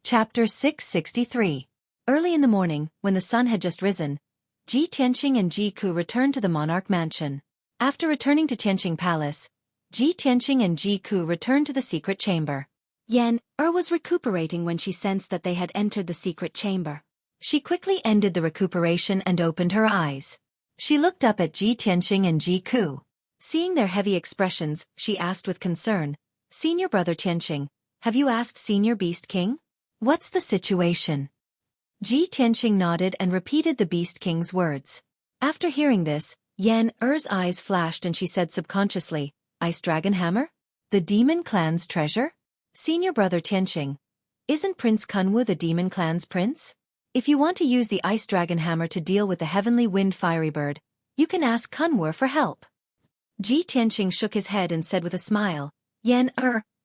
Chapter 663. Early in the morning, when the sun had just risen, Ji Tianqing and Ji Ku returned to the monarch mansion. After returning to Tianqing Palace, Ji Tianqing and Ji Ku returned to the secret chamber. Yan was recuperating when she sensed that they had entered the secret chamber. She quickly ended the recuperation and opened her eyes. She looked up at Ji Tianqing and Ji Ku. Seeing their heavy expressions, she asked with concern, "Senior brother Tianqing, have you asked Senior Beast King? What's the situation?" Ji Tianqing nodded and repeated the Beast King's words. After hearing this, Yan's eyes flashed and she said subconsciously, "Ice Dragon Hammer? The Demon Clan's treasure? Senior brother Tianqing, isn't Prince Kunwu the Demon Clan's prince? If you want to use the Ice Dragon Hammer to deal with the Heavenly Wind Fiery Bird, you can ask Kunwu for help." Ji Tianqing shook his head and said with a smile, "Yan,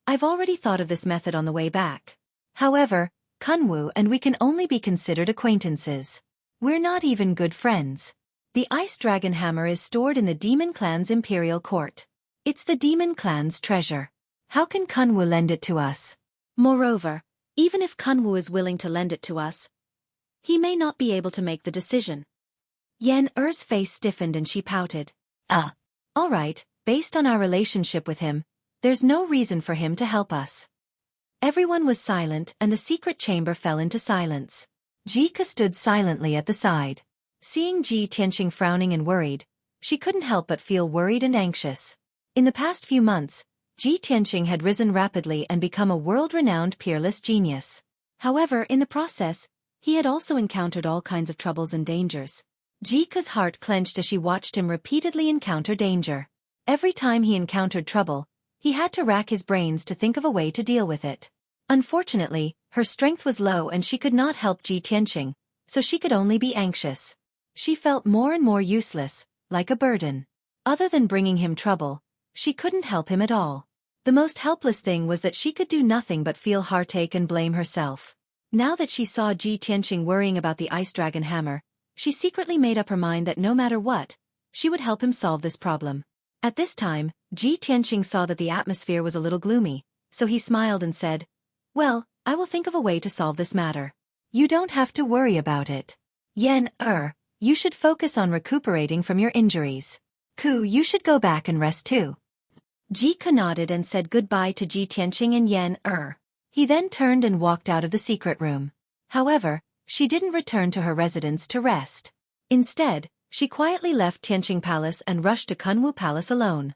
I've already thought of this method on the way back. However, Kunwu and we can only be considered acquaintances. We're not even good friends. The Ice Dragon Hammer is stored in the Demon Clan's imperial court. It's the Demon Clan's treasure. How can Kunwu lend it to us? Moreover, even if Kunwu is willing to lend it to us, he may not be able to make the decision." Yan's face stiffened and she pouted. All right, based on our relationship with him, there's no reason for him to help us." Everyone was silent and the secret chamber fell into silence. Ji Ku stood silently at the side. Seeing Ji Tianqing frowning and worried, she couldn't help but feel worried and anxious. In the past few months, Ji Tianqing had risen rapidly and become a world-renowned peerless genius. However, in the process, he had also encountered all kinds of troubles and dangers. Ji Ku's heart clenched as she watched him repeatedly encounter danger. Every time he encountered trouble, he had to rack his brains to think of a way to deal with it. Unfortunately, her strength was low and she could not help Ji Tianqing, so she could only be anxious. She felt more and more useless, like a burden. Other than bringing him trouble, she couldn't help him at all. The most helpless thing was that she could do nothing but feel heartache and blame herself. Now that she saw Ji Tianqing worrying about the Ice Dragon Hammer, she secretly made up her mind that no matter what, she would help him solve this problem. At this time, Ji Tianqing saw that the atmosphere was a little gloomy, so he smiled and said, "Well, I will think of a way to solve this matter. You don't have to worry about it. Yan, you should focus on recuperating from your injuries. Ku, you should go back and rest too." Ji Ku nodded and said goodbye to Ji Tianqing and Yan. He then turned and walked out of the secret room. However, she didn't return to her residence to rest. Instead, she quietly left Tianqing Palace and rushed to Kunwu Palace alone.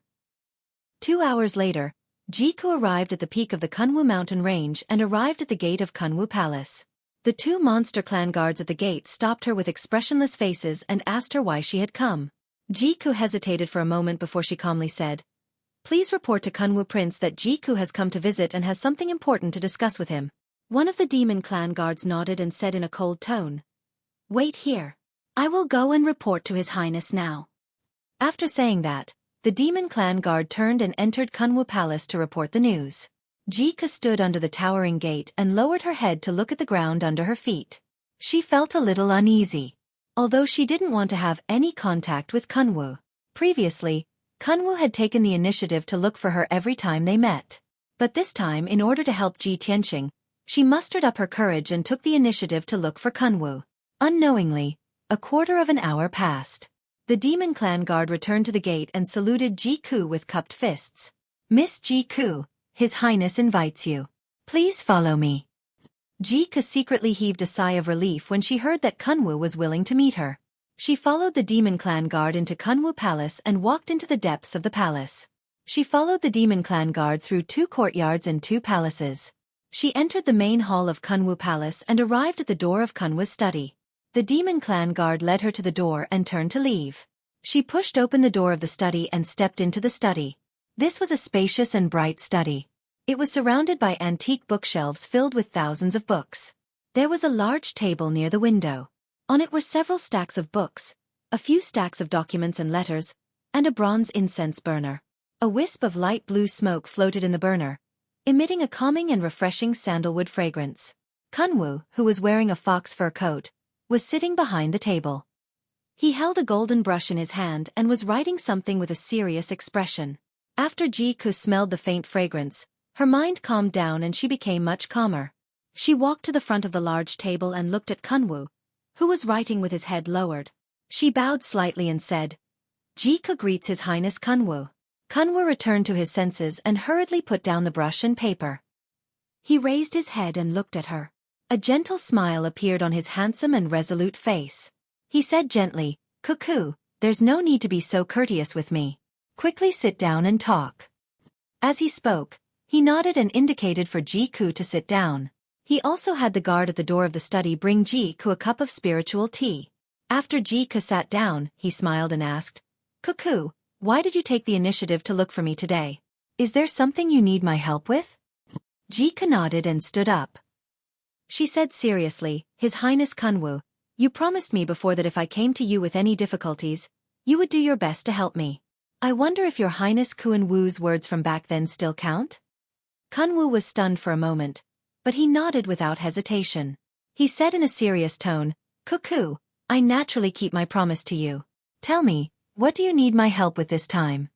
2 hours later, Ji Ku arrived at the peak of the Kunwu mountain range and arrived at the gate of Kunwu Palace. The 2 monster clan guards at the gate stopped her with expressionless faces and asked her why she had come. Ji Ku hesitated for a moment before she calmly said, "Please report to Kunwu Prince that Ji Ku has come to visit and has something important to discuss with him." One of the demon clan guards nodded and said in a cold tone, "Wait here. I will go and report to His Highness now." After saying that, the demon clan guard turned and entered Kunwu Palace to report the news. Ji Ku stood under the towering gate and lowered her head to look at the ground under her feet. She felt a little uneasy. Although she didn't want to have any contact with Kunwu. Previously, Kunwu had taken the initiative to look for her every time they met. But this time, in order to help Ji Tianqing, she mustered up her courage and took the initiative to look for Kunwu. Unknowingly, a quarter of an hour passed. The demon clan guard returned to the gate and saluted Ji Ku with cupped fists. "Miss Ji Ku, His Highness invites you. Please follow me." Ji Ku secretly heaved a sigh of relief when she heard that Kunwu was willing to meet her. She followed the demon clan guard into Kunwu Palace and walked into the depths of the palace. She followed the demon clan guard through 2 courtyards and 2 palaces. She entered the main hall of Kunwu Palace and arrived at the door of Kunwu's study. The demon clan guard led her to the door and turned to leave. She pushed open the door of the study and stepped into the study. This was a spacious and bright study. It was surrounded by antique bookshelves filled with thousands of books. There was a large table near the window. On it were several stacks of books, a few stacks of documents and letters, and a bronze incense burner. A wisp of light blue smoke floated in the burner, emitting a calming and refreshing sandalwood fragrance. Kunwu, who was wearing a fox fur coat, was sitting behind the table. He held a golden brush in his hand and was writing something with a serious expression. After Ji Ku smelled the faint fragrance, her mind calmed down and she became much calmer. She walked to the front of the large table and looked at Kunwu, who was writing with his head lowered. She bowed slightly and said, "Jiku greets His Highness Kunwu." Kunwu returned to his senses and hurriedly put down the brush and paper. He raised his head and looked at her. A gentle smile appeared on his handsome and resolute face. He said gently, "Cuckoo, there's no need to be so courteous with me. Quickly sit down and talk." As he spoke, he nodded and indicated for Jiku to sit down. He also had the guard at the door of the study bring Jiku a cup of spiritual tea. After Jiku sat down, he smiled and asked, "Cuckoo, why did you take the initiative to look for me today? Is there something you need my help with?" Jiku nodded and stood up. She said seriously, "His Highness Kunwu, you promised me before that if I came to you with any difficulties, you would do your best to help me. I wonder if your Highness Kunwu's words from back then still count?" Kunwu was stunned for a moment, but he nodded without hesitation. He said in a serious tone, "Cuckoo, I naturally keep my promise to you. Tell me, what do you need my help with this time?"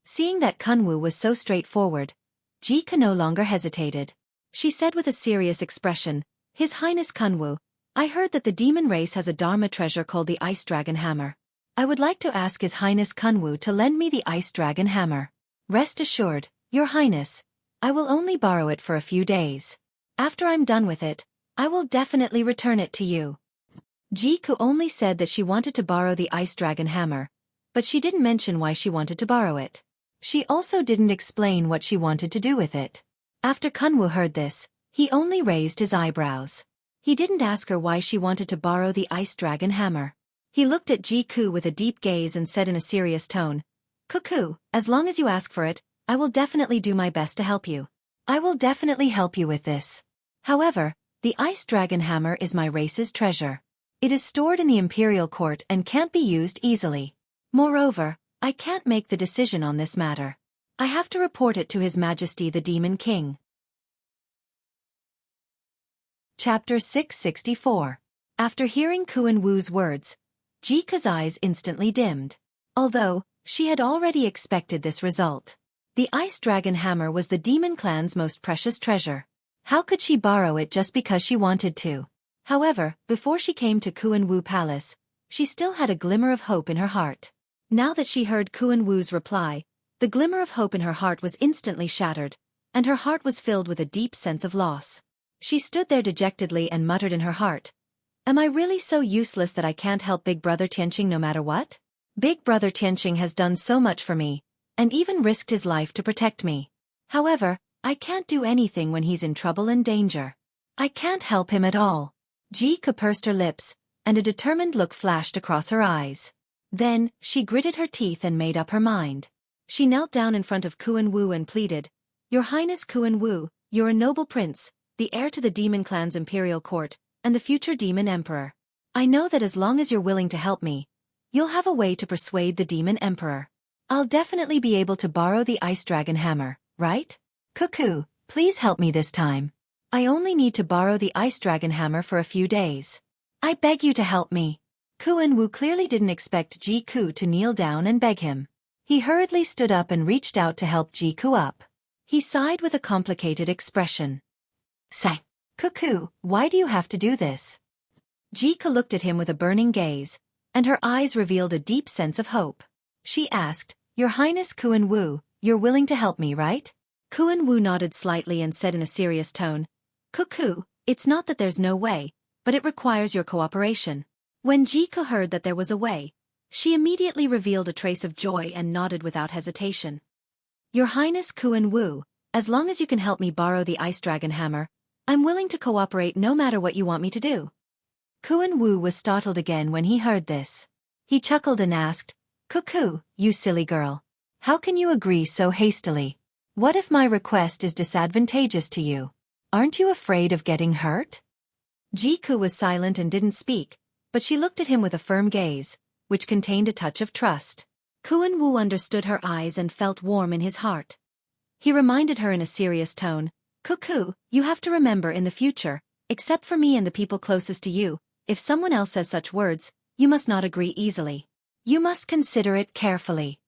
Seeing that Kunwu was so straightforward, Jiku no longer hesitated. She said with a serious expression, "His Highness Kunwu, I heard that the demon race has a Dharma treasure called the Ice Dragon Hammer. I would like to ask His Highness Kunwu to lend me the Ice Dragon Hammer. Rest assured, Your Highness, I will only borrow it for a few days. After I'm done with it, I will definitely return it to you." Jiku only said that she wanted to borrow the Ice Dragon Hammer, but she didn't mention why she wanted to borrow it. She also didn't explain what she wanted to do with it. After Kunwu heard this, he only raised his eyebrows. He didn't ask her why she wanted to borrow the Ice Dragon Hammer. He looked at Jiku with a deep gaze and said in a serious tone, "Cuckoo, as long as you ask for it, I will definitely do my best to help you. I will definitely help you with this. However, the Ice Dragon Hammer is my race's treasure. It is stored in the Imperial Court and can't be used easily. Moreover, I can't make the decision on this matter. I have to report it to His Majesty the Demon King." Chapter 664. After hearing Kuan Wu's words, Jika's eyes instantly dimmed. Although, she had already expected this result. The Ice Dragon Hammer was the Demon Clan's most precious treasure. How could she borrow it just because she wanted to? However, before she came to Kuan Wu Palace, she still had a glimmer of hope in her heart. Now that she heard Kuan Wu's reply, the glimmer of hope in her heart was instantly shattered, and her heart was filled with a deep sense of loss. She stood there dejectedly and muttered in her heart, "Am I really so useless that I can't help Big Brother Tianqing no matter what? Big Brother Tianqing has done so much for me, and even risked his life to protect me. However, I can't do anything when he's in trouble and danger. I can't help him at all." Jika pursed her lips, and a determined look flashed across her eyes. Then, she gritted her teeth and made up her mind. She knelt down in front of Kuan Wu and pleaded, "Your Highness Kuan Wu, you're a noble prince, the heir to the Demon Clan's imperial court, and the future Demon Emperor. I know that as long as you're willing to help me, you'll have a way to persuade the Demon Emperor. I'll definitely be able to borrow the Ice Dragon Hammer, right? Cuckoo, please help me this time. I only need to borrow the Ice Dragon Hammer for a few days. I beg you to help me." Kuan Wu clearly didn't expect Jiku to kneel down and beg him. He hurriedly stood up and reached out to help Jiku up. He sighed with a complicated expression. "Sigh. Cuckoo, why do you have to do this?" Jiku looked at him with a burning gaze, and her eyes revealed a deep sense of hope. She asked, "Your Highness Kuan Wu, you're willing to help me, right?" Kuan Wu nodded slightly and said in a serious tone, "Cuckoo, it's not that there's no way, but it requires your cooperation." When Jiku heard that there was a way, she immediately revealed a trace of joy and nodded without hesitation. "Your Highness Kuan Wu, as long as you can help me borrow the Ice Dragon Hammer, I'm willing to cooperate no matter what you want me to do." Kuan Wu was startled again when he heard this. He chuckled and asked, "Cuckoo, you silly girl. How can you agree so hastily? What if my request is disadvantageous to you? Aren't you afraid of getting hurt?" Jiku was silent and didn't speak, but she looked at him with a firm gaze, which contained a touch of trust. Kuan Wu understood her eyes and felt warm in his heart. He reminded her in a serious tone, "Cuckoo, you have to remember in the future, except for me and the people closest to you, if someone else says such words, you must not agree easily. You must consider it carefully."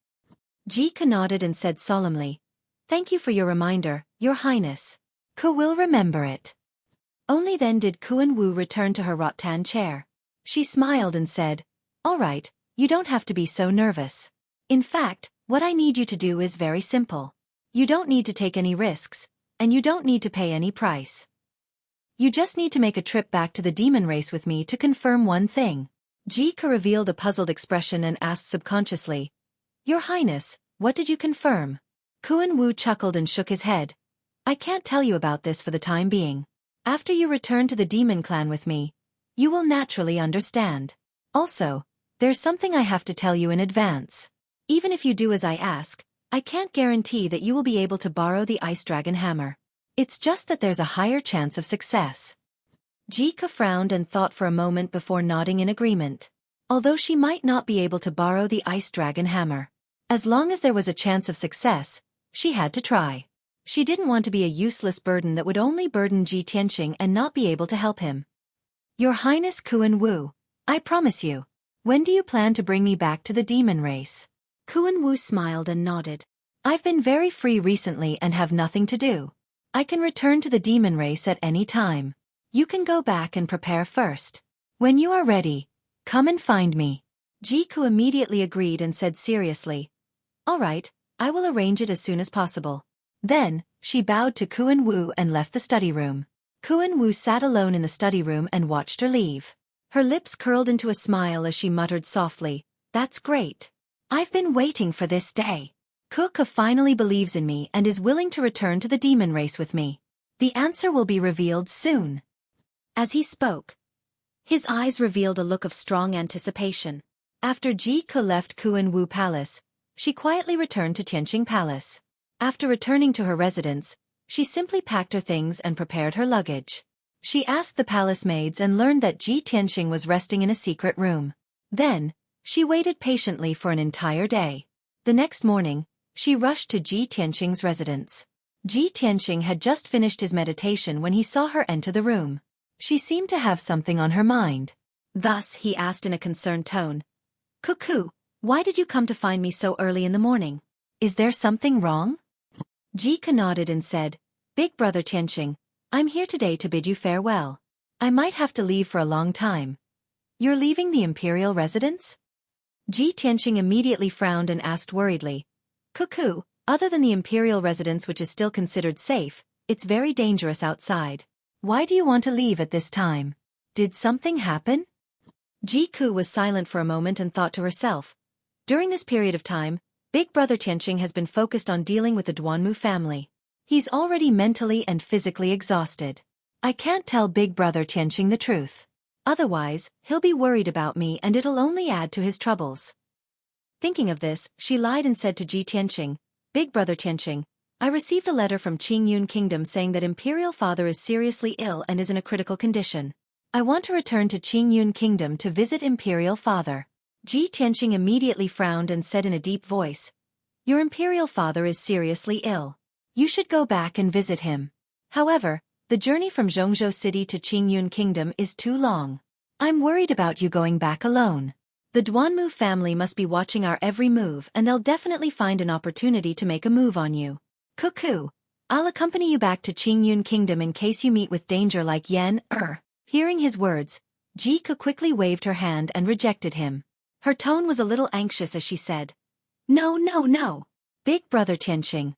Jiku nodded and said solemnly, "Thank you for your reminder, Your Highness. Ku will remember it." Only then did Kuan Wu return to her rattan chair. She smiled and said, "All right, you don't have to be so nervous. In fact, what I need you to do is very simple. You don't need to take any risks, and you don't need to pay any price. You just need to make a trip back to the demon race with me to confirm one thing." Xueqi revealed a puzzled expression and asked subconsciously, "Your Highness, what did you confirm?" Kuan Wu chuckled and shook his head. "I can't tell you about this for the time being. After you return to the demon clan with me, you will naturally understand. Also, there's something I have to tell you in advance. Even if you do as I ask, I can't guarantee that you will be able to borrow the Ice Dragon Hammer. It's just that there's a higher chance of success." Xueqi frowned and thought for a moment before nodding in agreement. Although she might not be able to borrow the Ice Dragon Hammer, as long as there was a chance of success, she had to try. She didn't want to be a useless burden that would only burden Ji Tianqing and not be able to help him. "Your Highness Kuan Wu, I promise you. When do you plan to bring me back to the demon race?" Kuan Wu smiled and nodded. "I've been very free recently and have nothing to do. I can return to the demon race at any time. You can go back and prepare first. When you are ready, come and find me." Xueqi immediately agreed and said seriously, "All right, I will arrange it as soon as possible." Then, she bowed to Kuan Wu and left the study room. Kuan Wu sat alone in the study room and watched her leave. Her lips curled into a smile as she muttered softly, "That's great. I've been waiting for this day. Xueqi finally believes in me and is willing to return to the demon race with me. The answer will be revealed soon." As he spoke, his eyes revealed a look of strong anticipation. After Xueqi left Kuan Wu Palace, she quietly returned to Tianqing Palace. After returning to her residence, she simply packed her things and prepared her luggage. She asked the palace maids and learned that Ji Tianqing was resting in a secret room. Then, she waited patiently for an entire day. The next morning, she rushed to Ji Tianqing's residence. Ji Tianqing had just finished his meditation when he saw her enter the room. She seemed to have something on her mind. Thus, he asked in a concerned tone, "Cuckoo, why did you come to find me so early in the morning? Is there something wrong?" Xueqi nodded and said, "Big brother Tianqing, I'm here today to bid you farewell. I might have to leave for a long time. You're leaving the imperial residence?" Ji Tianqing immediately frowned and asked worriedly, "Cuckoo, other than the imperial residence which is still considered safe, it's very dangerous outside. Why do you want to leave at this time? Did something happen?" Xueqi was silent for a moment and thought to herself, "During this period of time, Big Brother Tianqing has been focused on dealing with the Duanmu family. He's already mentally and physically exhausted. I can't tell Big Brother Tianqing the truth. Otherwise, he'll be worried about me and it'll only add to his troubles." Thinking of this, she lied and said to Ji Tianqing, "Big Brother Tianqing, I received a letter from Qingyun Kingdom saying that Imperial Father is seriously ill and is in a critical condition. I want to return to Qingyun Kingdom to visit Imperial Father." Ji Tianqing immediately frowned and said in a deep voice, "Your Imperial Father is seriously ill. You should go back and visit him. However, the journey from Zhongzhou City to Qingyun Kingdom is too long. I'm worried about you going back alone. The Duanmu family must be watching our every move and they'll definitely find an opportunity to make a move on you. Cuckoo, I'll accompany you back to Qingyun Kingdom in case you meet with danger like Yan Er." Hearing his words, Xueqi quickly waved her hand and rejected him. Her tone was a little anxious as she said, "No, no, no. Big Brother Tianqing,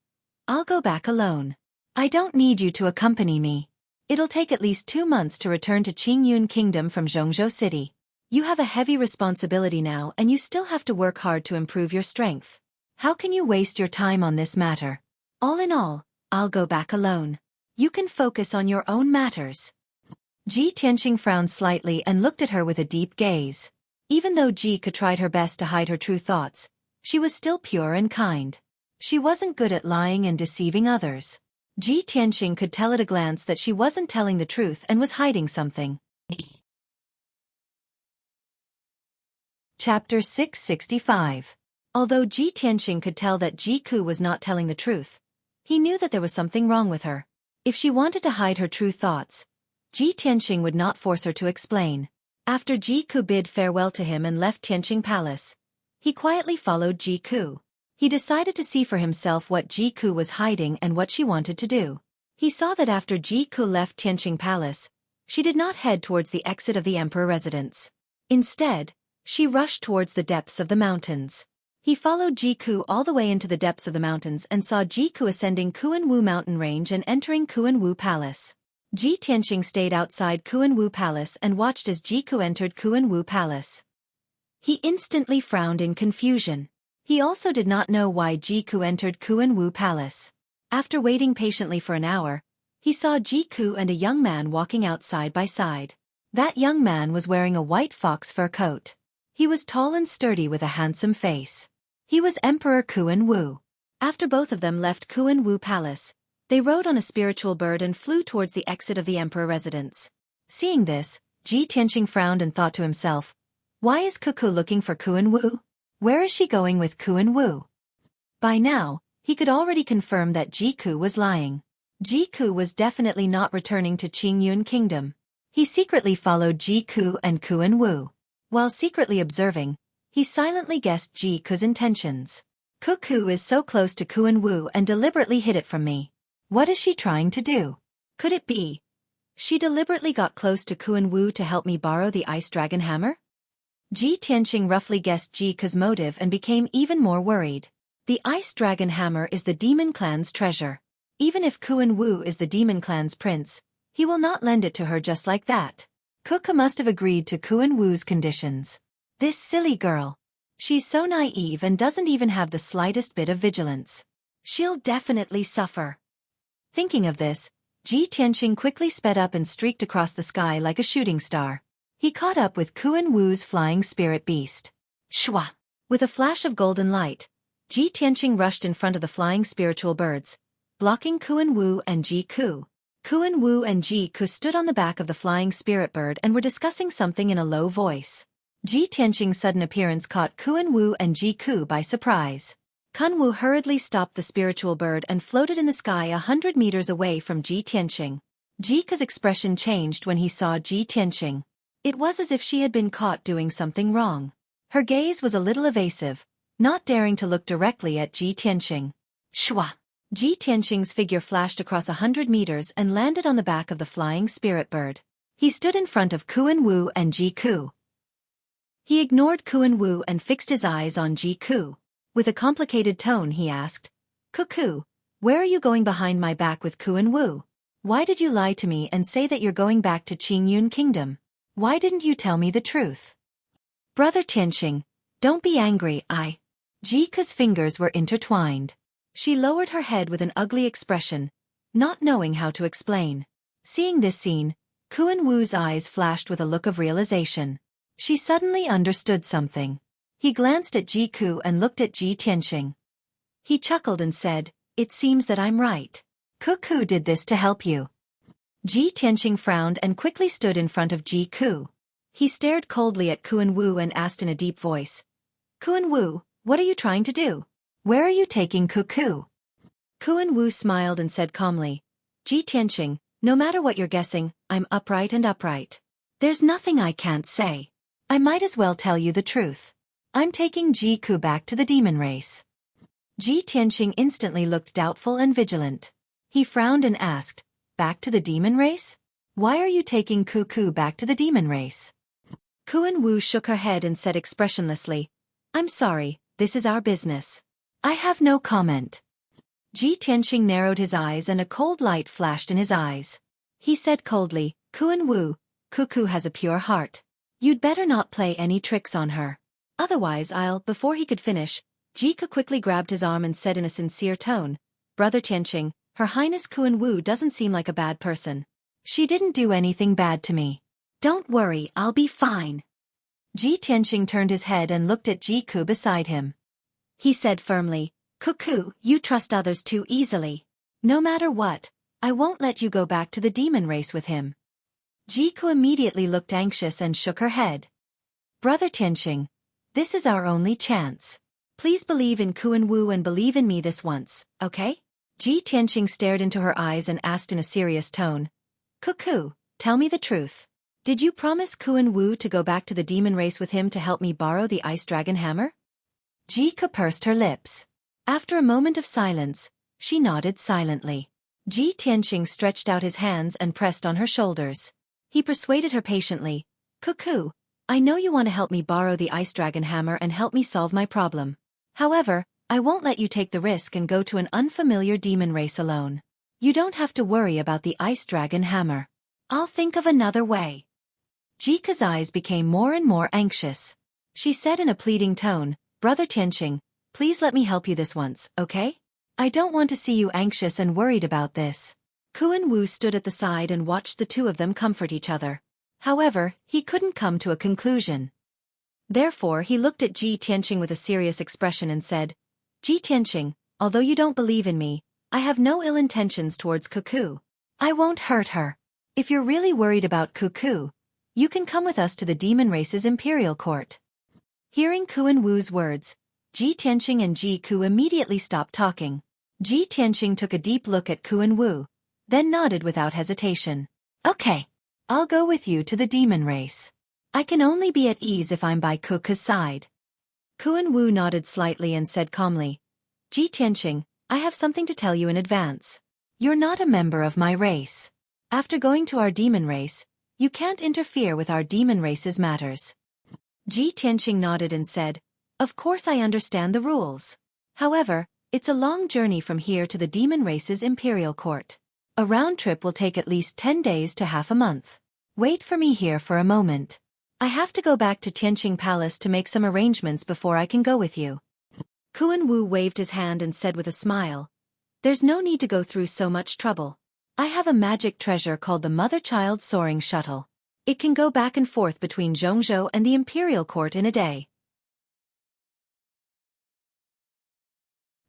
I'll go back alone. I don't need you to accompany me. It'll take at least 2 months to return to Qingyun Kingdom from Zhongzhou City. You have a heavy responsibility now and you still have to work hard to improve your strength. How can you waste your time on this matter? All in all, I'll go back alone. You can focus on your own matters." Ji Tianqing frowned slightly and looked at her with a deep gaze. Even though Xueqi tried her best to hide her true thoughts, she was still pure and kind. She wasn't good at lying and deceiving others. Ji Tianqing could tell at a glance that she wasn't telling the truth and was hiding something. Chapter 665. Although Ji Tianqing could tell that Xueqi was not telling the truth, he knew that there was something wrong with her. If she wanted to hide her true thoughts, Ji Tianqing would not force her to explain. After Xueqi bid farewell to him and left Tianqing Palace, he quietly followed Xueqi. He decided to see for himself what Xueqi was hiding and what she wanted to do. He saw that after Xueqi left Tianqing Palace, She did not head towards the exit of the emperor residence. Instead, she rushed towards the depths of the mountains. He followed Jiku all the way into the depths of the mountains and saw Jiku ascending Kuan-Wu mountain range and entering Kuan-Wu Palace. Ji Tianqing stayed outside Kuan-Wu Palace and watched as Jiku entered Kuan-Wu Palace. He instantly frowned in confusion. He also did not know why Jiku entered Kuan-Wu Palace. After waiting patiently for an hour, he saw Jiku and a young man walking out side by side. That young man was wearing a white fox fur coat. He was tall and sturdy with a handsome face. He was Emperor Kuan-Wu. After both of them left Kuan-Wu Palace, they rode on a spiritual bird and flew towards the exit of the emperor residence. Seeing this, Ji Tianqing frowned and thought to himself, why is Xueqi looking for Kuan-Wu? Where is she going with Kuan-Wu? By now, he could already confirm that Jiku was lying. Jiku was definitely not returning to Qingyun Kingdom. He secretly followed Jiku and Kuan-Wu. While secretly observing, he silently guessed Jiku's intentions. Xueqi is so close to Kuan-Wu and deliberately hid it from me. What is she trying to do? Could it be she deliberately got close to Kuan-Wu to help me borrow the ice dragon hammer? Ji Tianqing roughly guessed Jiku's motive and became even more worried. The ice dragon hammer is the demon clan's treasure. Even if Kuan-Wu is the demon clan's prince, he will not lend it to her just like that. Xueqi must have agreed to Kuan-Wu's conditions. This silly girl. She's so naive and doesn't even have the slightest bit of vigilance. She'll definitely suffer. Thinking of this, Ji Tianqing quickly sped up and streaked across the sky like a shooting star. He caught up with Kuan-Wu's flying spirit beast. Shwa! With a flash of golden light, Ji Tianqing rushed in front of the flying spiritual birds, blocking Kuan-Wu and Jiku. Kuan-Wu and Jiku stood on the back of the flying spirit bird and were discussing something in a low voice. Ji Tianqing's sudden appearance caught Kuan-Wu and Jiku by surprise. Kun-Wu hurriedly stopped the spiritual bird and floated in the sky 100 meters away from Ji Tianqing. Jiku's expression changed when he saw Ji Tianqing. It was as if she had been caught doing something wrong. Her gaze was a little evasive, not daring to look directly at Ji Tianqing. Shwa! Ji Tianqing's figure flashed across 100 meters and landed on the back of the flying spirit bird. He stood in front of Kuan-Wu and Jiku. He ignored Kuan-Wu and fixed his eyes on Jiku. With a complicated tone he asked, Xueqi, where are you going behind my back with Kuan-Wu? Why did you lie to me and say that you're going back to Qingyun Kingdom? Why didn't you tell me the truth? Brother Tianqing, don't be angry, Jiku's fingers were intertwined. She lowered her head with an ugly expression, not knowing how to explain. Seeing this scene, Kuan-Wu's eyes flashed with a look of realization. She suddenly understood something. He glanced at Jiku and looked at Ji Tianqing. He chuckled and said, it seems that I'm right. Xueqi did this to help you. Ji Tianqing frowned and quickly stood in front of Jiku. He stared coldly at Kuan-Wu and asked in a deep voice, Kuan-Wu, what are you trying to do? Where are you taking Xueqi? Kuan-Wu smiled and said calmly, Ji Tianqing, no matter what you're guessing, I'm upright and upright. There's nothing I can't say. I might as well tell you the truth. I'm taking Jiku back to the demon race. Ji Tianqing instantly looked doubtful and vigilant. He frowned and asked, back to the demon race? Why are you taking Xueqi back to the demon race? Kuan-Wu shook her head and said expressionlessly, I'm sorry, this is our business. I have no comment. Ji Tianqing narrowed his eyes and a cold light flashed in his eyes. He said coldly, Kuan-Wu, Xueqi has a pure heart. You'd better not play any tricks on her. Otherwise Before he could finish, Jiku quickly grabbed his arm and said in a sincere tone, Brother Tianqing, Her Highness Kuan-Wu doesn't seem like a bad person. She didn't do anything bad to me. Don't worry, I'll be fine. Ji Tianqing turned his head and looked at Jiku beside him. He said firmly, Xueqi, you trust others too easily. No matter what, I won't let you go back to the demon race with him. Jiku immediately looked anxious and shook her head. Brother Tianqing, this is our only chance. Please believe in Kuan-Wu and believe in me this once, okay? Ji Tianqing stared into her eyes and asked in a serious tone, Xueqi, tell me the truth. Did you promise Kuan-Wu to go back to the demon race with him to help me borrow the ice dragon hammer? Jiku pursed her lips. After a moment of silence, she nodded silently. Ji Tianqing stretched out his hands and pressed on her shoulders. He persuaded her patiently. Cuckoo, I know you want to help me borrow the ice dragon hammer and help me solve my problem. However, I won't let you take the risk and go to an unfamiliar demon race alone. You don't have to worry about the ice dragon hammer. I'll think of another way. Jika's eyes became more and more anxious. She said in a pleading tone, Brother Tianqing, please let me help you this once, okay? I don't want to see you anxious and worried about this. Kuan Wu stood at the side and watched the two of them comfort each other. However, he couldn't come to a conclusion. Therefore he looked at Ji Tianqing with a serious expression and said, Ji Tianqing, although you don't believe in me, I have no ill intentions towards Cuckoo. I won't hurt her. If you're really worried about Cuckoo, you can come with us to the demon race's imperial court. Hearing Kuan Wu's words, Ji Tianqing and Ji Ku immediately stopped talking. Ji Tianqing took a deep look at Kuan Wu, then nodded without hesitation. Okay. I'll go with you to the demon race. I can only be at ease if I'm by Cuckoo's side. Kuan Wu nodded slightly and said calmly, Ji Tianqing, I have something to tell you in advance. You're not a member of my race. After going to our demon race, you can't interfere with our demon race's matters. Ji Tianqing nodded and said, Of course I understand the rules. However, it's a long journey from here to the demon race's imperial court. A round trip will take at least 10 days to half a month. Wait for me here for a moment. I have to go back to Tianqing Palace to make some arrangements before I can go with you. Kuan Wu waved his hand and said with a smile, There's no need to go through so much trouble. I have a magic treasure called the Mother-Child Soaring Shuttle. It can go back and forth between Zhongzhou and the imperial court in a day.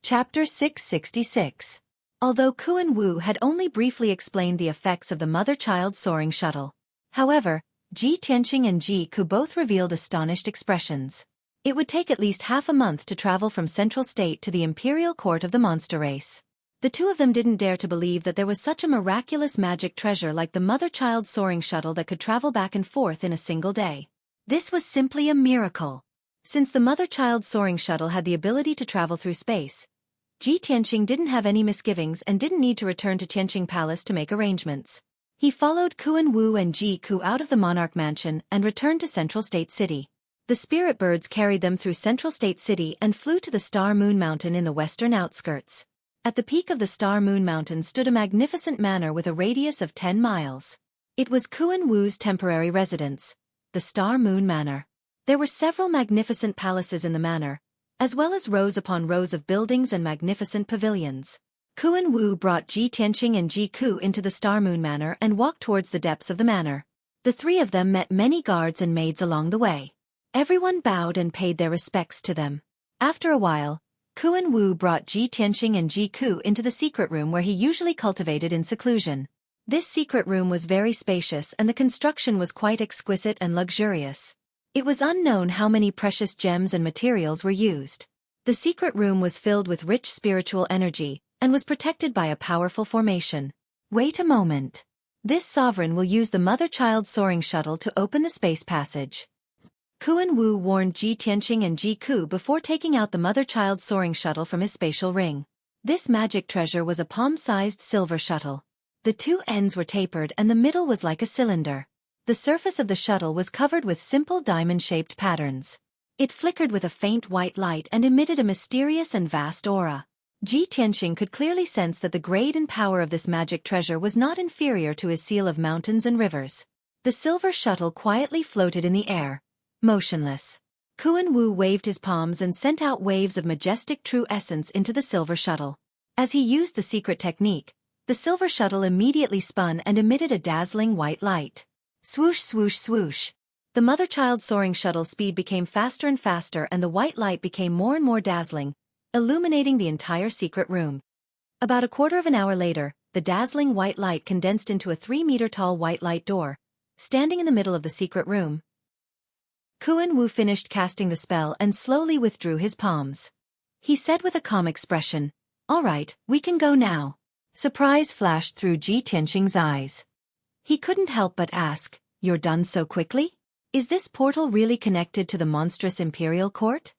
Chapter 666. Although Kuan Wu had only briefly explained the effects of the Mother-Child Soaring Shuttle. However, Ji Tianqing and Ji Ku both revealed astonished expressions. It would take at least half a month to travel from Central State to the imperial court of the monster race. The two of them didn't dare to believe that there was such a miraculous magic treasure like the Mother-Child Soaring Shuttle that could travel back and forth in a single day. This was simply a miracle. Since the Mother-Child Soaring Shuttle had the ability to travel through space, Ji Tianqing didn't have any misgivings and didn't need to return to Tianqing Palace to make arrangements. He followed Kuan Wu and Ji Ku out of the monarch mansion and returned to Central State City. The spirit birds carried them through Central State City and flew to the Star Moon Mountain in the western outskirts. At the peak of the Star Moon Mountain stood a magnificent manor with a radius of 10 miles. It was Kuan Wu's temporary residence, the Star Moon Manor. There were several magnificent palaces in the manor, as well as rows upon rows of buildings and magnificent pavilions. Kuan Wu brought Ji Tianqing and Ji Ku into the Star Moon Manor and walked towards the depths of the manor. The three of them met many guards and maids along the way. Everyone bowed and paid their respects to them. After a while, Kuan Wu brought Ji Tianqing and Ji Ku into the secret room where he usually cultivated in seclusion. This secret room was very spacious and the construction was quite exquisite and luxurious. It was unknown how many precious gems and materials were used. The secret room was filled with rich spiritual energy, and was protected by a powerful formation. Wait a moment. This sovereign will use the Mother-Child Soaring Shuttle to open the space passage. Kuan Wu warned Ji Tianqing and Ji Ku before taking out the Mother-Child Soaring Shuttle from his spatial ring. This magic treasure was a palm-sized silver shuttle. The two ends were tapered and the middle was like a cylinder. The surface of the shuttle was covered with simple diamond-shaped patterns. It flickered with a faint white light and emitted a mysterious and vast aura. Ji Tianqing could clearly sense that the grade and power of this magic treasure was not inferior to his seal of mountains and rivers. The silver shuttle quietly floated in the air, motionless. Kuan Wu waved his palms and sent out waves of majestic true essence into the silver shuttle. As he used the secret technique, the silver shuttle immediately spun and emitted a dazzling white light. Swoosh swoosh swoosh. The Mother-Child Soaring Shuttle's speed became faster and faster and the white light became more and more dazzling, illuminating the entire secret room. About a quarter of an hour later, the dazzling white light condensed into a 3-meter-tall white light door, standing in the middle of the secret room. Kuan Wu finished casting the spell and slowly withdrew his palms. He said with a calm expression, "All right, we can go now." Surprise flashed through Ji Tianqing's eyes. He couldn't help but ask, "You're done so quickly? Is this portal really connected to the monstrous imperial court?"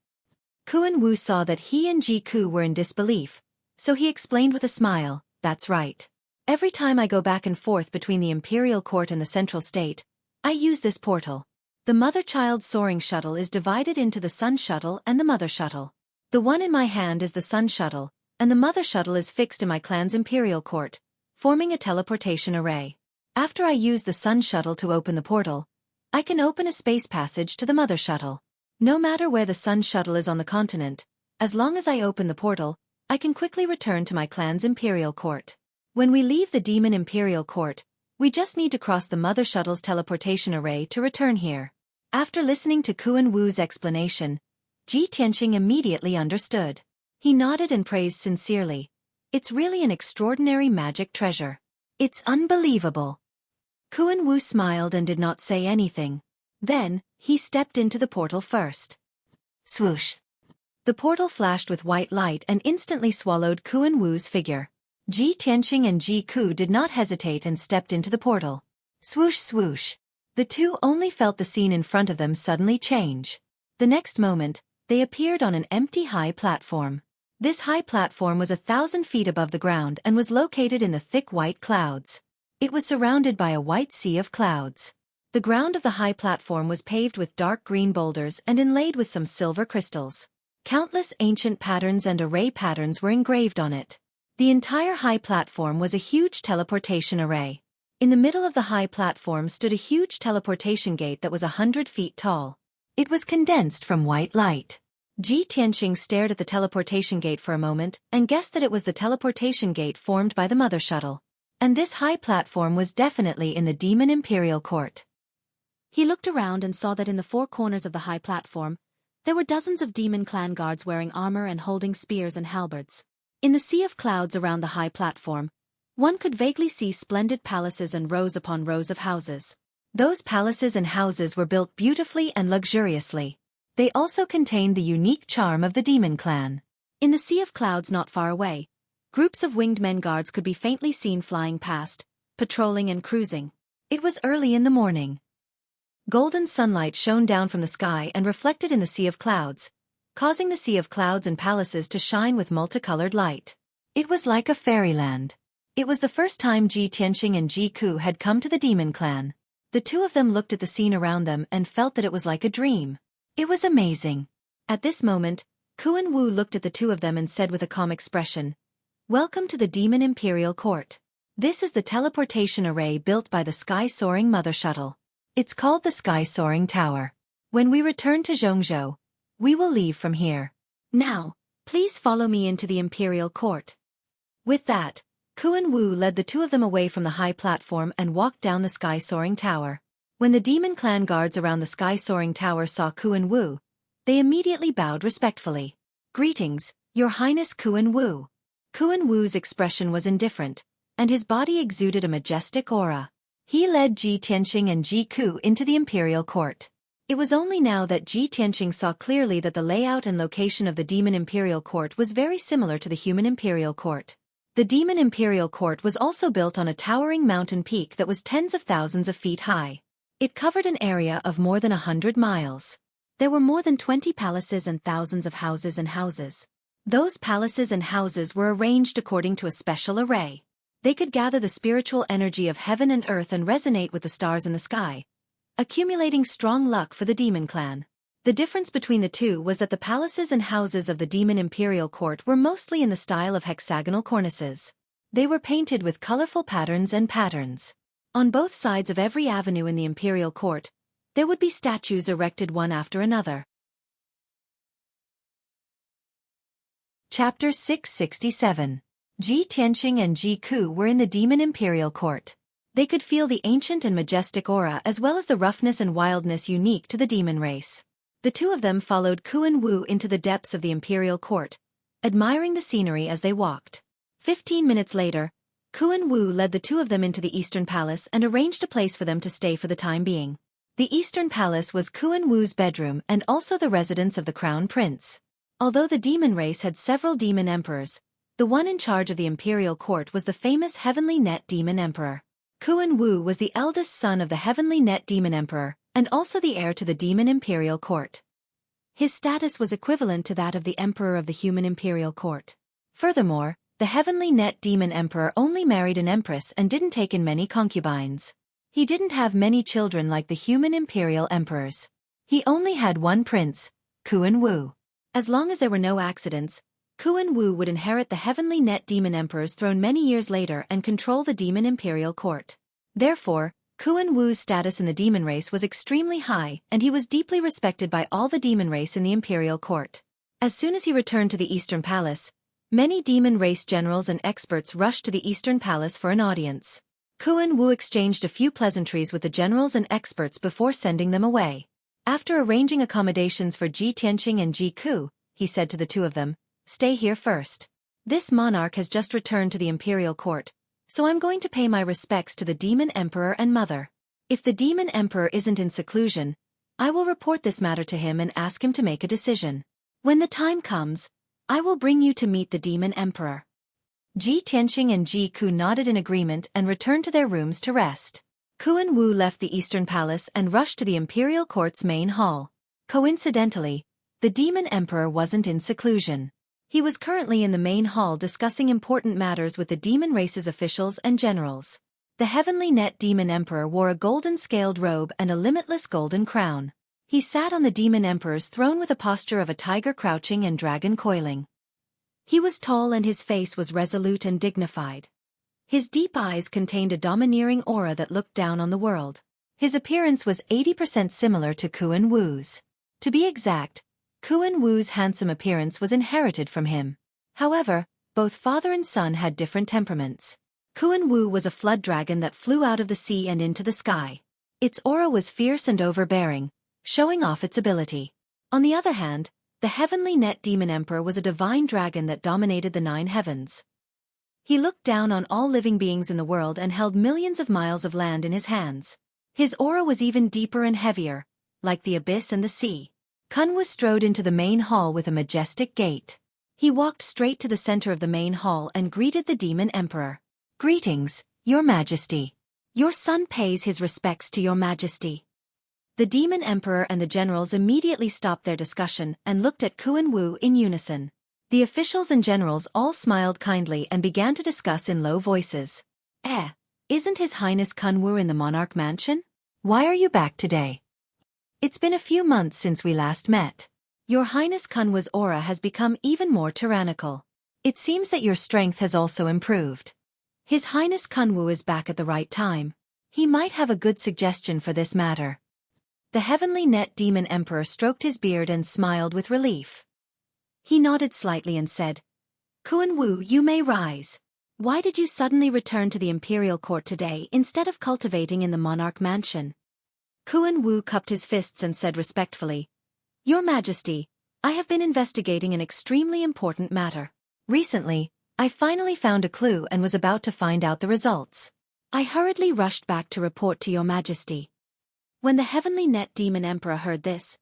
Kuan Wu saw that he and Ji Ku were in disbelief, so he explained with a smile, "That's right. Every time I go back and forth between the Imperial Court and the Central State, I use this portal. The Mother-Child Soaring Shuttle is divided into the Sun Shuttle and the Mother Shuttle. The one in my hand is the Sun Shuttle, and the Mother Shuttle is fixed in my clan's Imperial Court, forming a teleportation array. After I use the Sun Shuttle to open the portal, I can open a space passage to the Mother Shuttle. No matter where the Sun Shuttle is on the continent, as long as I open the portal, I can quickly return to my clan's Imperial Court. When we leave the Demon Imperial Court, we just need to cross the Mother Shuttle's teleportation array to return here. After listening to Kuan Wu's explanation, Ji Tianqing immediately understood. He nodded and praised sincerely. It's really an extraordinary magic treasure. It's unbelievable. Kuan Wu smiled and did not say anything. Then, he stepped into the portal first. Swoosh. The portal flashed with white light and instantly swallowed Kuan Wu's figure. Ji Tianqing and Ji Ku did not hesitate and stepped into the portal. Swoosh swoosh. The two only felt the scene in front of them suddenly change. The next moment, they appeared on an empty high platform. This high platform was 1,000 feet above the ground and was located in the thick white clouds. It was surrounded by a white sea of clouds. The ground of the high platform was paved with dark green boulders and inlaid with some silver crystals. Countless ancient patterns and array patterns were engraved on it. The entire high platform was a huge teleportation array. In the middle of the high platform stood a huge teleportation gate that was 100 feet tall. It was condensed from white light. Ji Tianqing stared at the teleportation gate for a moment and guessed that it was the teleportation gate formed by the Mother Shuttle. And this high platform was definitely in the Demon Imperial Court. He looked around and saw that in the four corners of the high platform, there were dozens of demon clan guards wearing armor and holding spears and halberds. In the sea of clouds around the high platform, one could vaguely see splendid palaces and rows upon rows of houses. Those palaces and houses were built beautifully and luxuriously. They also contained the unique charm of the demon clan. In the sea of clouds not far away, groups of winged men guards could be faintly seen flying past, patrolling and cruising. It was early in the morning. Golden sunlight shone down from the sky and reflected in the sea of clouds, causing the sea of clouds and palaces to shine with multicolored light. It was like a fairyland. It was the first time Ji Tianqing and Ji Ku had come to the demon clan. The two of them looked at the scene around them and felt that it was like a dream. It was amazing. At this moment, Kuan Wu looked at the two of them and said with a calm expression, "Welcome to the Demon Imperial Court. This is the teleportation array built by the Sky-Soaring Mother Shuttle. It's called the Sky-Soaring Tower. When we return to Zhongzhou, we will leave from here. Now, please follow me into the Imperial Court." With that, Kuan Wu led the two of them away from the high platform and walked down the Sky-Soaring Tower. When the demon clan guards around the Sky-Soaring Tower saw Kuan Wu, they immediately bowed respectfully. "Greetings, Your Highness Kuan Wu." Kuan Wu's expression was indifferent, and his body exuded a majestic aura. He led Ji Tianqing and Ji Ku into the Imperial Court. It was only now that Ji Tianqing saw clearly that the layout and location of the Demon Imperial Court was very similar to the Human Imperial Court. The Demon Imperial Court was also built on a towering mountain peak that was tens of thousands of feet high. It covered an area of more than 100 miles. There were more than 20 palaces and thousands of houses and houses. Those palaces and houses were arranged according to a special array. They could gather the spiritual energy of heaven and earth and resonate with the stars in the sky, accumulating strong luck for the demon clan. The difference between the two was that the palaces and houses of the Demon Imperial Court were mostly in the style of hexagonal cornices. They were painted with colorful patterns and patterns. On both sides of every avenue in the Imperial Court, there would be statues erected one after another. Chapter 667. Ji Tianqing and Ji Ku were in the Demon Imperial Court. They could feel the ancient and majestic aura as well as the roughness and wildness unique to the demon race. The two of them followed Kuan Wu into the depths of the Imperial Court, admiring the scenery as they walked. 15 minutes later, Kuan Wu led the two of them into the Eastern Palace and arranged a place for them to stay for the time being. The Eastern Palace was Kuan Wu's bedroom and also the residence of the Crown Prince. Although the demon race had several demon emperors, the one in charge of the Imperial Court was the famous Heavenly Net Demon Emperor. Kuan Wu was the eldest son of the Heavenly Net Demon Emperor, and also the heir to the Demon Imperial Court. His status was equivalent to that of the Emperor of the Human Imperial Court. Furthermore, The heavenly net demon emperor only married an empress and didn't take in many concubines. He didn't have many children like the human imperial emperors. He only had one prince, Xuan Wu. As long as there were no accidents, Xuan Wu would inherit the heavenly net demon emperor's throne many years later and control the demon imperial court. Therefore, Xuan Wu's status in the demon race was extremely high, and he was deeply respected by all the demon race in the imperial court. As soon as he returned to the Eastern Palace, many demon race generals and experts rushed to the Eastern Palace for an audience. Xuan Wu exchanged a few pleasantries with the generals and experts before sending them away. After arranging accommodations for Ji Tianqing and Ji Ku, he said to the two of them, "Stay here first. This monarch has just returned to the imperial court, so I'm going to pay my respects to the demon emperor and mother. If the demon emperor isn't in seclusion, I will report this matter to him and ask him to make a decision. When the time comes, I will bring you to meet the demon emperor." Ji Tianqing and Ji Ku nodded in agreement and returned to their rooms to rest. Xuan Wu left the Eastern Palace and rushed to the imperial court's main hall. Coincidentally, the demon emperor wasn't in seclusion. He was currently in the main hall discussing important matters with the demon race's officials and generals. The heavenly net demon emperor wore a golden scaled robe and a limitless golden crown. He sat on the demon emperor's throne with a posture of a tiger crouching and dragon coiling. He was tall and his face was resolute and dignified. His deep eyes contained a domineering aura that looked down on the world. His appearance was 80% similar to Xuan Wu's. To be exact, Xuan Wu's handsome appearance was inherited from him. However, both father and son had different temperaments. Xuan Wu was a flood dragon that flew out of the sea and into the sky. Its aura was fierce and overbearing, showing off its ability. On the other hand, the heavenly net demon emperor was a divine dragon that dominated the 9 heavens. He looked down on all living beings in the world and held millions of miles of land in his hands. His aura was even deeper and heavier, like the abyss and the sea. Kunwu strode into the main hall with a majestic gait. He walked straight to the center of the main hall and greeted the demon emperor. "Greetings, Your Majesty. Your son pays his respects to Your Majesty." The demon emperor and the generals immediately stopped their discussion and looked at Xuan Wu in unison. The officials and generals all smiled kindly and began to discuss in low voices. Isn't His Highness Kunwu in the monarch mansion? Why are you back today? It's been a few months since we last met. Your Highness Kunwu's aura has become even more tyrannical. It seems that your strength has also improved. His Highness Kunwu is back at the right time. He might have a good suggestion for this matter. The heavenly net demon emperor stroked his beard and smiled with relief. He nodded slightly and said, "Xuan Wu, you may rise. Why did you suddenly return to the imperial court today instead of cultivating in the monarch mansion?" Xuan Wu cupped his fists and said respectfully, "Your Majesty, I have been investigating an extremely important matter. Recently, I finally found a clue and was about to find out the results. I hurriedly rushed back to report to Your Majesty." When the heavenly net demon emperor heard this,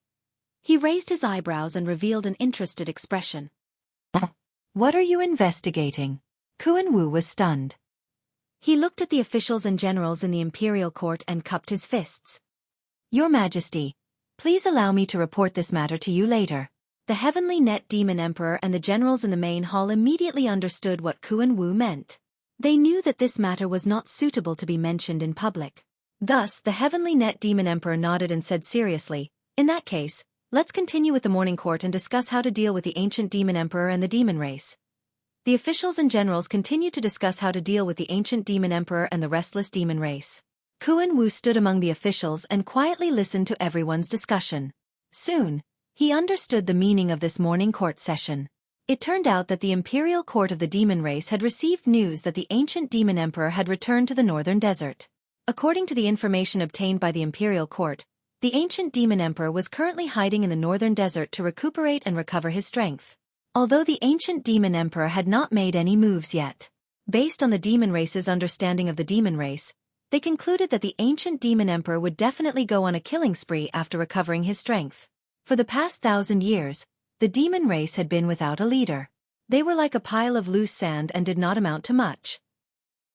he raised his eyebrows and revealed an interested expression. "What are you investigating?" Xuan Wu was stunned. He looked at the officials and generals in the imperial court and cupped his fists. "Your Majesty, please allow me to report this matter to you later." The heavenly net demon emperor and the generals in the main hall immediately understood what Xuan Wu meant. They knew that this matter was not suitable to be mentioned in public. Thus, the heavenly net demon emperor nodded and said seriously, "In that case, let's continue with the morning court and discuss how to deal with the ancient demon emperor and the demon race." The officials and generals continued to discuss how to deal with the ancient demon emperor and the restless demon race. Xuan Wu stood among the officials and quietly listened to everyone's discussion. Soon, he understood the meaning of this morning court session. It turned out that the imperial court of the demon race had received news that the ancient demon emperor had returned to the northern desert. According to the information obtained by the imperial court, the ancient demon emperor was currently hiding in the northern desert to recuperate and recover his strength. Although the ancient demon emperor had not made any moves yet, based on the demon race's understanding of the demon race, they concluded that the ancient demon emperor would definitely go on a killing spree after recovering his strength. For the past 1,000 years, the demon race had been without a leader. They were like a pile of loose sand and did not amount to much.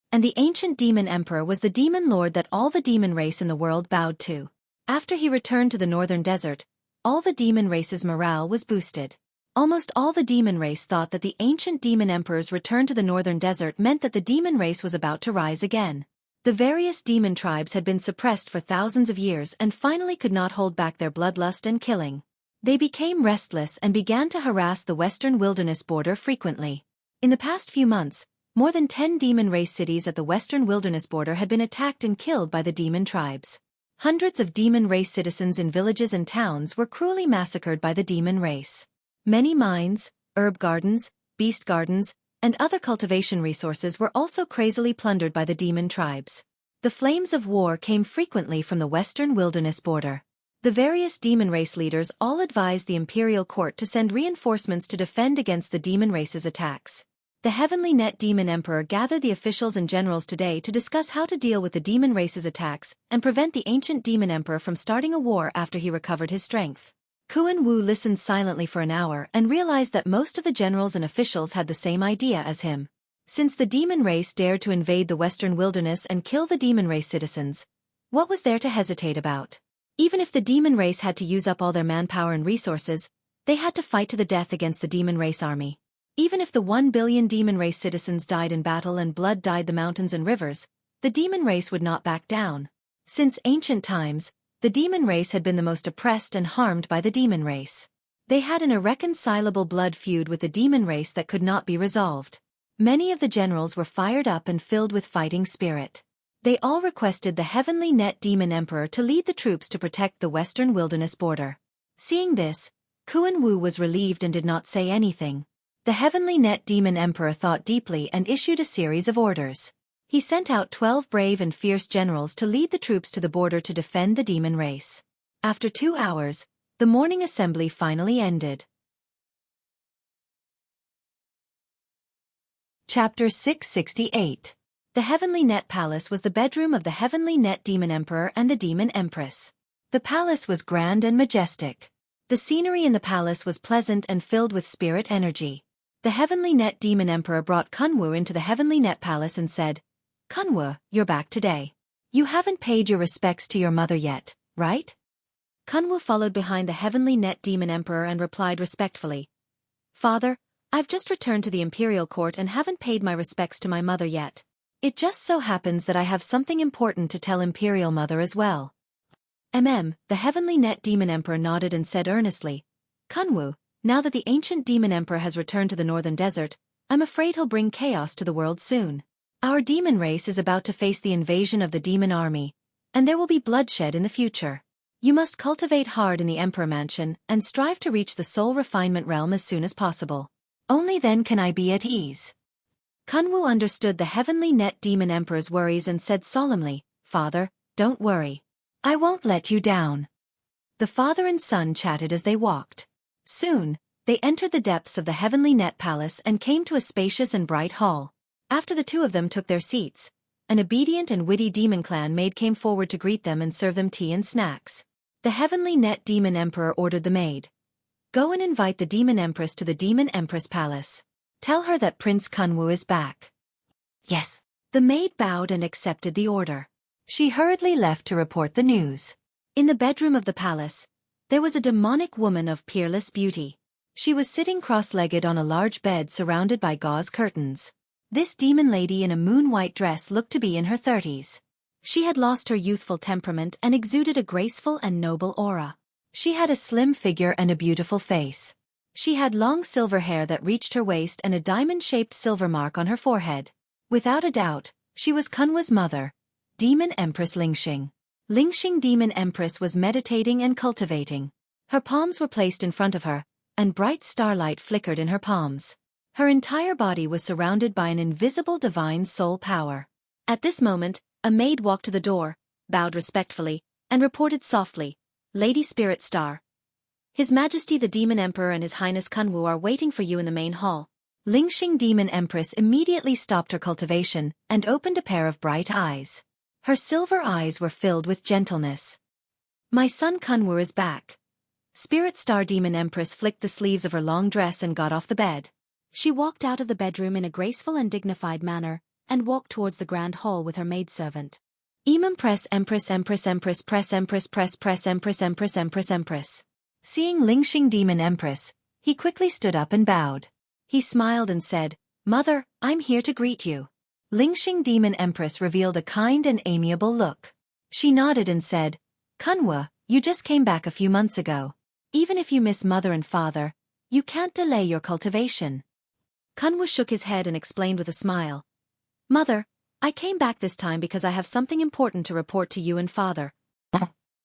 And the ancient demon emperor was the demon lord that all the demon race in the world bowed to. After he returned to the northern desert, all the demon race's morale was boosted. Almost all the demon race thought that the ancient demon emperor's return to the northern desert meant that the demon race was about to rise again. The various demon tribes had been suppressed for thousands of years and finally could not hold back their bloodlust and killing. They became restless and began to harass the western wilderness border frequently. In the past few months, more than 10 demon race cities at the western wilderness border had been attacked and killed by the demon tribes. Hundreds of demon race citizens in villages and towns were cruelly massacred by the demon race. Many mines, herb gardens, beast gardens, and other cultivation resources were also crazily plundered by the demon tribes. The flames of war came frequently from the western wilderness border. The various demon race leaders all advised the imperial court to send reinforcements to defend against the demon race's attacks. The Heavenly Net Demon Emperor gathered the officials and generals today to discuss how to deal with the demon race's attacks and prevent the ancient demon emperor from starting a war after he recovered his strength. Kuan Wu listened silently for an hour and realized that most of the generals and officials had the same idea as him. Since the demon race dared to invade the western wilderness and kill the demon race citizens, what was there to hesitate about? Even if the demon race had to use up all their manpower and resources, they had to fight to the death against the demon race army. Even if the 1 billion demon race citizens died in battle and blood dyed the mountains and rivers, the demon race would not back down. Since ancient times, the demon race had been the most oppressed and harmed by the demon race. They had an irreconcilable blood feud with the demon race that could not be resolved. Many of the generals were fired up and filled with fighting spirit. They all requested the Heavenly Net Demon Emperor to lead the troops to protect the western wilderness border. Seeing this, Kuan Wu was relieved and did not say anything. The Heavenly Net Demon Emperor thought deeply and issued a series of orders. He sent out 12 brave and fierce generals to lead the troops to the border to defend the demon race. After 2 hours, the morning assembly finally ended. Chapter 668. The Heavenly Net Palace was the bedroom of the Heavenly Net Demon Emperor and the Demon Empress. The palace was grand and majestic. The scenery in the palace was pleasant and filled with spirit energy. The Heavenly Net Demon Emperor brought Kun Wu into the Heavenly Net Palace and said, "Kun Wu, you're back today. You haven't paid your respects to your mother yet, right?" Kun Wu followed behind the Heavenly Net Demon Emperor and replied respectfully, "Father, I've just returned to the imperial court and haven't paid my respects to my mother yet. It just so happens that I have something important to tell Imperial Mother as well." The Heavenly Net Demon Emperor nodded and said earnestly, "Kun Wu, now that the ancient demon emperor has returned to the northern desert, I'm afraid he'll bring chaos to the world soon. Our demon race is about to face the invasion of the demon army, and there will be bloodshed in the future. You must cultivate hard in the Emperor Mansion and strive to reach the soul refinement realm as soon as possible. Only then can I be at ease." Kun Wu understood the Heavenly Net Demon Emperor's worries and said solemnly, "Father, don't worry. I won't let you down." The father and son chatted as they walked. Soon, they entered the depths of the Heavenly Net Palace and came to a spacious and bright hall. After the two of them took their seats, an obedient and witty demon clan maid came forward to greet them and serve them tea and snacks. The Heavenly Net Demon Emperor ordered the maid, "Go and invite the Demon Empress to the Demon Empress Palace. Tell her that Prince Kun Wu is back." "Yes." The maid bowed and accepted the order. She hurriedly left to report the news. In the bedroom of the palace, there was a demonic woman of peerless beauty. She was sitting cross-legged on a large bed surrounded by gauze curtains. This demon lady in a moon-white dress looked to be in her 30s. She had lost her youthful temperament and exuded a graceful and noble aura. She had a slim figure and a beautiful face. She had long silver hair that reached her waist and a diamond-shaped silver mark on her forehead. Without a doubt, she was Kun Wu's mother, Demon Empress Lingxing. Lingxing Demon Empress was meditating and cultivating. Her palms were placed in front of her, and bright starlight flickered in her palms. Her entire body was surrounded by an invisible divine soul power. At this moment, a maid walked to the door, bowed respectfully, and reported softly, "Lady Spirit Star, His Majesty the Demon Emperor and His Highness Kun Wu are waiting for you in the main hall." Lingxing Demon Empress immediately stopped her cultivation and opened a pair of bright eyes. Her silver eyes were filled with gentleness. "My son Kun Wu is back." Spirit Star Demon Empress flicked the sleeves of her long dress and got off the bed. She walked out of the bedroom in a graceful and dignified manner, and walked towards the grand hall with her maidservant. Press Empress Empress Empress Press Empress Press Press Empress Empress Empress Empress. Seeing Lingxing Demon Empress, He quickly stood up and bowed. He smiled and said, "Mother, I'm here to greet you." Lingxing Demon Empress revealed a kind and amiable look. She nodded and said, "Kunwu, you just came back a few months ago. Even if you miss mother and father, you can't delay your cultivation." Kunwu shook his head and explained with a smile, "Mother, I came back this time because I have something important to report to you and father."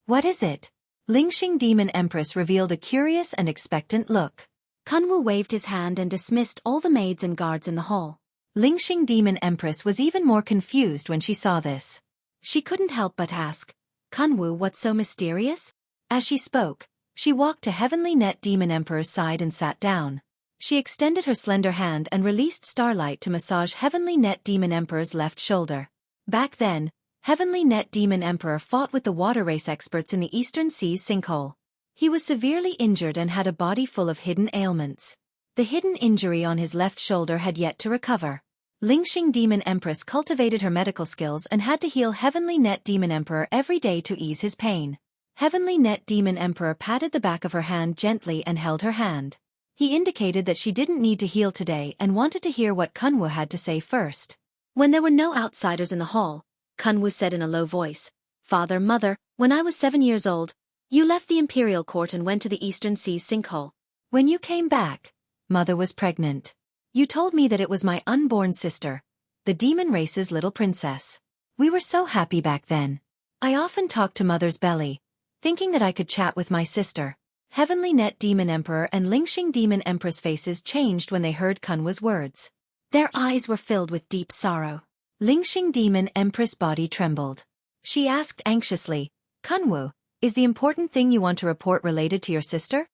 "What is it?" Lingxing Demon Empress revealed a curious and expectant look. Kunwu waved his hand and dismissed all the maids and guards in the hall. Lingxing Demon Empress was even more confused when she saw this. She couldn't help but ask, "Kunwu, what's so mysterious?" As she spoke, she walked to Heavenly Net Demon Emperor's side and sat down. She extended her slender hand and released starlight to massage Heavenly Net Demon Emperor's left shoulder. Back then, Heavenly Net Demon Emperor fought with the water race experts in the Eastern Sea's sinkhole. He was severely injured and had a body full of hidden ailments. The hidden injury on his left shoulder had yet to recover. Lingxing Demon Empress cultivated her medical skills and had to heal Heavenly Net Demon Emperor every day to ease his pain. Heavenly Net Demon Emperor patted the back of her hand gently and held her hand. He indicated that she didn't need to heal today and wanted to hear what Kunwu had to say first. When there were no outsiders in the hall, Kunwu said in a low voice, "Father, Mother, when I was 7 years old, you left the Imperial Court and went to the Eastern Sea's sinkhole. When you came back, Mother was pregnant. You told me that it was my unborn sister, the demon race's little princess. We were so happy back then. I often talked to Mother's belly, thinking that I could chat with my sister." Heavenly Net Demon Emperor and Lingxing Demon Empress faces changed when they heard Kunwu's words. Their eyes were filled with deep sorrow. Lingxing Demon Empress' body trembled. She asked anxiously, "Kunwu, is the important thing you want to report related to your sister?"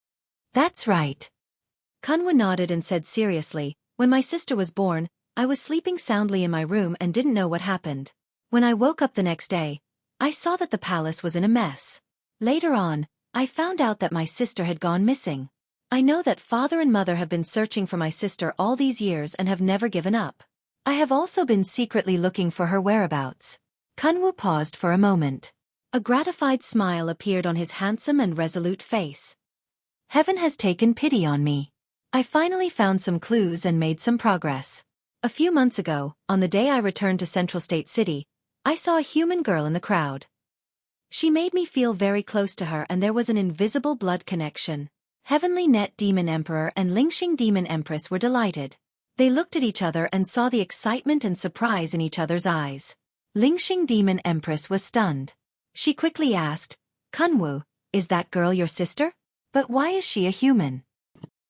"That's right." Kunwu nodded and said seriously, "When my sister was born, I was sleeping soundly in my room and didn't know what happened. When I woke up the next day, I saw that the palace was in a mess. Later on, I found out that my sister had gone missing. I know that father and mother have been searching for my sister all these years and have never given up. I have also been secretly looking for her whereabouts." Kunwu paused for a moment. A gratified smile appeared on his handsome and resolute face. "Heaven has taken pity on me. I finally found some clues and made some progress. A few months ago, on the day I returned to Central State City, I saw a human girl in the crowd. She made me feel very close to her and there was an invisible blood connection." Heavenly Net Demon Emperor and Lingxing Demon Empress were delighted. They looked at each other and saw the excitement and surprise in each other's eyes. Lingxing Demon Empress was stunned. She quickly asked, "Kunwu, is that girl your sister? But why is she a human?"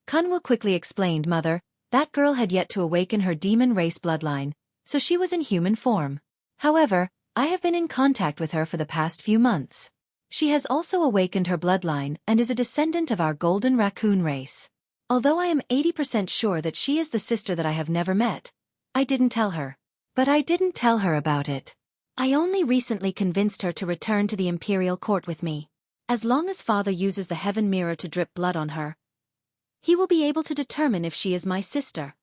Kunwu quickly explained, "Mother, that girl had yet to awaken her demon race bloodline, so she was in human form. However, I have been in contact with her for the past few months. She has also awakened her bloodline and is a descendant of our golden raccoon race. Although I am 80% sure that she is the sister that I have never met, I didn't tell her. But I didn't tell her about it. I only recently convinced her to return to the Imperial Court with me. As long as father uses the heaven mirror to drip blood on her, he will be able to determine if she is my sister."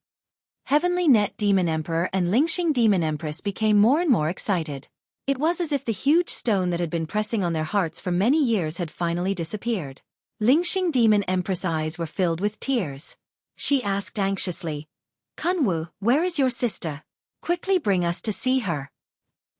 Heavenly Net Demon Emperor and Lingxing Demon Empress became more and more excited. It was as if the huge stone that had been pressing on their hearts for many years had finally disappeared. Lingxing Demon Empress' eyes were filled with tears. She asked anxiously, "Kunwu, where is your sister? Quickly bring us to see her."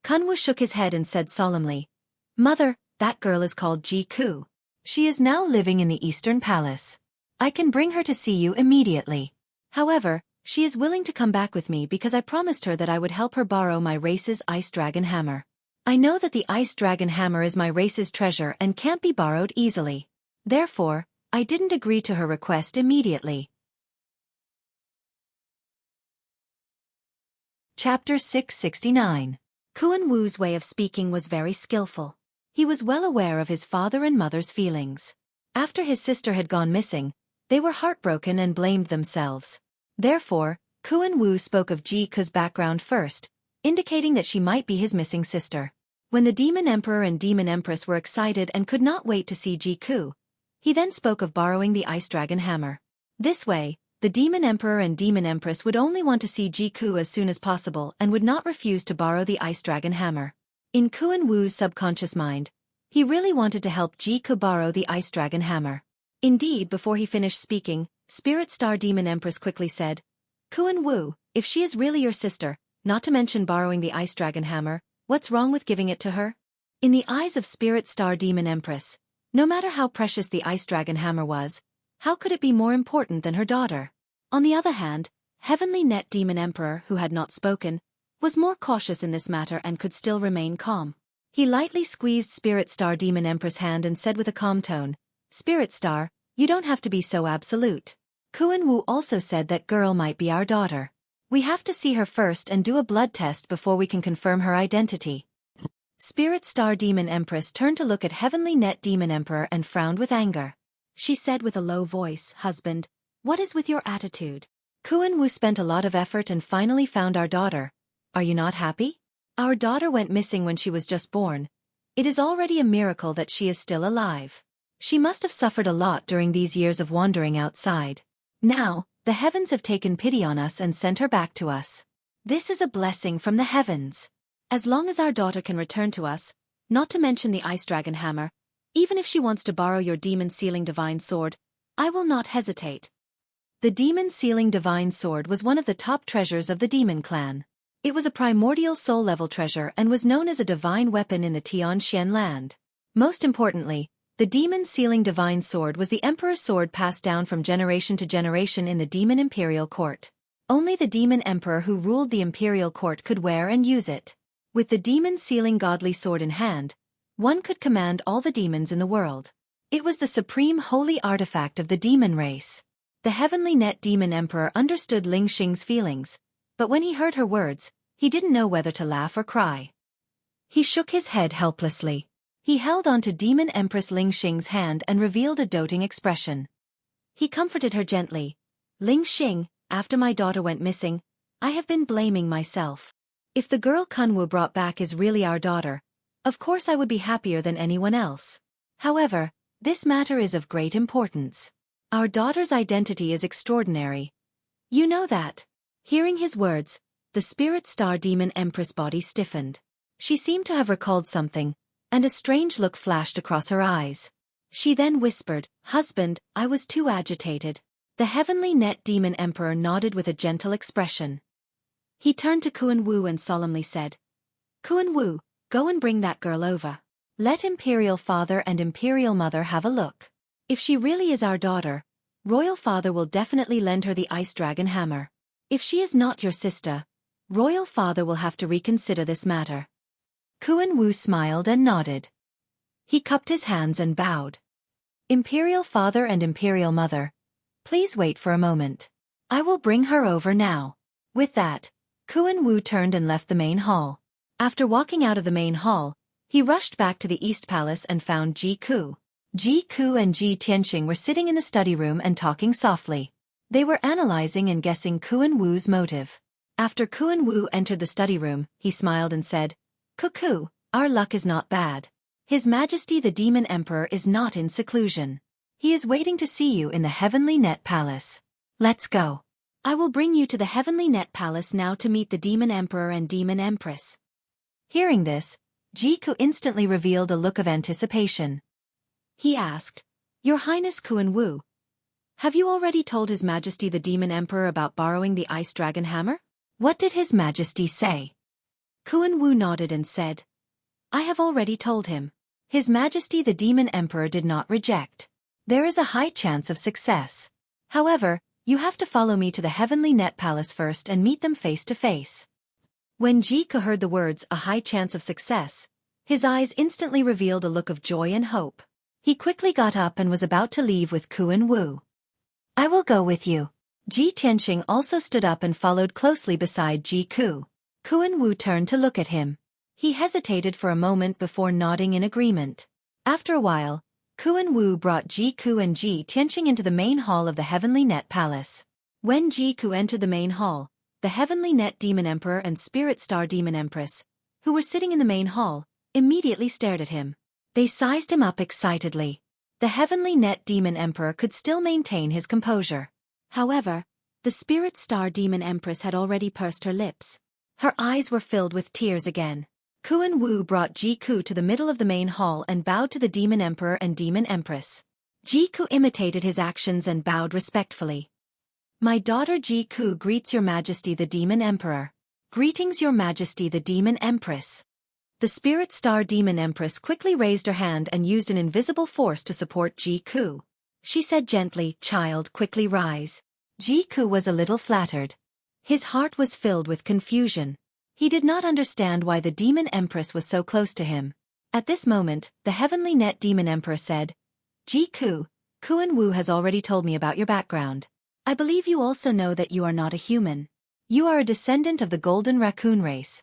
Kunwu shook his head and said solemnly, "Mother, that girl is called Xueqi. She is now living in the Eastern Palace. I can bring her to see you immediately. However, she is willing to come back with me because I promised her that I would help her borrow my race's ice dragon hammer. I know that the ice dragon hammer is my race's treasure and can't be borrowed easily. Therefore, I didn't agree to her request immediately." Chapter 669. Kuan Wu's way of speaking was very skillful. He was well aware of his father and mother's feelings. After his sister had gone missing, they were heartbroken and blamed themselves. Therefore, Kuan Wu spoke of Xueqi's background first, indicating that she might be his missing sister. When the Demon Emperor and Demon Empress were excited and could not wait to see Xueqi, he then spoke of borrowing the ice dragon hammer. This way, the Demon Emperor and Demon Empress would only want to see Xueqi as soon as possible and would not refuse to borrow the ice dragon hammer. In Kuan Wu's subconscious mind, he really wanted to help Xueqi borrow the ice dragon hammer. Indeed, before he finished speaking, Spirit Star Demon Empress quickly said, Kuan Wu, if she is really your sister, not to mention borrowing the Ice Dragon Hammer, what's wrong with giving it to her? In the eyes of Spirit Star Demon Empress, no matter how precious the Ice Dragon Hammer was, how could it be more important than her daughter? On the other hand, Heavenly Net Demon Emperor, who had not spoken, was more cautious in this matter and could still remain calm. He lightly squeezed Spirit Star Demon Empress' hand and said with a calm tone, Spirit Star, you don't have to be so absolute. Kuan Wu also said that girl might be our daughter. We have to see her first and do a blood test before we can confirm her identity. Spirit Star Demon Empress turned to look at Heavenly Net Demon Emperor and frowned with anger. She said with a low voice, Husband, what is with your attitude? Kuan Wu spent a lot of effort and finally found our daughter. Are you not happy? Our daughter went missing when she was just born. It is already a miracle that she is still alive. She must have suffered a lot during these years of wandering outside. Now, the heavens have taken pity on us and sent her back to us. This is a blessing from the heavens. As long as our daughter can return to us, not to mention the Ice Dragon Hammer, even if she wants to borrow your Demon Sealing Divine Sword, I will not hesitate. The Demon Sealing Divine Sword was one of the top treasures of the Demon Clan. It was a primordial soul-level treasure and was known as a divine weapon in the Tianxian land. Most importantly, the Demon Sealing Divine Sword was the Emperor's sword passed down from generation to generation in the Demon Imperial Court. Only the Demon Emperor who ruled the Imperial Court could wear and use it. With the Demon Sealing Godly Sword in hand, one could command all the demons in the world. It was the supreme holy artifact of the demon race. The Heavenly Net Demon Emperor understood Ling Xing's feelings, but when he heard her words, he didn't know whether to laugh or cry. He shook his head helplessly. He held on to Demon Empress Ling Xing's hand and revealed a doting expression. He comforted her gently. Ling Xing, after my daughter went missing, I have been blaming myself. If the girl Kun Wu brought back is really our daughter, of course I would be happier than anyone else. However, this matter is of great importance. Our daughter's identity is extraordinary. You know that. Hearing his words, the Spirit Star Demon Empress' body stiffened. She seemed to have recalled something, and a strange look flashed across her eyes. She then whispered, Husband, I was too agitated. The Heavenly Net Demon Emperor nodded with a gentle expression. He turned to Kuan Wu and solemnly said, Kuan Wu, go and bring that girl over. Let Imperial Father and Imperial Mother have a look. If she really is our daughter, Royal Father will definitely lend her the Ice Dragon Hammer. If she is not your sister, Royal Father will have to reconsider this matter. Kuan Wu smiled and nodded. He cupped his hands and bowed. Imperial Father and Imperial Mother, please wait for a moment. I will bring her over now. With that, Kuan Wu turned and left the main hall. After walking out of the main hall, he rushed back to the East Palace and found Ji Ku. Ji Ku and Ji Tianxing were sitting in the study room and talking softly. They were analyzing and guessing Kuan Wu's motive. After Kuan Wu entered the study room, he smiled and said, Cuckoo, our luck is not bad. His Majesty the Demon Emperor is not in seclusion. He is waiting to see you in the Heavenly Net Palace. Let's go. I will bring you to the Heavenly Net Palace now to meet the Demon Emperor and Demon Empress. Hearing this, Ji Ku instantly revealed a look of anticipation. He asked, Your Highness Kuan Wu, have you already told His Majesty the Demon Emperor about borrowing the Ice Dragon Hammer? What did His Majesty say? Kuan Wu nodded and said, I have already told him. His Majesty the Demon Emperor did not reject. There is a high chance of success. However, you have to follow me to the Heavenly Net Palace first and meet them face to face. When Ji Ku heard the words, a high chance of success, his eyes instantly revealed a look of joy and hope. He quickly got up and was about to leave with Kuan Wu. I will go with you. Ji Tianxing also stood up and followed closely beside Ji Ku. Kuan Wu turned to look at him. He hesitated for a moment before nodding in agreement. After a while, Kuan Wu brought Ji Ku and Ji Tianxing into the main hall of the Heavenly Net Palace. When Ji Ku entered the main hall, the Heavenly Net Demon Emperor and Spirit Star Demon Empress, who were sitting in the main hall, immediately stared at him. They sized him up excitedly. The Heavenly Net Demon Emperor could still maintain his composure. However, the Spirit Star Demon Empress had already pursed her lips. Her eyes were filled with tears again. Kuan Wu brought Ji Ku to the middle of the main hall and bowed to the Demon Emperor and Demon Empress. Jiku imitated his actions and bowed respectfully. My daughter Jiku greets Your Majesty the Demon Emperor. Greetings Your Majesty the Demon Empress. The Spirit Star Demon Empress quickly raised her hand and used an invisible force to support Jiku. She said gently, Child, quickly rise. Jiku was a little flattered. His heart was filled with confusion. He did not understand why the Demon Empress was so close to him. At this moment, the Heavenly Net Demon Emperor said, Jiku, Kuan Wu has already told me about your background. I believe you also know that you are not a human. You are a descendant of the Golden Raccoon race.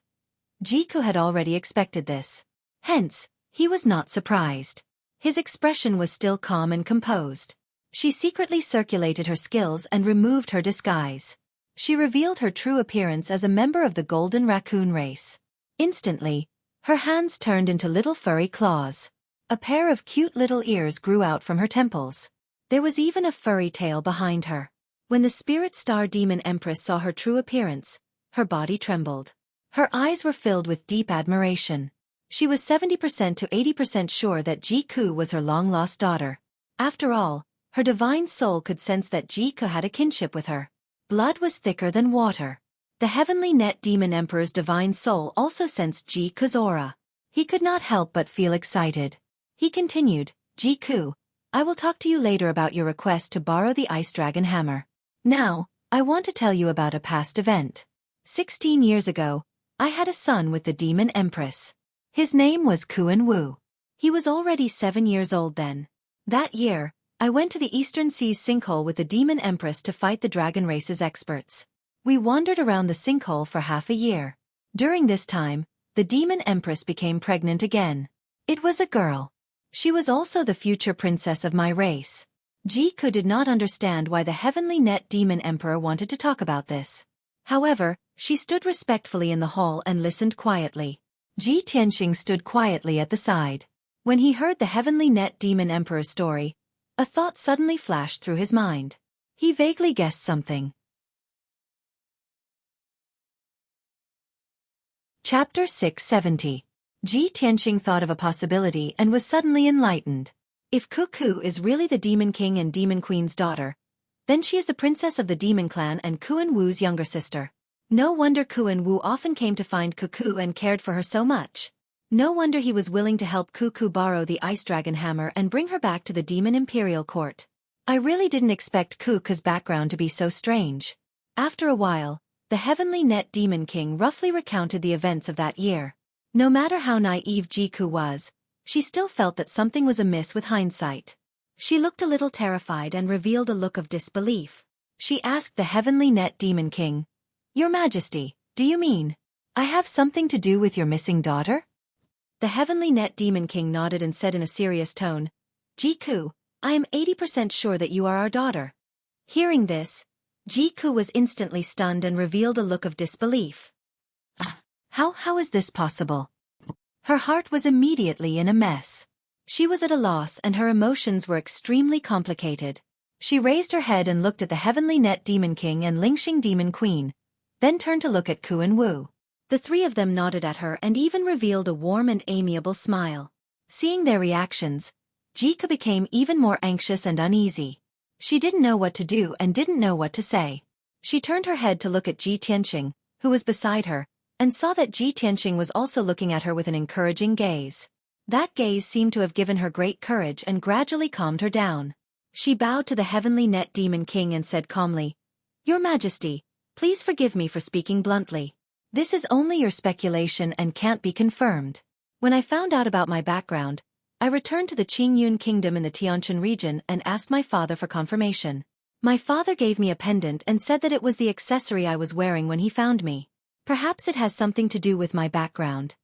Jiku had already expected this. Hence, he was not surprised. His expression was still calm and composed. She secretly circulated her skills and removed her disguise. She revealed her true appearance as a member of the Golden Raccoon race. Instantly, her hands turned into little furry claws. A pair of cute little ears grew out from her temples. There was even a furry tail behind her. When the Spirit Star Demon Empress saw her true appearance, her body trembled. Her eyes were filled with deep admiration. She was 70% to 80% sure that Jiku was her long-lost daughter. After all, her divine soul could sense that Jiku had a kinship with her. Blood was thicker than water. The Heavenly Net Demon Emperor's divine soul also sensed Jiku's aura. He could not help but feel excited. He continued, Jiku, I will talk to you later about your request to borrow the Ice Dragon Hammer. Now, I want to tell you about a past event. 16 years ago, I had a son with the Demon Empress. His name was Kuan Wu. He was already 7 years old then. That year, I went to the Eastern Sea's sinkhole with the Demon Empress to fight the Dragon Race's experts. We wandered around the sinkhole for half a year. During this time, the Demon Empress became pregnant again. It was a girl. She was also the future princess of my race. Jiku did not understand why the Heavenly Net Demon Emperor wanted to talk about this. However, she stood respectfully in the hall and listened quietly. Ji Tianxing stood quietly at the side. When he heard the Heavenly Net Demon Emperor's story, a thought suddenly flashed through his mind. He vaguely guessed something. Chapter 670. Ji Tianxing thought of a possibility and was suddenly enlightened. If Cuckoo is really the Demon King and Demon Queen's daughter, then she is the princess of the Demon Clan and Kuan Wu's younger sister. No wonder Kuan Wu often came to find Cuckoo and cared for her so much. No wonder he was willing to help Cuckoo borrow the Ice Dragon Hammer and bring her back to the Demon Imperial Court. I really didn't expect Cuckoo's background to be so strange. After a while, the Heavenly Net Demon King roughly recounted the events of that year. No matter how naive Jiku was, she still felt that something was amiss with hindsight. She looked a little terrified and revealed a look of disbelief. She asked the Heavenly Net Demon King, Your Majesty, do you mean I have something to do with your missing daughter? The Heavenly Net Demon King nodded and said in a serious tone, Jiku, I am 80% sure that you are our daughter. Hearing this, Jiku was instantly stunned and revealed a look of disbelief. How is this possible? Her heart was immediately in a mess. She was at a loss and her emotions were extremely complicated. She raised her head and looked at the Heavenly Net Demon King and Lingxing Demon Queen, then turned to look at Kuan Wu. The three of them nodded at her and even revealed a warm and amiable smile. Seeing their reactions, Jiku became even more anxious and uneasy. She didn't know what to do and didn't know what to say. She turned her head to look at Ji Tianxing, who was beside her, and saw that Ji Tianxing was also looking at her with an encouraging gaze. That gaze seemed to have given her great courage and gradually calmed her down. She bowed to the Heavenly Net Demon King and said calmly, Your Majesty, please forgive me for speaking bluntly. This is only your speculation and can't be confirmed. When I found out about my background, I returned to the Qingyun Kingdom in the Tianquan region and asked my father for confirmation. My father gave me a pendant and said that it was the accessory I was wearing when he found me. Perhaps it has something to do with my background.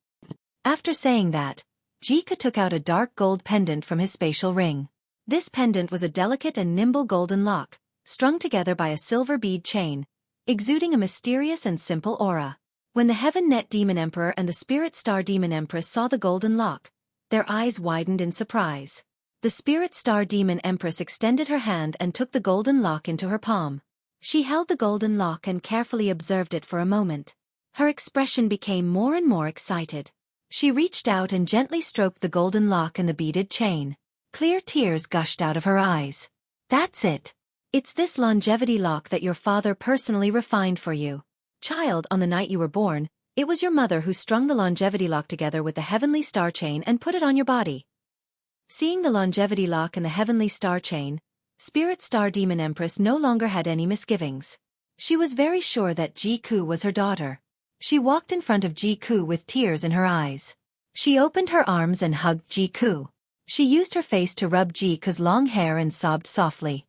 After saying that, Jiku took out a dark gold pendant from his spatial ring. This pendant was a delicate and nimble golden lock, strung together by a silver bead chain, exuding a mysterious and simple aura. When the Heaven Net Demon Emperor and the Spirit Star Demon Empress saw the golden lock, their eyes widened in surprise. The Spirit Star Demon Empress extended her hand and took the golden lock into her palm. She held the golden lock and carefully observed it for a moment. Her expression became more and more excited. She reached out and gently stroked the golden lock and the beaded chain. Clear tears gushed out of her eyes. That's it. It's this longevity lock that your father personally refined for you. Child, on the night you were born, it was your mother who strung the longevity lock together with the heavenly star chain and put it on your body. Seeing the longevity lock and the heavenly star chain, Spirit Star Demon Empress no longer had any misgivings. She was very sure that Xueqi was her daughter. She walked in front of Xueqi with tears in her eyes. She opened her arms and hugged Xueqi. She used her face to rub Xueqi's long hair and sobbed softly.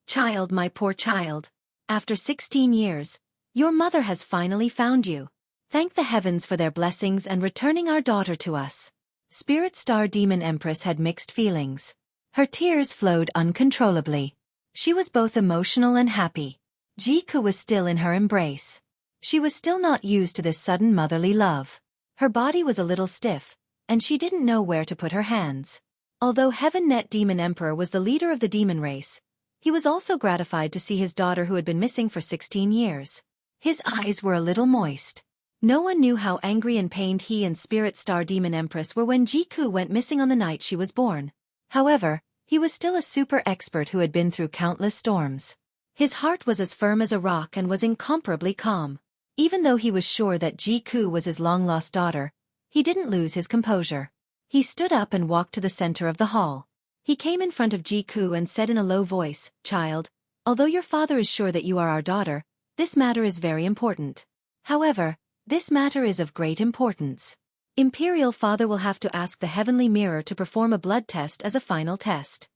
Child, my poor child. After 16 years, your mother has finally found you. Thank the heavens for their blessings and returning our daughter to us. Spirit Star Demon Empress had mixed feelings. Her tears flowed uncontrollably. She was both emotional and happy. Xueqi was still in her embrace. She was still not used to this sudden motherly love. Her body was a little stiff, and she didn't know where to put her hands. Although Heaven Net Demon Emperor was the leader of the demon race, he was also gratified to see his daughter who had been missing for 16 years. His eyes were a little moist. No one knew how angry and pained he and Spirit Star Demon Empress were when Xueqi went missing on the night she was born. However, he was still a super expert who had been through countless storms. His heart was as firm as a rock and was incomparably calm. Even though he was sure that Xueqi was his long-lost daughter, he didn't lose his composure. He stood up and walked to the center of the hall. He came in front of Xueqi and said in a low voice, Child, although your father is sure that you are our daughter, this matter is very important. However, this matter is of great importance. Imperial Father will have to ask the Heavenly Mirror to perform a blood test as a final test.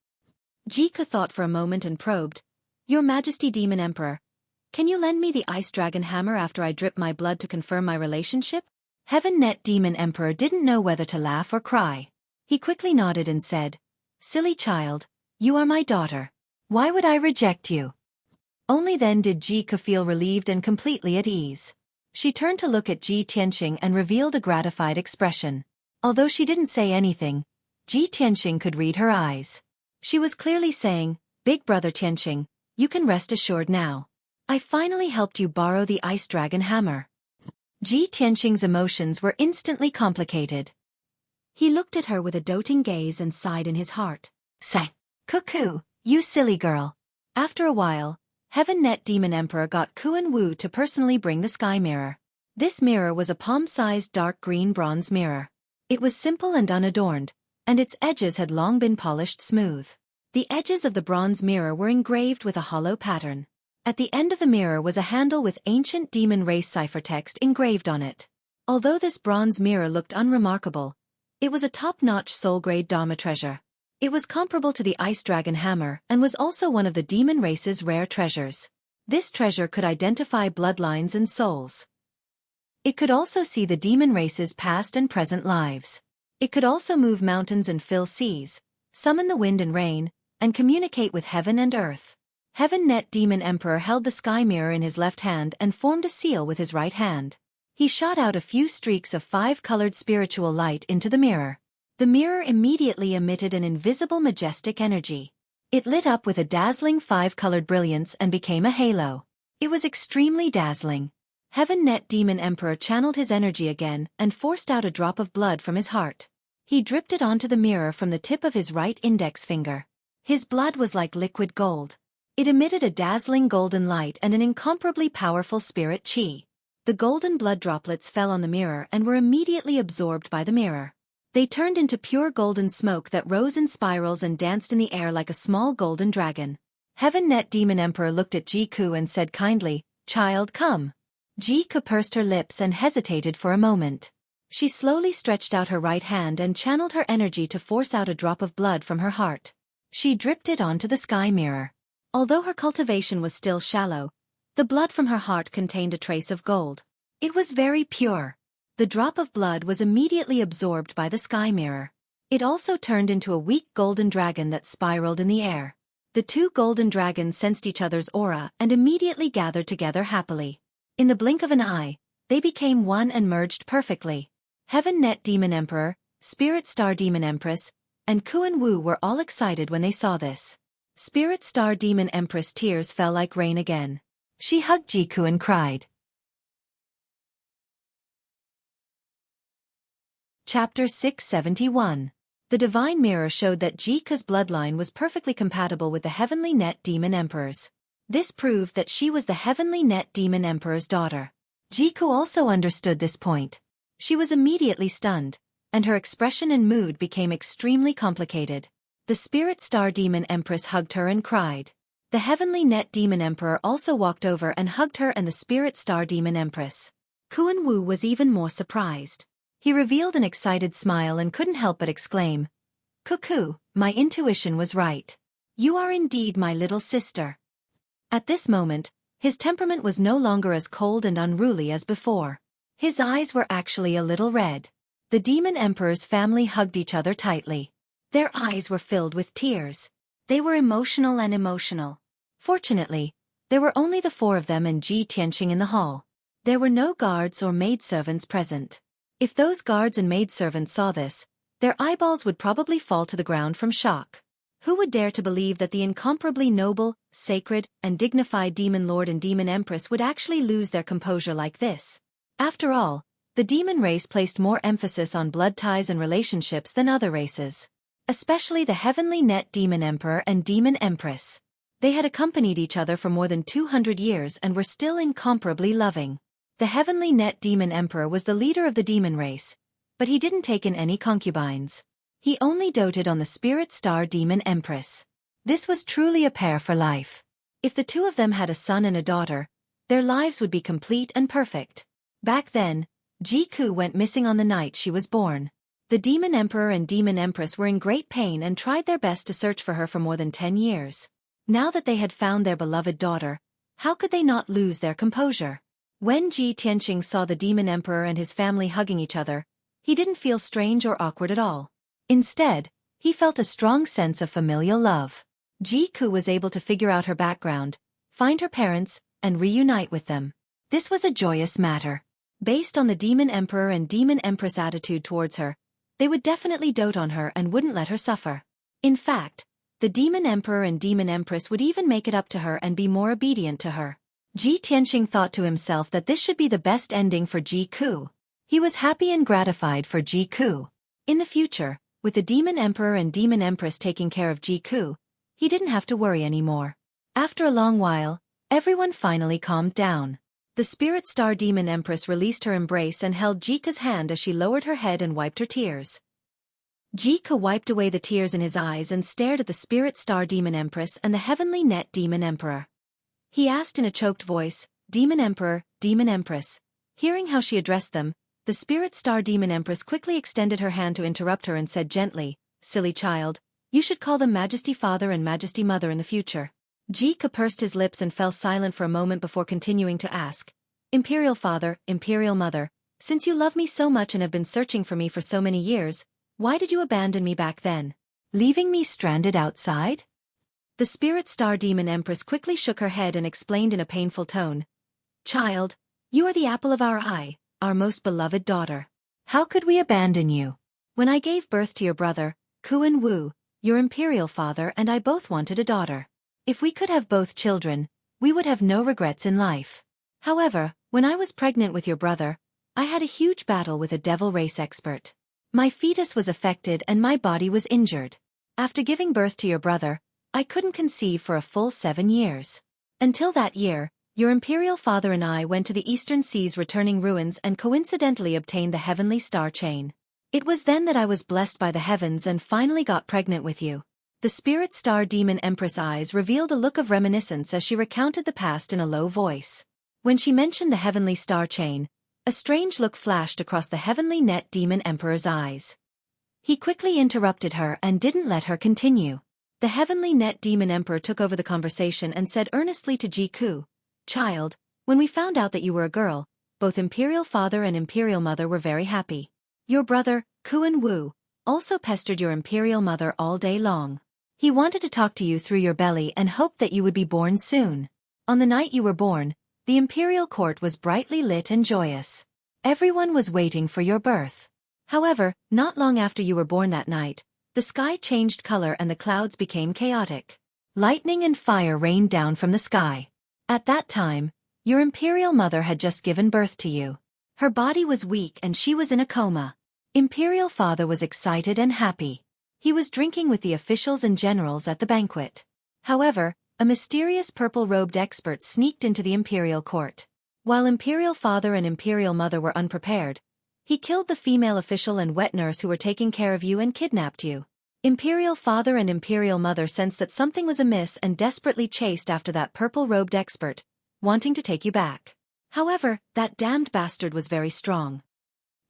Xueqi thought for a moment and probed, Your Majesty Demon Emperor, can you lend me the Ice Dragon Hammer after I drip my blood to confirm my relationship? Heaven Net Demon Emperor didn't know whether to laugh or cry. He quickly nodded and said, Silly child, you are my daughter. Why would I reject you? Only then did Xueqi feel relieved and completely at ease. She turned to look at Ji Tianqing and revealed a gratified expression. Although she didn't say anything, Ji Tianqing could read her eyes. She was clearly saying, Big brother Tianqing, you can rest assured now. I finally helped you borrow the Ice Dragon Hammer. Ji Tianqing's emotions were instantly complicated. He looked at her with a doting gaze and sighed in his heart. Say, cuckoo, you silly girl. After a while, Heaven Net Demon Emperor got Kuan Wu to personally bring the sky mirror. This mirror was a palm-sized dark green bronze mirror. It was simple and unadorned, and its edges had long been polished smooth. The edges of the bronze mirror were engraved with a hollow pattern. At the end of the mirror was a handle with ancient demon race ciphertext engraved on it. Although this bronze mirror looked unremarkable, it was a top-notch soul-grade Dharma treasure. It was comparable to the Ice Dragon Hammer and was also one of the demon race's rare treasures. This treasure could identify bloodlines and souls. It could also see the demon race's past and present lives. It could also move mountains and fill seas, summon the wind and rain, and communicate with heaven and earth. Heaven Net Demon Emperor held the sky mirror in his left hand and formed a seal with his right hand. He shot out a few streaks of 5-colored spiritual light into the mirror. The mirror immediately emitted an invisible majestic energy. It lit up with a dazzling 5-colored brilliance and became a halo. It was extremely dazzling. Heaven Net Demon Emperor channeled his energy again and forced out a drop of blood from his heart. He dripped it onto the mirror from the tip of his right index finger. His blood was like liquid gold. It emitted a dazzling golden light and an incomparably powerful spirit chi. The golden blood droplets fell on the mirror and were immediately absorbed by the mirror. They turned into pure golden smoke that rose in spirals and danced in the air like a small golden dragon. Heaven Net Demon Emperor looked at Xueqi and said kindly, Child, come. Xueqi pursed her lips and hesitated for a moment. She slowly stretched out her right hand and channeled her energy to force out a drop of blood from her heart. She dripped it onto the sky mirror. Although her cultivation was still shallow, the blood from her heart contained a trace of gold. It was very pure. The drop of blood was immediately absorbed by the sky mirror. It also turned into a weak golden dragon that spiraled in the air. The two golden dragons sensed each other's aura and immediately gathered together happily. In the blink of an eye, they became one and merged perfectly. Heaven Net Demon Emperor, Spirit Star Demon Empress, and Kuan Wu were all excited when they saw this. Spirit Star Demon Empress' tears fell like rain again. She hugged Xueqi and cried. Chapter 671. The divine mirror showed that Xueqi's bloodline was perfectly compatible with the heavenly net demon emperor's. This proved that she was the heavenly net demon emperor's daughter. Xueqi also understood this point. She was immediately stunned, and her expression and mood became extremely complicated. The spirit star demon empress hugged her and cried. The heavenly net demon emperor also walked over and hugged her and the spirit star demon empress. Kuan Wu was even more surprised. He revealed an excited smile and couldn't help but exclaim, "Cuckoo, my intuition was right. You are indeed my little sister." At this moment, his temperament was no longer as cold and unruly as before. His eyes were actually a little red. The demon emperor's family hugged each other tightly. Their eyes were filled with tears. They were emotional and emotional. Fortunately, there were only the four of them and Ji Tianqing in the hall. There were no guards or maidservants present. If those guards and maidservants saw this, their eyeballs would probably fall to the ground from shock. Who would dare to believe that the incomparably noble, sacred, and dignified demon lord and demon empress would actually lose their composure like this? After all, the demon race placed more emphasis on blood ties and relationships than other races. Especially the heavenly net demon emperor and demon empress. They had accompanied each other for more than 200 years and were still incomparably loving. The heavenly net demon emperor was the leader of the demon race, but he didn't take in any concubines. He only doted on the spirit star demon empress. This was truly a pair for life. If the two of them had a son and a daughter, their lives would be complete and perfect. Back then, Xueqi went missing on the night she was born. The demon emperor and demon empress were in great pain and tried their best to search for her for more than 10 years. Now that they had found their beloved daughter, how could they not lose their composure? When Ji Tianqing saw the demon emperor and his family hugging each other, he didn't feel strange or awkward at all. Instead, he felt a strong sense of familial love. Xueqi was able to figure out her background, find her parents, and reunite with them. This was a joyous matter. Based on the demon emperor and demon empress attitude towards her, they would definitely dote on her and wouldn't let her suffer. In fact, the demon emperor and demon empress would even make it up to her and be more obedient to her. Ji Tianqing thought to himself that this should be the best ending for Xueqi. He was happy and gratified for Xueqi. In the future, with the demon emperor and demon empress taking care of Xueqi, he didn't have to worry anymore. After a long while, everyone finally calmed down. The spirit star demon empress released her embrace and held Xueqi's hand as she lowered her head and wiped her tears. Xueqi wiped away the tears in his eyes and stared at the spirit star demon empress and the heavenly net demon emperor. He asked in a choked voice, "Demon emperor, demon empress." Hearing how she addressed them, the spirit star demon empress quickly extended her hand to interrupt her and said gently, "Silly child, you should call them Majesty Father and Majesty Mother in the future." Xueqi pursed his lips and fell silent for a moment before continuing to ask, "Imperial Father, Imperial Mother, since you love me so much and have been searching for me for so many years, why did you abandon me back then? Leaving me stranded outside?" The spirit star demon empress quickly shook her head and explained in a painful tone, "Child, you are the apple of our eye, our most beloved daughter. How could we abandon you? When I gave birth to your brother, Kuan Wu, your imperial father and I both wanted a daughter. If we could have both children, we would have no regrets in life. However, when I was pregnant with your brother, I had a huge battle with a devil race expert. My fetus was affected and my body was injured. After giving birth to your brother, I couldn't conceive for a full 7 years. Until that year, your imperial father and I went to the eastern sea's returning ruins and coincidentally obtained the heavenly star chain. It was then that I was blessed by the heavens and finally got pregnant with you." The spirit star demon empress eyes revealed a look of reminiscence as she recounted the past in a low voice. When she mentioned the heavenly star chain, a strange look flashed across the heavenly net demon emperor's eyes. He quickly interrupted her and didn't let her continue. The heavenly net demon emperor took over the conversation and said earnestly to Xueqi, "Child, when we found out that you were a girl, both imperial father and imperial mother were very happy. Your brother, Kuan Wu, also pestered your imperial mother all day long. He wanted to talk to you through your belly and hoped that you would be born soon. On the night you were born, the imperial court was brightly lit and joyous. Everyone was waiting for your birth. However, not long after you were born that night, the sky changed color and the clouds became chaotic. Lightning and fire rained down from the sky. At that time, your imperial mother had just given birth to you. Her body was weak and she was in a coma. Imperial father was excited and happy. He was drinking with the officials and generals at the banquet. However, a mysterious purple-robed expert sneaked into the imperial court. While Imperial Father and Imperial Mother were unprepared, he killed the female official and wet nurse who were taking care of you and kidnapped you. Imperial Father and Imperial Mother sensed that something was amiss and desperately chased after that purple-robed expert, wanting to take you back. However, that damned bastard was very strong.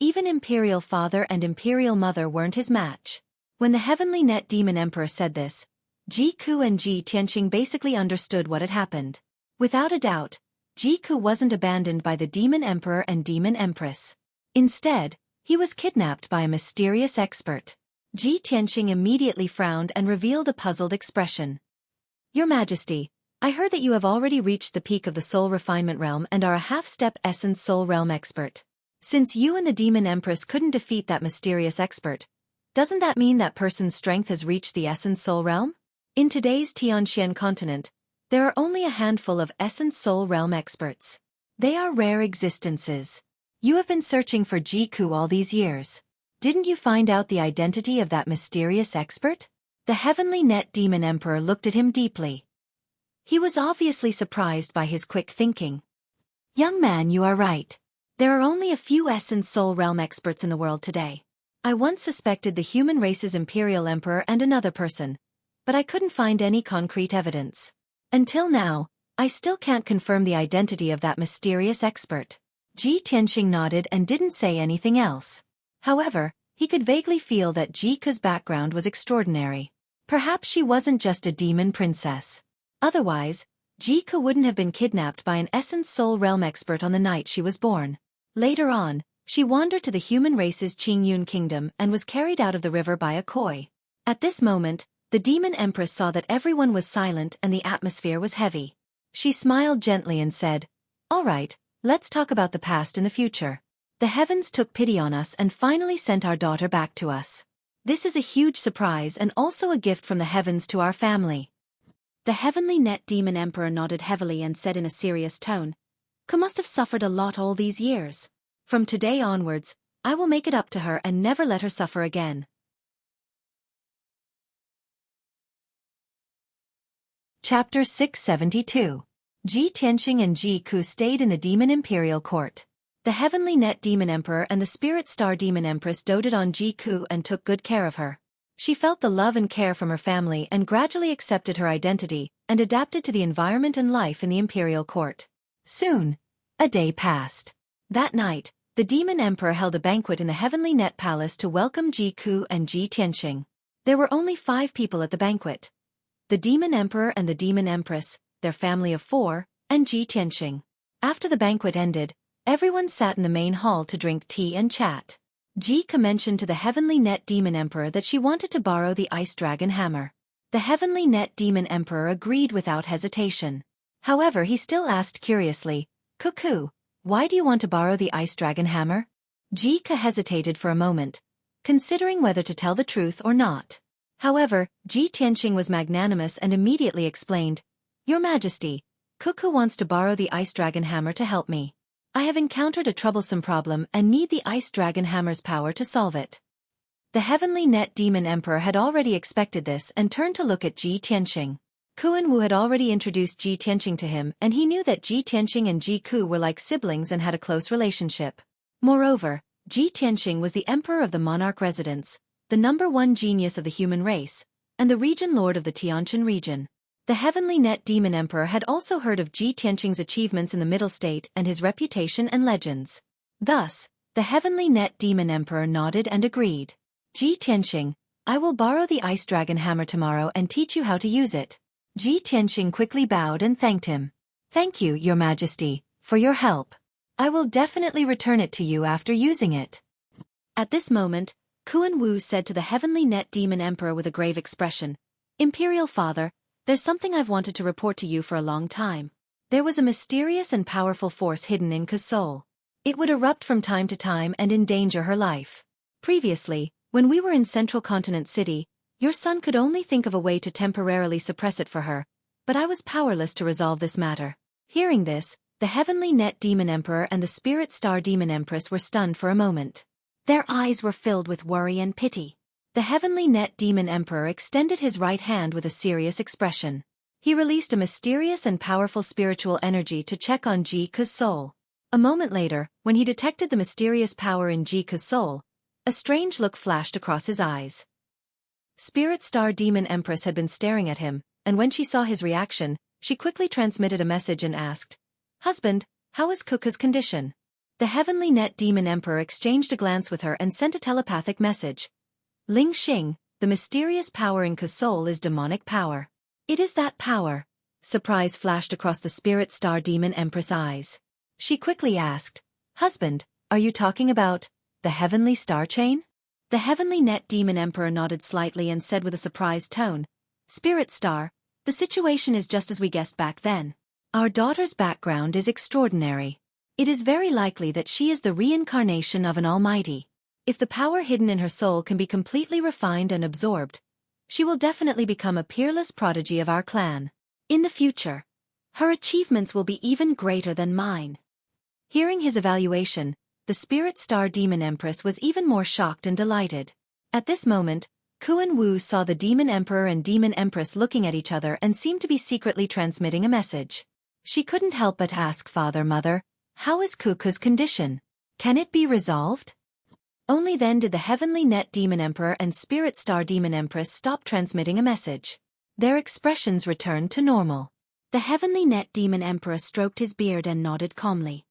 Even Imperial Father and Imperial Mother weren't his match. When the Heavenly Net Demon Emperor said this, Xueqi and Ji Tianqing basically understood what had happened. Without a doubt, Xueqi wasn't abandoned by the Demon Emperor and Demon Empress. Instead, he was kidnapped by a mysterious expert. Ji Tianqing immediately frowned and revealed a puzzled expression. Your Majesty, I heard that you have already reached the peak of the soul refinement realm and are a half-step essence soul realm expert. Since you and the Demon Empress couldn't defeat that mysterious expert, doesn't that mean that person's strength has reached the essence soul realm? In today's Tianxian continent, there are only a handful of essence soul realm experts. They are rare existences. You have been searching for Xueqi all these years. Didn't you find out the identity of that mysterious expert? The Heavenly Net Demon Emperor looked at him deeply. He was obviously surprised by his quick thinking. Young man, you are right. There are only a few essence soul realm experts in the world today. I once suspected the human race's Imperial Emperor and another person, but I couldn't find any concrete evidence. Until now, I still can't confirm the identity of that mysterious expert. Ji Tianqing nodded and didn't say anything else. However, he could vaguely feel that Xueqi's background was extraordinary. Perhaps she wasn't just a demon princess. Otherwise, Xueqi wouldn't have been kidnapped by an essence soul realm expert on the night she was born. Later on, she wandered to the human race's Qingyun kingdom and was carried out of the river by a koi. At this moment, the Demon Empress saw that everyone was silent and the atmosphere was heavy. She smiled gently and said, "All right, let's talk about the past and the future. The heavens took pity on us and finally sent our daughter back to us. This is a huge surprise and also a gift from the heavens to our family." The Heavenly Net Demon Emperor nodded heavily and said in a serious tone, "Ku must have suffered a lot all these years. From today onwards, I will make it up to her and never let her suffer again." Chapter 672. Ji Tianqing and Xueqi stayed in the Demon Imperial Court. The Heavenly Net Demon Emperor and the Spirit Star Demon Empress doted on Xueqi and took good care of her. She felt the love and care from her family and gradually accepted her identity and adapted to the environment and life in the Imperial Court. Soon, a day passed. That night, the Demon Emperor held a banquet in the Heavenly Net Palace to welcome Xueqi and Ji Tianqing. There were only 5 people at the banquet: the Demon Emperor and the Demon Empress, their family of 4, and Ji Tianqing. After the banquet ended, everyone sat in the main hall to drink tea and chat. Xueqi mentioned to the Heavenly Net Demon Emperor that she wanted to borrow the Ice Dragon Hammer. The Heavenly Net Demon Emperor agreed without hesitation. However, he still asked curiously, "Cuckoo, why do you want to borrow the Ice Dragon Hammer?" Xueqi hesitated for a moment, considering whether to tell the truth or not. However, Ji Tianqing was magnanimous and immediately explained, "Your Majesty, Cuckoo wants to borrow the Ice Dragon Hammer to help me. I have encountered a troublesome problem and need the Ice Dragon Hammer's power to solve it." The Heavenly Net Demon Emperor had already expected this and turned to look at Ji Tianqing. Kuan Wu had already introduced Ji Tianqing to him and he knew that Ji Tianqing and Xueqi were like siblings and had a close relationship. Moreover, Ji Tianqing was the Emperor of the Monarch Residence, the #1 genius of the human race, and the Region Lord of the Tianqian region. The Heavenly Net Demon Emperor had also heard of Ji Tianqing's achievements in the Middle State and his reputation and legends. Thus, the Heavenly Net Demon Emperor nodded and agreed. "Ji Tianqing, I will borrow the Ice Dragon Hammer tomorrow and teach you how to use it." Ji Tianqing quickly bowed and thanked him. "Thank you, Your Majesty, for your help. I will definitely return it to you after using it." At this moment, Kuan Wu said to the Heavenly Net Demon Emperor with a grave expression, "Imperial Father, there's something I've wanted to report to you for a long time. There was a mysterious and powerful force hidden in Ku's soul. It would erupt from time to time and endanger her life. Previously, when we were in Central Continent City, your son could only think of a way to temporarily suppress it for her, but I was powerless to resolve this matter." Hearing this, the Heavenly Net Demon Emperor and the Spirit Star Demon Empress were stunned for a moment. Their eyes were filled with worry and pity. The heavenly net demon emperor extended his right hand with a serious expression. He released a mysterious and powerful spiritual energy to check on Xueqi's soul. A moment later, when he detected the mysterious power in Xueqi's soul, a strange look flashed across his eyes. Spirit Star Demon Empress had been staring at him, and when she saw his reaction, she quickly transmitted a message and asked, "Husband, how is Xueqi's condition?" The heavenly net demon emperor exchanged a glance with her and sent a telepathic message. "Ling Xing, the mysterious power in Xueqi's soul is demonic power." "It is that power." Surprise flashed across the Spirit Star Demon Empress' eyes. She quickly asked, "Husband, are you talking about the heavenly star chain?" The heavenly net demon emperor nodded slightly and said with a surprised tone, "Spirit Star, the situation is just as we guessed back then. Our daughter's background is extraordinary. It is very likely that she is the reincarnation of an almighty. If the power hidden in her soul can be completely refined and absorbed, she will definitely become a peerless prodigy of our clan. In the future, her achievements will be even greater than mine." Hearing his evaluation, the Spirit Star Demon Empress was even more shocked and delighted. At this moment, Xuan Wu saw the Demon Emperor and Demon Empress looking at each other and seemed to be secretly transmitting a message. She couldn't help but ask, "Father-mother, how is Xueqi's condition? Can it be resolved?" Only then did the Heavenly Net Demon Emperor and Spirit Star Demon Empress stop transmitting a message. Their expressions returned to normal. The Heavenly Net Demon Emperor stroked his beard and nodded calmly.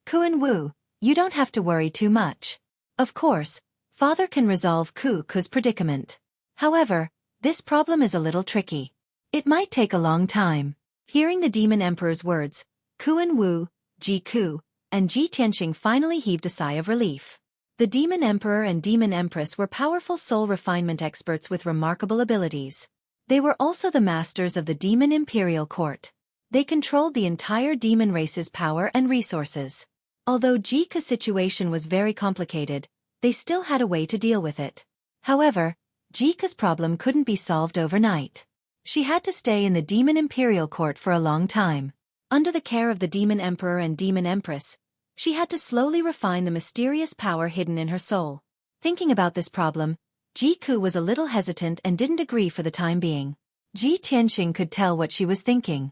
"Xuan Wu, you don't have to worry too much. Of course, Father can resolve Xueqi's predicament. However, this problem is a little tricky. It might take a long time." Hearing the Demon Emperor's words, Xuan Wu, Xueqi, and Ji Tianqing finally heaved a sigh of relief. The Demon Emperor and Demon Empress were powerful soul refinement experts with remarkable abilities. They were also the masters of the Demon Imperial Court. They controlled the entire demon race's power and resources. Although Xueqi's situation was very complicated, they still had a way to deal with it. However, Xueqi's problem couldn't be solved overnight. She had to stay in the Demon Imperial Court for a long time. Under the care of the Demon Emperor and Demon Empress, she had to slowly refine the mysterious power hidden in her soul. Thinking about this problem, Xueqi was a little hesitant and didn't agree for the time being. Ji Tianqing could tell what she was thinking.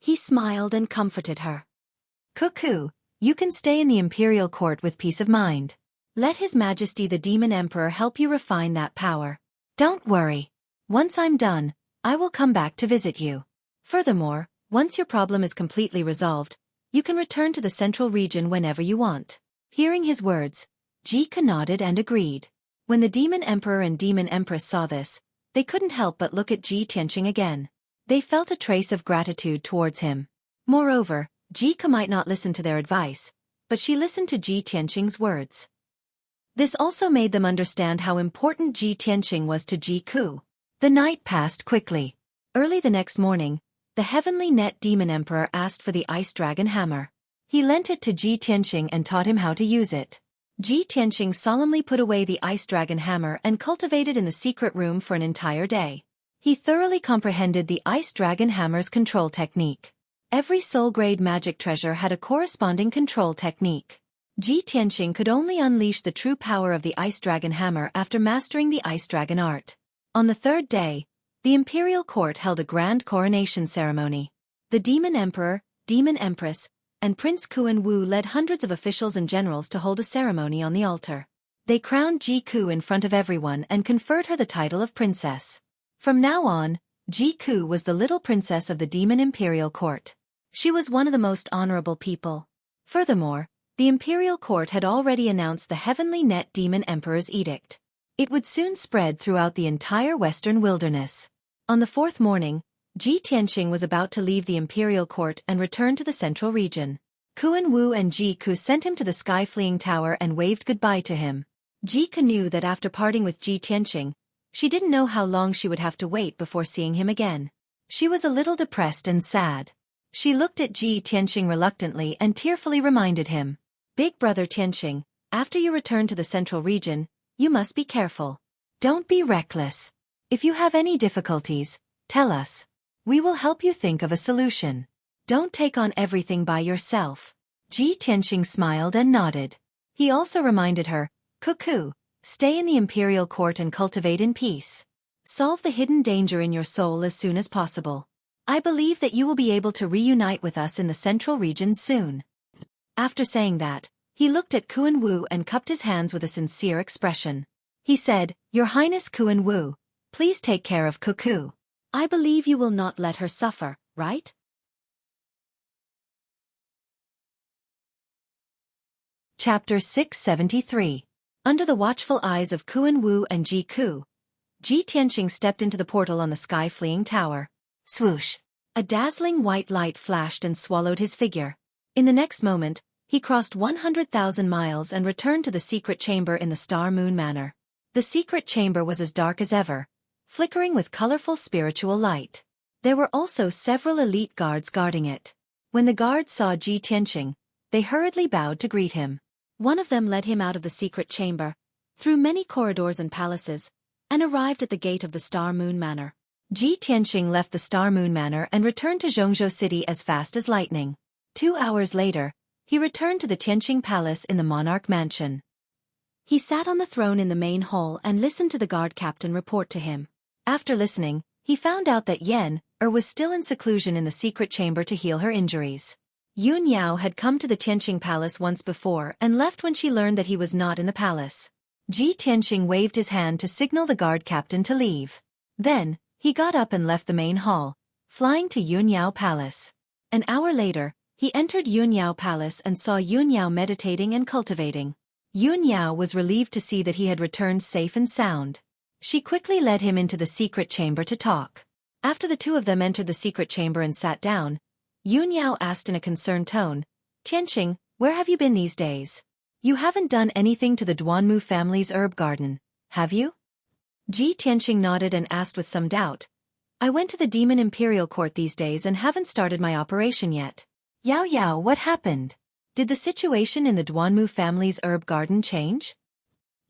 He smiled and comforted her. "Xueqi, you can stay in the Imperial Court with peace of mind. Let His Majesty the Demon Emperor help you refine that power. Don't worry. Once I'm done, I will come back to visit you. Furthermore, once your problem is completely resolved, you can return to the central region whenever you want." Hearing his words, Xueqi nodded and agreed. When the Demon Emperor and Demon Empress saw this, they couldn't help but look at Ji Tianqing again. They felt a trace of gratitude towards him. Moreover, Xueqi might not listen to their advice, but she listened to Ji Tianqing's words. This also made them understand how important Ji Tianqing was to Xueqi. The night passed quickly. Early the next morning, the Heavenly Net Demon Emperor asked for the Ice Dragon Hammer. He lent it to Ji Tianqing and taught him how to use it. Ji Tianqing solemnly put away the Ice Dragon Hammer and cultivated in the secret room for an entire day. He thoroughly comprehended the Ice Dragon Hammer's control technique. Every soul-grade magic treasure had a corresponding control technique. Ji Tianqing could only unleash the true power of the Ice Dragon Hammer after mastering the Ice Dragon art. On the third day, the Imperial Court held a grand coronation ceremony. The Demon Emperor, Demon Empress, and Prince Xuan Wu led hundreds of officials and generals to hold a ceremony on the altar. They crowned Xueqi in front of everyone and conferred her the title of princess. From now on, Xueqi was the little princess of the Demon Imperial Court. She was one of the most honorable people. Furthermore, the Imperial Court had already announced the Heavenly Net Demon Emperor's edict. It would soon spread throughout the entire western wilderness. On the fourth morning, Ji Tianqing was about to leave the Imperial Court and return to the central region. Xuan Wu and Xueqi sent him to the Sky-Fleeing Tower and waved goodbye to him. Xueqi knew that after parting with Ji Tianqing, she didn't know how long she would have to wait before seeing him again. She was a little depressed and sad. She looked at Ji Tianqing reluctantly and tearfully reminded him, "Big brother Tianqing, after you return to the central region, you must be careful. Don't be reckless. If you have any difficulties, tell us. We will help you think of a solution. Don't take on everything by yourself." Ji Tianqing smiled and nodded. He also reminded her, "Xueqi, Stay in the imperial court and cultivate in peace. Solve the hidden danger in your soul as soon as possible. I believe that you will be able to reunite with us in the central region soon. After saying that, he looked at Kuan Wu and cupped his hands with a sincere expression. He said, Your Highness Kuan Wu, please take care of Cuckoo. I believe you will not let her suffer, right? Chapter 673. Under the watchful eyes of Kuan Wu and Ji Ku, Ji Tianqing stepped into the portal on the sky-fleeing tower. Swoosh! A dazzling white light flashed and swallowed his figure. In the next moment, he crossed 100,000 miles and returned to the secret chamber in the Star Moon Manor. The secret chamber was as dark as ever, flickering with colorful spiritual light. There were also several elite guards guarding it. When the guards saw Ji Tianqing, they hurriedly bowed to greet him. One of them led him out of the secret chamber, through many corridors and palaces, and arrived at the gate of the Star Moon Manor. Ji Tianqing left the Star Moon Manor and returned to Zhongzhou City as fast as lightning. 2 hours later, he returned to the Tianqing Palace in the Monarch Mansion. He sat on the throne in the main hall and listened to the guard captain report to him. After listening, he found out that Yan was still in seclusion in the secret chamber to heal her injuries. Yun Yao had come to the Tianqing Palace once before and left when she learned that he was not in the palace. Ji Tianqing waved his hand to signal the guard captain to leave. Then, he got up and left the main hall, flying to Yun Yao Palace. An hour later, he entered Yun Yao Palace and saw Yun Yao meditating and cultivating. Yun Yao was relieved to see that he had returned safe and sound. She quickly led him into the secret chamber to talk. After the two of them entered the secret chamber and sat down, Yun Yao asked in a concerned tone, Tianqing, where have you been these days? You haven't done anything to the Duanmu family's herb garden, have you? Ji Tianqing nodded and asked with some doubt, I went to the Demon Imperial Court these days and haven't started my operation yet. Yao Yao, what happened? Did the situation in the Duanmu family's herb garden change?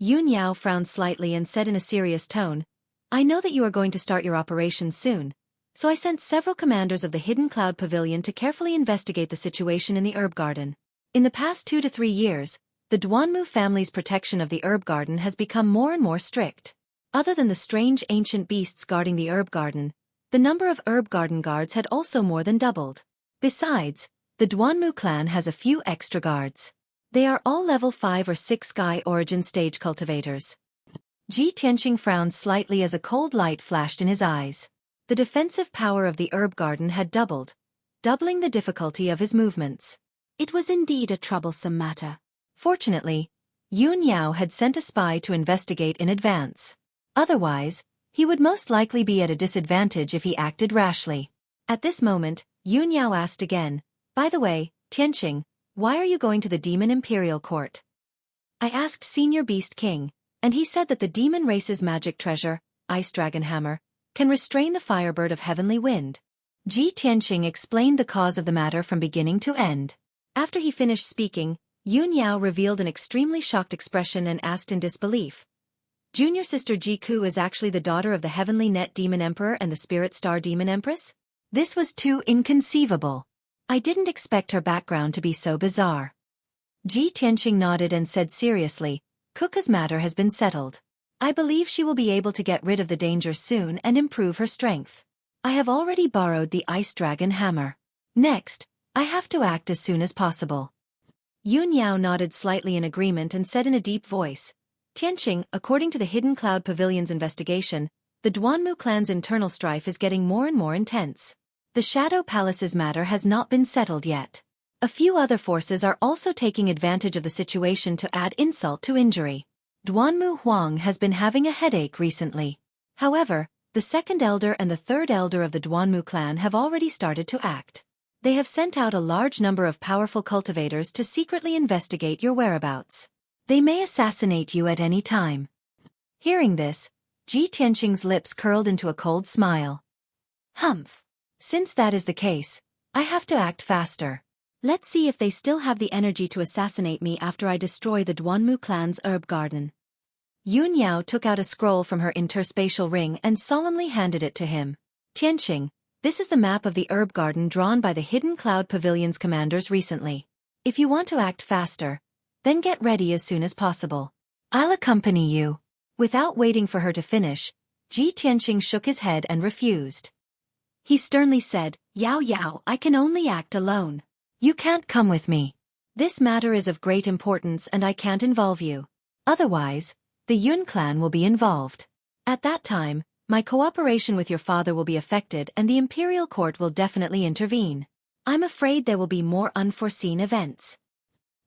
Yun Yao frowned slightly and said in a serious tone, I know that you are going to start your operation soon, so I sent several commanders of the Hidden Cloud Pavilion to carefully investigate the situation in the herb garden. In the past 2 to 3 years, the Duanmu family's protection of the herb garden has become more and more strict. Other than the strange ancient beasts guarding the herb garden, the number of herb garden guards had also more than doubled. Besides, the Duanmu clan has a few extra guards. They are all level 5 or 6 Sky Origin stage cultivators. Ji Tianqing frowned slightly as a cold light flashed in his eyes. The defensive power of the herb garden had doubled, doubling the difficulty of his movements. It was indeed a troublesome matter. Fortunately, Yun Yao had sent a spy to investigate in advance. Otherwise, he would most likely be at a disadvantage if he acted rashly. At this moment, Yun Yao asked again, By the way, Tianqing, why are you going to the Demon Imperial Court? I asked Senior Beast King, and he said that the demon race's magic treasure, Ice Dragon Hammer, can restrain the Firebird of Heavenly Wind. Ji Tianqing explained the cause of the matter from beginning to end. After he finished speaking, Yun Yao revealed an extremely shocked expression and asked in disbelief. Junior sister Ji Ku is actually the daughter of the Heavenly Net Demon Emperor and the Spirit Star Demon Empress? This was too inconceivable. I didn't expect her background to be so bizarre. Ji Tianqing nodded and said seriously, Kuka's matter has been settled. I believe she will be able to get rid of the danger soon and improve her strength. I have already borrowed the Ice Dragon Hammer. Next, I have to act as soon as possible. Yun Yao nodded slightly in agreement and said in a deep voice, Tianqing, according to the Hidden Cloud Pavilion's investigation, the Duanmu clan's internal strife is getting more and more intense. The Shadow Palace's matter has not been settled yet. A few other forces are also taking advantage of the situation to add insult to injury. Duanmu Huang has been having a headache recently. However, the second elder and the third elder of the Duanmu clan have already started to act. They have sent out a large number of powerful cultivators to secretly investigate your whereabouts. They may assassinate you at any time. Hearing this, Ji Tianqing's lips curled into a cold smile. Humph. Since that is the case, I have to act faster. Let's see if they still have the energy to assassinate me after I destroy the Duanmu clan's herb garden. Yun Yao took out a scroll from her interspatial ring and solemnly handed it to him. Tianqing, this is the map of the herb garden drawn by the Hidden Cloud Pavilion's commanders recently. If you want to act faster, then get ready as soon as possible. I'll accompany you. Without waiting for her to finish, Ji Tianqing shook his head and refused. He sternly said, Yao Yao, I can only act alone. You can't come with me. This matter is of great importance and I can't involve you. Otherwise, the Yun clan will be involved. At that time, my cooperation with your father will be affected and the imperial court will definitely intervene. I'm afraid there will be more unforeseen events.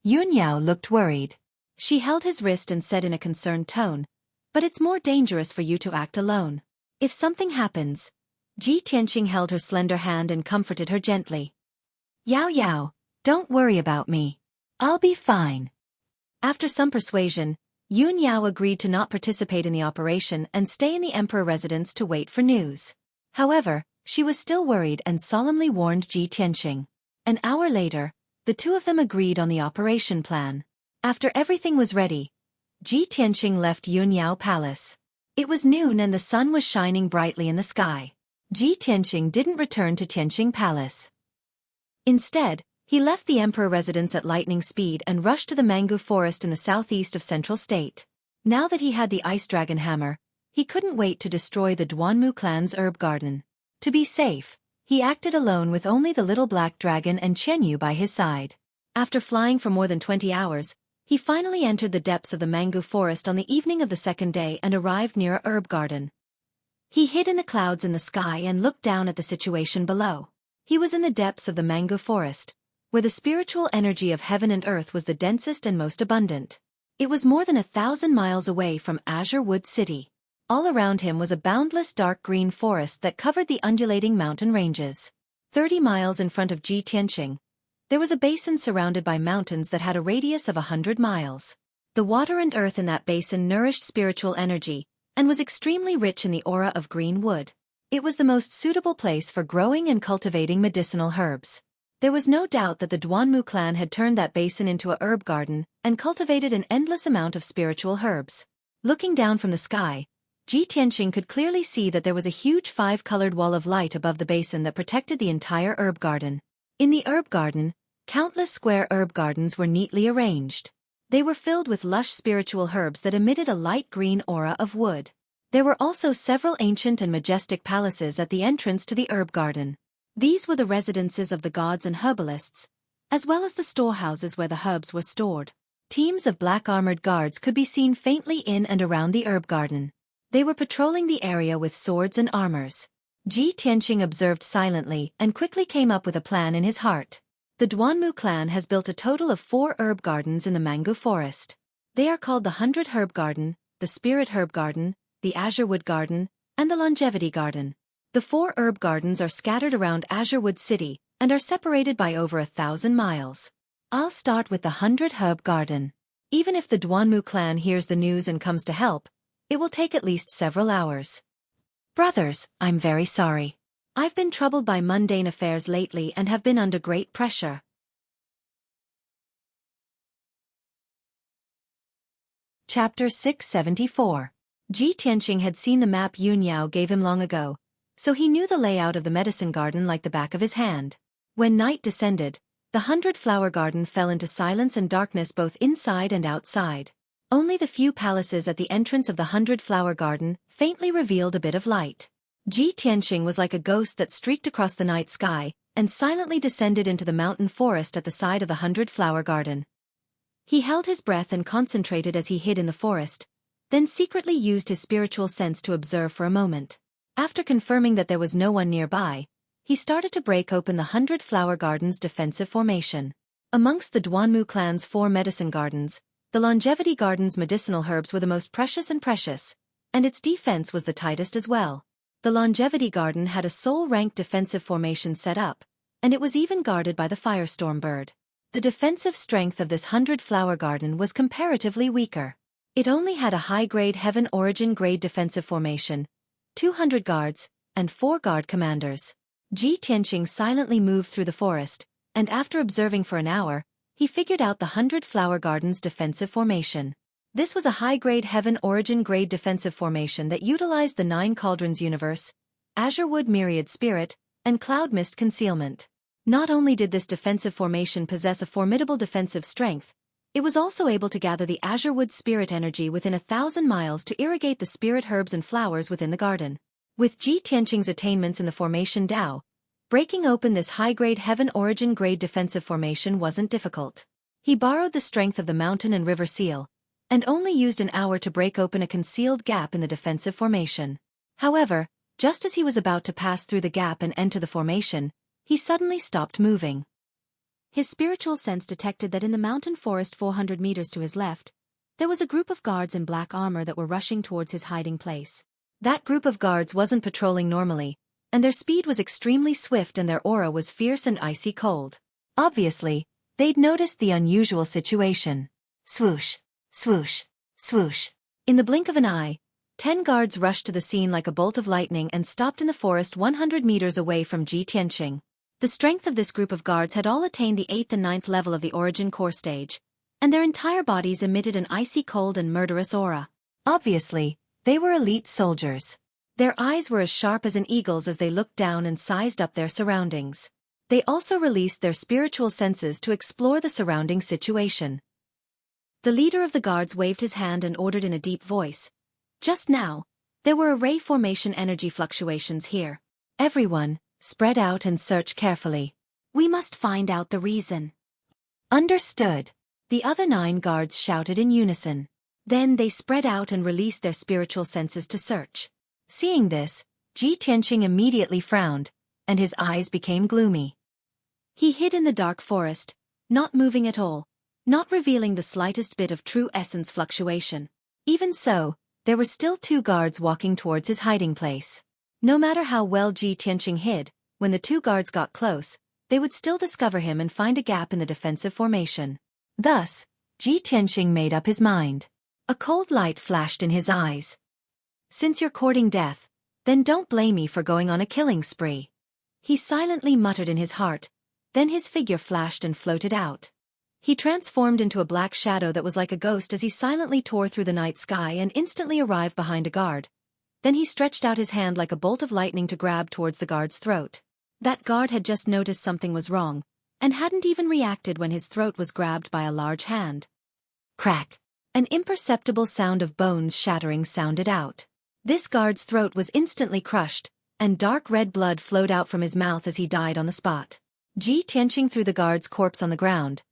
Yun Yao looked worried. She held his wrist and said in a concerned tone, but it's more dangerous for you to act alone. If something happens. Ji Tianqing held her slender hand and comforted her gently. Yao Yao, don't worry about me. I'll be fine. After some persuasion, Yun Yao agreed to not participate in the operation and stay in the emperor residence to wait for news. However, she was still worried and solemnly warned Ji Tianqing. An hour later, the two of them agreed on the operation plan. After everything was ready, Ji Tianqing left Yun Yao Palace. It was noon and the sun was shining brightly in the sky. Ji Tianqing didn't return to Tianqing Palace. Instead, he left the emperor residence at lightning speed and rushed to the mango forest in the southeast of Central State. Now that he had the ice dragon hammer, he couldn't wait to destroy the Duanmu clan's herb garden. To be safe, he acted alone with only the little black dragon and Qianyu by his side. After flying for more than 20 hours, he finally entered the depths of the mango forest on the evening of the second day and arrived near a herb garden. He hid in the clouds in the sky and looked down at the situation below. He was in the depths of the mango forest, where the spiritual energy of heaven and earth was the densest and most abundant. It was more than 1,000 miles away from Azure Wood City. All around him was a boundless dark green forest that covered the undulating mountain ranges. 30 miles in front of Ji Tianqing, there was a basin surrounded by mountains that had a radius of 100 miles. The water and earth in that basin nourished spiritual energy, and was extremely rich in the aura of green wood. It was the most suitable place for growing and cultivating medicinal herbs. There was no doubt that the Duanmu clan had turned that basin into a herb garden and cultivated an endless amount of spiritual herbs. Looking down from the sky, Ji Tianqing could clearly see that there was a huge 5-colored wall of light above the basin that protected the entire herb garden. In the herb garden, countless square herb gardens were neatly arranged. They were filled with lush spiritual herbs that emitted a light green aura of wood. There were also several ancient and majestic palaces at the entrance to the herb garden. These were the residences of the gods and herbalists, as well as the storehouses where the herbs were stored. Teams of black-armored guards could be seen faintly in and around the herb garden. They were patrolling the area with swords and armors. Ji Tianqing observed silently and quickly came up with a plan in his heart. The Duanmu clan has built a total of 4 herb gardens in the mango forest. They are called the 100 Herb Garden, the Spirit Herb Garden, the Azure Wood Garden, and the Longevity Garden. The 4 herb gardens are scattered around Azure Wood City and are separated by over 1,000 miles. I'll start with the 100 Herb Garden. Even if the Duanmu clan hears the news and comes to help, it will take at least several hours. Brothers, I'm very sorry. I've been troubled by mundane affairs lately and have been under great pressure. Chapter 674. Ji Tianqing had seen the map Yun Yao gave him long ago, so he knew the layout of the medicine garden like the back of his hand. When night descended, the 100-flower garden fell into silence and darkness both inside and outside. Only the few palaces at the entrance of the 100-flower garden faintly revealed a bit of light. Ji Tianqing was like a ghost that streaked across the night sky and silently descended into the mountain forest at the side of the 100-flower garden. He held his breath and concentrated as he hid in the forest, then secretly used his spiritual sense to observe for a moment. After confirming that there was no one nearby, he started to break open the 100-flower garden's defensive formation. Amongst the Duanmu clan's 4 medicine gardens, the Longevity Garden's medicinal herbs were the most precious, and its defense was the tightest as well. The Longevity Garden had a soul-ranked defensive formation set up, and it was even guarded by the firestorm bird. The defensive strength of this 100-flower garden was comparatively weaker. It only had a high-grade Heaven Origin grade defensive formation, 200 guards, and 4 guard commanders. Ji Tianqing silently moved through the forest, and after observing for an hour, he figured out the 100-flower garden's defensive formation. This was a high-grade Heaven Origin grade defensive formation that utilized the 9 Cauldrons Universe, Azure Wood Myriad Spirit, and Cloud Mist Concealment. Not only did this defensive formation possess a formidable defensive strength, It was also able to gather the azure wood spirit energy within 1,000 miles to irrigate the spirit herbs and flowers within the garden. With Ji Tianqing's attainments in the formation Dao, breaking open this high-grade heaven origin-grade defensive formation wasn't difficult. He borrowed the strength of the mountain and river seal, and only used an hour to break open a concealed gap in the defensive formation. However, just as he was about to pass through the gap and enter the formation, he suddenly stopped moving. His spiritual sense detected that in the mountain forest 400 meters to his left, there was a group of guards in black armor that were rushing towards his hiding place. That group of guards wasn't patrolling normally, and their speed was extremely swift and their aura was fierce and icy cold. Obviously, they'd noticed the unusual situation. Swoosh, swoosh, swoosh. In the blink of an eye, 10 guards rushed to the scene like a bolt of lightning and stopped in the forest 100 meters away from Ji Tianqing. The strength of this group of guards had all attained the 8th and 9th level of the origin core stage, and their entire bodies emitted an icy cold and murderous aura. Obviously, they were elite soldiers. Their eyes were as sharp as an eagle's as they looked down and sized up their surroundings. They also released their spiritual senses to explore the surrounding situation. The leader of the guards waved his hand and ordered in a deep voice. Just now, there were array formation energy fluctuations here. Everyone, spread out and search carefully. We must find out the reason. Understood. The other 9 guards shouted in unison. Then they spread out and released their spiritual senses to search. Seeing this, Ji Tianqing immediately frowned, and his eyes became gloomy. He hid in the dark forest, not moving at all, not revealing the slightest bit of true essence fluctuation. Even so, there were still 2 guards walking towards his hiding place. No matter how well Ji Tianqing hid, when the 2 guards got close, they would still discover him and find a gap in the defensive formation. Thus, Ji Tianqing made up his mind. A cold light flashed in his eyes. Since you're courting death, then don't blame me for going on a killing spree. He silently muttered in his heart, then his figure flashed and floated out. He transformed into a black shadow that was like a ghost as he silently tore through the night sky and instantly arrived behind a guard. Then he stretched out his hand like a bolt of lightning to grab towards the guard's throat. That guard had just noticed something was wrong, and hadn't even reacted when his throat was grabbed by a large hand. Crack! An imperceptible sound of bones shattering sounded out. This guard's throat was instantly crushed, and dark red blood flowed out from his mouth as he died on the spot. Ji Tianqing threw the guard's corpse on the ground,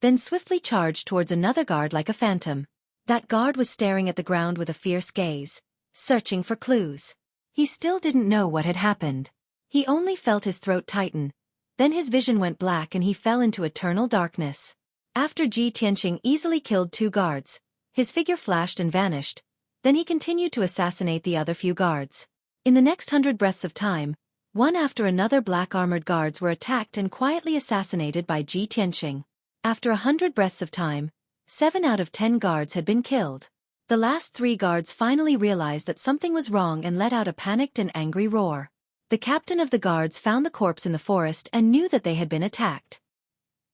then swiftly charged towards another guard like a phantom. That guard was staring at the ground with a fierce gaze, searching for clues. He still didn't know what had happened. He only felt his throat tighten, then his vision went black and he fell into eternal darkness. After Ji Tianqing easily killed 2 guards, his figure flashed and vanished, then he continued to assassinate the other few guards. In the next 100 breaths of time, one after another black-armored guards were attacked and quietly assassinated by Ji Tianqing. After 100 breaths of time, 7 out of 10 guards had been killed. The last 3 guards finally realized that something was wrong and let out a panicked and angry roar. The captain of the guards found the corpse in the forest and knew that they had been attacked.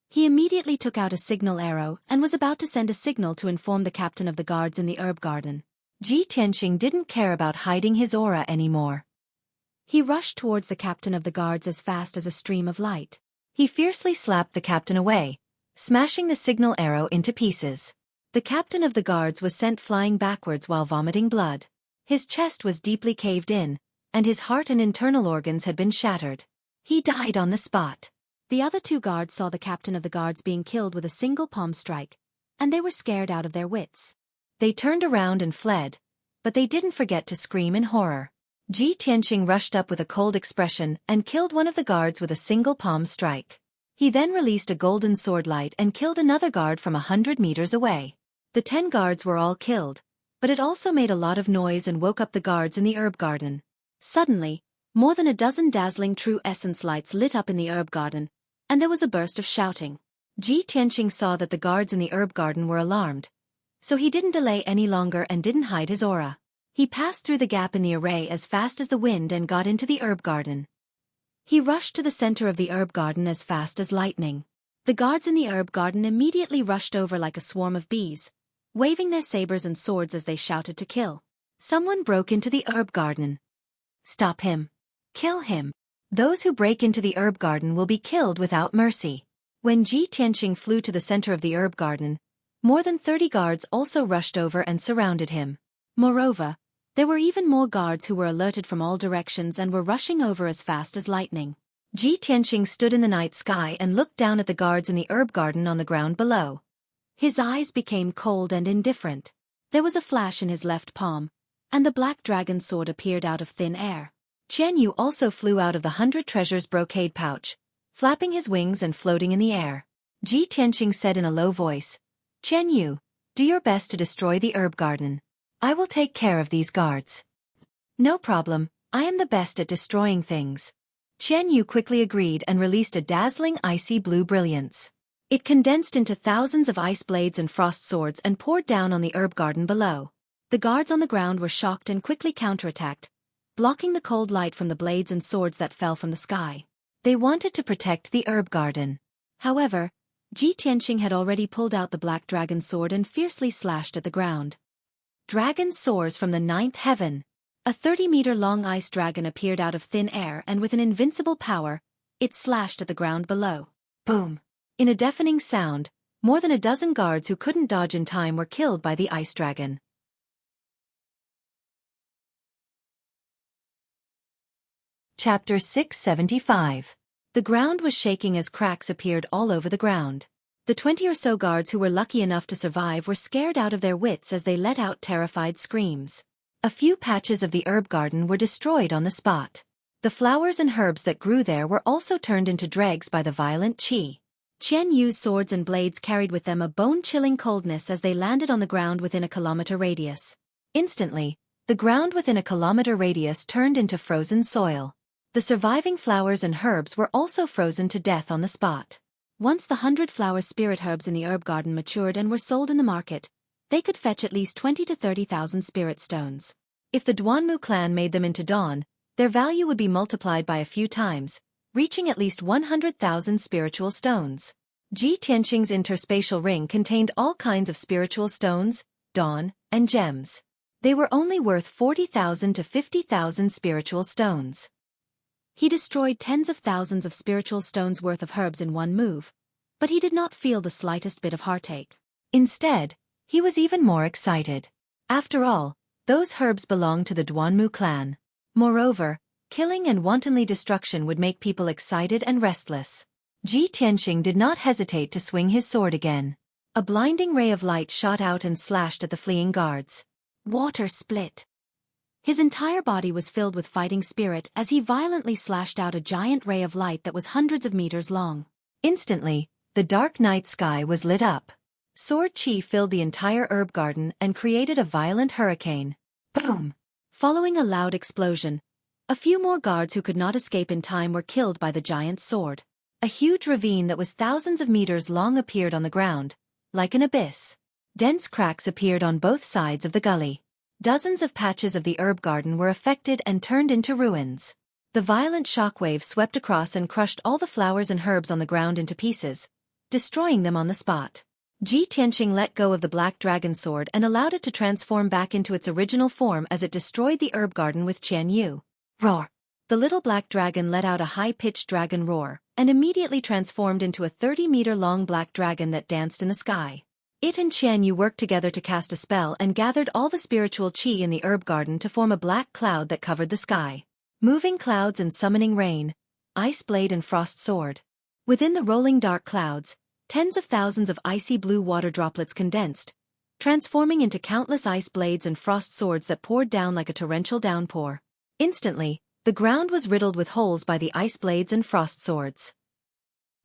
He immediately took out a signal arrow and was about to send a signal to inform the captain of the guards in the herb garden. Ji Tianqing didn't care about hiding his aura anymore. He rushed towards the captain of the guards as fast as a stream of light. He fiercely slapped the captain away, smashing the signal arrow into pieces. The captain of the guards was sent flying backwards while vomiting blood. His chest was deeply caved in, and his heart and internal organs had been shattered. He died on the spot. The other 2 guards saw the captain of the guards being killed with a single palm strike, and they were scared out of their wits. They turned around and fled, but they didn't forget to scream in horror. Ji Tianqing rushed up with a cold expression and killed one of the guards with a single palm strike. He then released a golden sword light and killed another guard from 100 meters away. The 10 guards were all killed, but it also made a lot of noise and woke up the guards in the herb garden. Suddenly, more than a dozen dazzling true essence lights lit up in the herb garden, and there was a burst of shouting. Ji Tianqing saw that the guards in the herb garden were alarmed, so he didn't delay any longer and didn't hide his aura. He passed through the gap in the array as fast as the wind and got into the herb garden. He rushed to the center of the herb garden as fast as lightning. The guards in the herb garden immediately rushed over like a swarm of bees, waving their sabers and swords as they shouted to kill. Someone broke into the herb garden. Stop him. Kill him. Those who break into the herb garden will be killed without mercy. When Ji Tianqing flew to the center of the herb garden, More than 30 guards also rushed over and surrounded him. Moreover, there were even more guards who were alerted from all directions and were rushing over as fast as lightning. Ji Tianqing stood in the night sky and looked down at the guards in the herb garden on the ground below. His eyes became cold and indifferent. There was a flash in his left palm, and the black dragon sword appeared out of thin air. Qian Yu also flew out of the 100 treasures brocade pouch, flapping his wings and floating in the air. Ji Tianqing said in a low voice, "Qian Yu, do your best to destroy the herb garden. I will take care of these guards." "No problem, I am the best at destroying things." Qian Yu quickly agreed and released a dazzling icy blue brilliance. It condensed into thousands of ice blades and frost swords and poured down on the herb garden below. The guards on the ground were shocked and quickly counterattacked, blocking the cold light from the blades and swords that fell from the sky. They wanted to protect the herb garden. However, Ji Tianqing had already pulled out the black dragon sword and fiercely slashed at the ground. Dragon soars from the 9th heaven. A 30-meter-long ice dragon appeared out of thin air and with an invincible power, it slashed at the ground below. Boom! In a deafening sound, more than a dozen guards who couldn't dodge in time were killed by the ice dragon. Chapter 675. The ground was shaking as cracks appeared all over the ground. The 20 or so guards who were lucky enough to survive were scared out of their wits as they let out terrified screams. A few patches of the herb garden were destroyed on the spot. The flowers and herbs that grew there were also turned into dregs by the violent qi. Qian Yu's swords and blades carried with them a bone-chilling coldness as they landed on the ground within a kilometer radius. Instantly, the ground within a kilometer radius turned into frozen soil. The surviving flowers and herbs were also frozen to death on the spot. Once the 100-flower spirit herbs in the herb garden matured and were sold in the market, they could fetch at least 20 to 30,000 spirit stones. If the Duanmu clan made them into dawn, their value would be multiplied by a few times, reaching at least 100,000 spiritual stones. Ji Tianqing's interspatial ring contained all kinds of spiritual stones, dawn, and gems. They were only worth 40,000 to 50,000 spiritual stones. He destroyed tens of thousands of spiritual stones worth of herbs in one move, but he did not feel the slightest bit of heartache. Instead, he was even more excited. After all, those herbs belonged to the Duanmu clan. Moreover, killing and wantonly destruction would make people excited and restless. Ji Tianqing did not hesitate to swing his sword again. A blinding ray of light shot out and slashed at the fleeing guards. Water split. His entire body was filled with fighting spirit as he violently slashed out a giant ray of light that was hundreds of meters long. Instantly, the dark night sky was lit up. Sword chi filled the entire herb garden and created a violent hurricane. Boom! Following a loud explosion, a few more guards who could not escape in time were killed by the giant sword. A huge ravine that was thousands of meters long appeared on the ground, like an abyss. Dense cracks appeared on both sides of the gully. Dozens of patches of the herb garden were affected and turned into ruins. The violent shockwave swept across and crushed all the flowers and herbs on the ground into pieces, destroying them on the spot. Ji Tianqing let go of the black dragon sword and allowed it to transform back into its original form as it destroyed the herb garden with Qian Yu. Roar! The little black dragon let out a high-pitched dragon roar, and immediately transformed into a 30-meter-long black dragon that danced in the sky. It and Qian Yu worked together to cast a spell and gathered all the spiritual qi in the herb garden to form a black cloud that covered the sky. Moving clouds and summoning rain, ice blade and frost sword. Within the rolling dark clouds, tens of thousands of icy blue water droplets condensed, transforming into countless ice blades and frost swords that poured down like a torrential downpour. Instantly, the ground was riddled with holes by the ice blades and frost swords.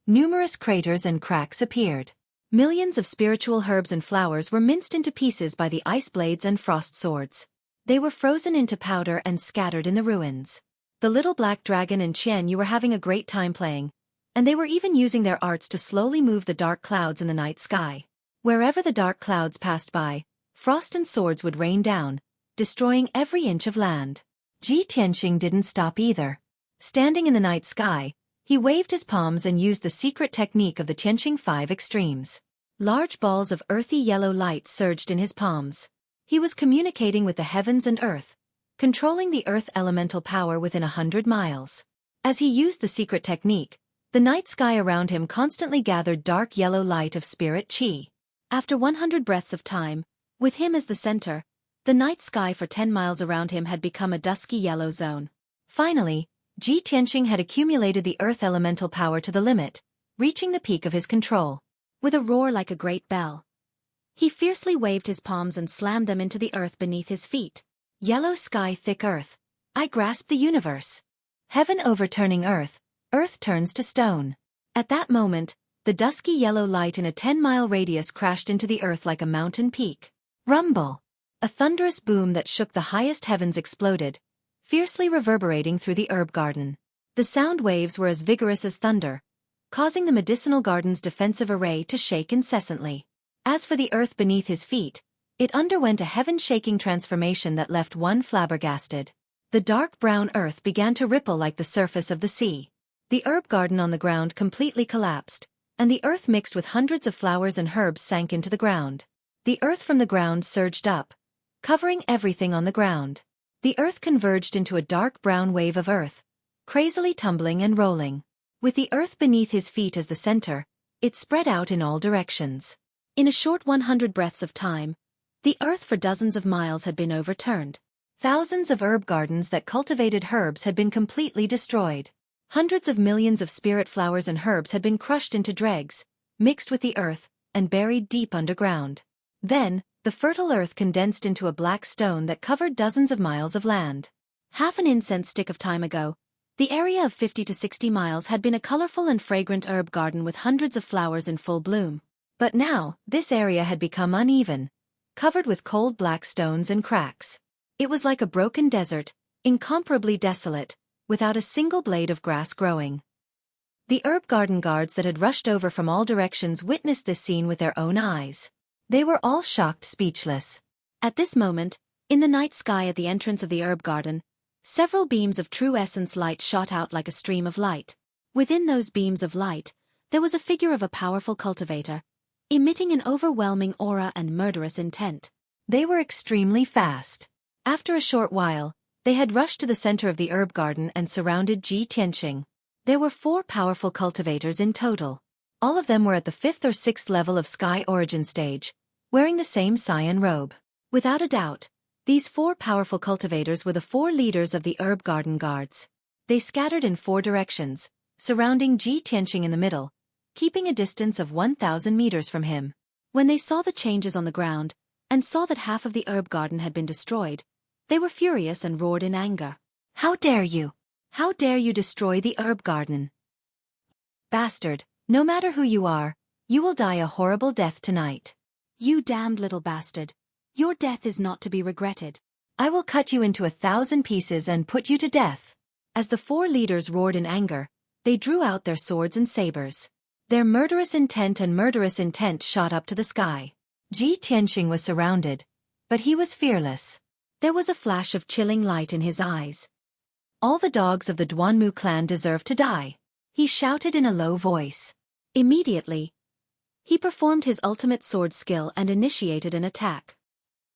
Numerous craters and cracks appeared. Millions of spiritual herbs and flowers were minced into pieces by the ice blades and frost swords. They were frozen into powder and scattered in the ruins. The little black dragon and Qian Yu were having a great time playing, and they were even using their arts to slowly move the dark clouds in the night sky. Wherever the dark clouds passed by, frost and swords would rain down, destroying every inch of land. Ji Tianqing didn't stop either. Standing in the night sky, he waved his palms and used the secret technique of the Tianqing 5 extremes. Large balls of earthy yellow light surged in his palms. He was communicating with the heavens and earth, controlling the earth elemental power within 100 miles. As he used the secret technique, the night sky around him constantly gathered dark yellow light of spirit qi. After 100 breaths of time, with him as the center, the night sky for 10 miles around him had become a dusky yellow zone. Finally, Ji Tianqing had accumulated the earth elemental power to the limit, reaching the peak of his control. With a roar like a great bell, he fiercely waved his palms and slammed them into the earth beneath his feet. Yellow sky, thick earth. I grasp the universe. Heaven overturning earth, earth turns to stone. At that moment, the dusky yellow light in a 10-mile radius crashed into the earth like a mountain peak. Rumble! A thunderous boom that shook the highest heavens exploded, fiercely reverberating through the herb garden. The sound waves were as vigorous as thunder, causing the medicinal garden's defensive array to shake incessantly. As for the earth beneath his feet, it underwent a heaven-shaking transformation that left one flabbergasted. The dark brown earth began to ripple like the surface of the sea. The herb garden on the ground completely collapsed, and the earth mixed with hundreds of flowers and herbs sank into the ground. The earth from the ground surged up, covering everything on the ground. The earth converged into a dark brown wave of earth, crazily tumbling and rolling. With the earth beneath his feet as the center, it spread out in all directions. In a short 100 breaths of time, the earth for dozens of miles had been overturned. Thousands of herb gardens that cultivated herbs had been completely destroyed. Hundreds of millions of spirit flowers and herbs had been crushed into dregs, mixed with the earth, and buried deep underground. Then, the fertile earth condensed into a black stone that covered dozens of miles of land. Half an incense stick of time ago, the area of 50 to 60 miles had been a colorful and fragrant herb garden with hundreds of flowers in full bloom. But now, this area had become uneven, covered with cold black stones and cracks. It was like a broken desert, incomparably desolate, without a single blade of grass growing. The herb garden guards that had rushed over from all directions witnessed this scene with their own eyes. They were all shocked, speechless. At this moment, in the night sky at the entrance of the herb garden, several beams of true essence light shot out like a stream of light. Within those beams of light, there was a figure of a powerful cultivator, emitting an overwhelming aura and murderous intent. They were extremely fast. After a short while, they had rushed to the center of the herb garden and surrounded Ji Tianqing. There were 4 powerful cultivators in total. All of them were at the 5th or 6th level of Sky Origin stage, wearing the same cyan robe. Without a doubt, these 4 powerful cultivators were the 4 leaders of the herb garden guards. They scattered in 4 directions, surrounding Ji Tianqing in the middle, keeping a distance of 1,000 meters from him. When they saw the changes on the ground, and saw that half of the herb garden had been destroyed, they were furious and roared in anger. How dare you! How dare you destroy the herb garden? Bastard, no matter who you are, you will die a horrible death tonight. You damned little bastard. Your death is not to be regretted. I will cut you into 1,000 pieces and put you to death. As the 4 leaders roared in anger, they drew out their swords and sabers. Their murderous intent shot up to the sky. Ji Tianqing was surrounded, but he was fearless. There was a flash of chilling light in his eyes. All the dogs of the Duanmu clan deserve to die, he shouted in a low voice. Immediately, he performed his ultimate sword skill and initiated an attack.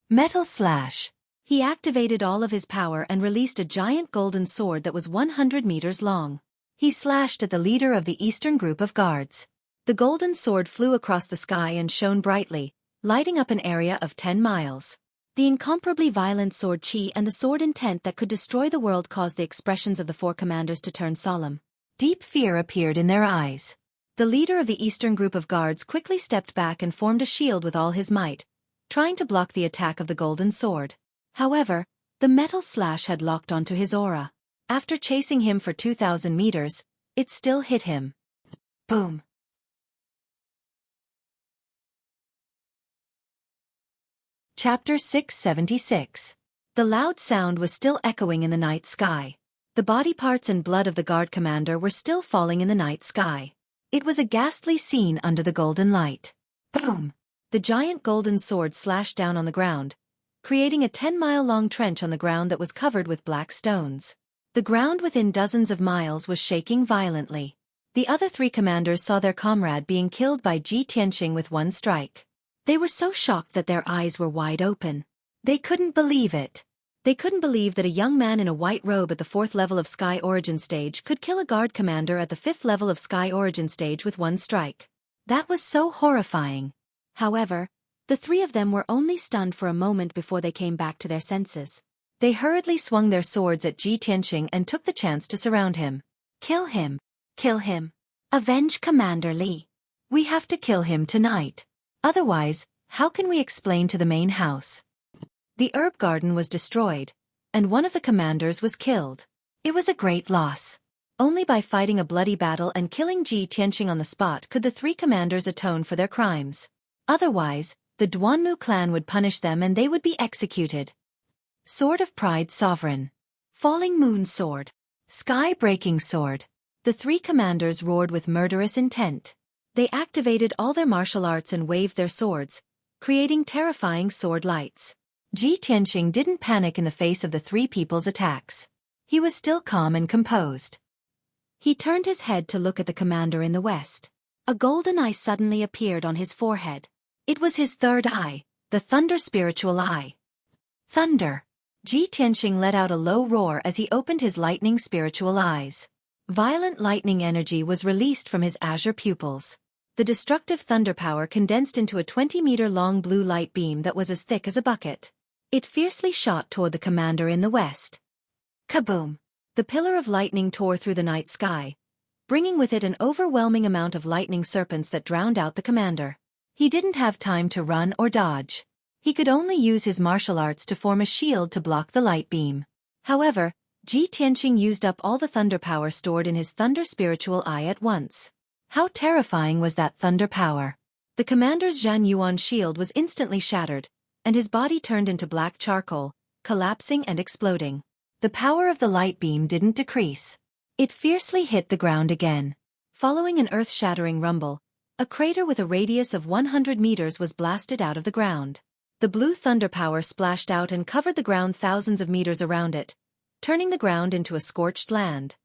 Metal Slash. He activated all of his power and released a giant golden sword that was 100 meters long. He slashed at the leader of the eastern group of guards. The golden sword flew across the sky and shone brightly, lighting up an area of 10 miles. The incomparably violent sword chi and the sword intent that could destroy the world caused the expressions of the 4 commanders to turn solemn. Deep fear appeared in their eyes. The leader of the eastern group of guards quickly stepped back and formed a shield with all his might, trying to block the attack of the golden sword. However, the metal slash had locked onto his aura. After chasing him for 2,000 meters, it still hit him. Boom. Chapter 676. The loud sound was still echoing in the night sky. The body parts and blood of the guard commander were still falling in the night sky. It was a ghastly scene under the golden light. Boom! The giant golden sword slashed down on the ground, creating a 10-mile-long trench on the ground that was covered with black stones. The ground within dozens of miles was shaking violently. The other 3 commanders saw their comrade being killed by Ji Tianqing with one strike. They were so shocked that their eyes were wide open. They couldn't believe it. They couldn't believe that a young man in a white robe at the 4th level of Sky Origin stage could kill a guard commander at the 5th level of Sky Origin stage with one strike. That was so horrifying. However, the three of them were only stunned for a moment before they came back to their senses. They hurriedly swung their swords at Ji Tianqing and took the chance to surround him. Kill him! Kill him! Avenge Commander Li! We have to kill him tonight. Otherwise, how can we explain to the main house? The herb garden was destroyed, and one of the commanders was killed. It was a great loss. Only by fighting a bloody battle and killing Ji Tianqing on the spot could the three commanders atone for their crimes. Otherwise, the Duanmu clan would punish them and they would be executed. Sword of Pride Sovereign. Falling Moon Sword. Sky-breaking Sword. The three commanders roared with murderous intent. They activated all their martial arts and waved their swords, creating terrifying sword lights. Ji Tianqing didn't panic in the face of the three people's attacks. He was still calm and composed. He turned his head to look at the commander in the west. A golden eye suddenly appeared on his forehead. It was his third eye, the Thunder Spiritual Eye. Thunder! Ji Tianqing let out a low roar as he opened his lightning spiritual eyes. Violent lightning energy was released from his azure pupils. The destructive thunder power condensed into a 20-meter-long blue light beam that was as thick as a bucket. It fiercely shot toward the commander in the west. Kaboom! The pillar of lightning tore through the night sky, bringing with it an overwhelming amount of lightning serpents that drowned out the commander. He didn't have time to run or dodge. He could only use his martial arts to form a shield to block the light beam. However, Ji Tianqing used up all the thunder power stored in his Thunder Spiritual Eye at once. How terrifying was that thunder power! The commander's Zhan Yuan shield was instantly shattered, and his body turned into black charcoal, collapsing and exploding. The power of the light beam didn't decrease. It fiercely hit the ground again. Following an earth-shattering rumble, a crater with a radius of 100 meters was blasted out of the ground. The blue thunder power splashed out and covered the ground thousands of meters around it, turning the ground into a scorched land.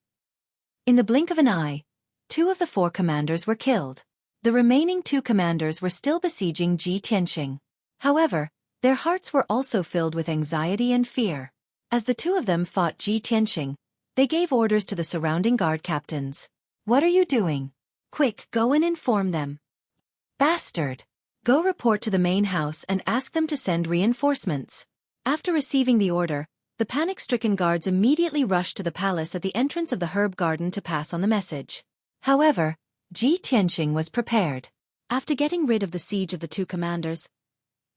In the blink of an eye, 2 of the 4 commanders were killed. The remaining 2 commanders were still besieging Ji Tianqing. However, their hearts were also filled with anxiety and fear. As the 2 of them fought Ji Tianqing, they gave orders to the surrounding guard captains. What are you doing? Quick, go and inform them. Bastard! Go report to the main house and ask them to send reinforcements. After receiving the order, the panic-stricken guards immediately rushed to the palace at the entrance of the herb garden to pass on the message. However, Ji Tianqing was prepared. After getting rid of the siege of the 2 commanders,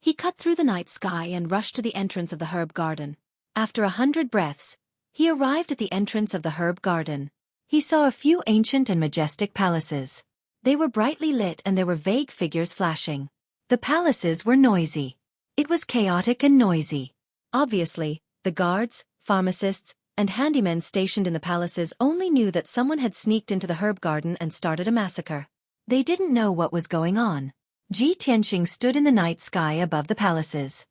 he cut through the night sky and rushed to the entrance of the herb garden. After 100 breaths, he arrived at the entrance of the herb garden. He saw a few ancient and majestic palaces. They were brightly lit and there were vague figures flashing. The palaces were noisy. It was chaotic and noisy. Obviously, the guards, pharmacists, and handymen stationed in the palaces only knew that someone had sneaked into the herb garden and started a massacre. They didn't know what was going on. Ji Tianqing stood in the night sky above the palaces.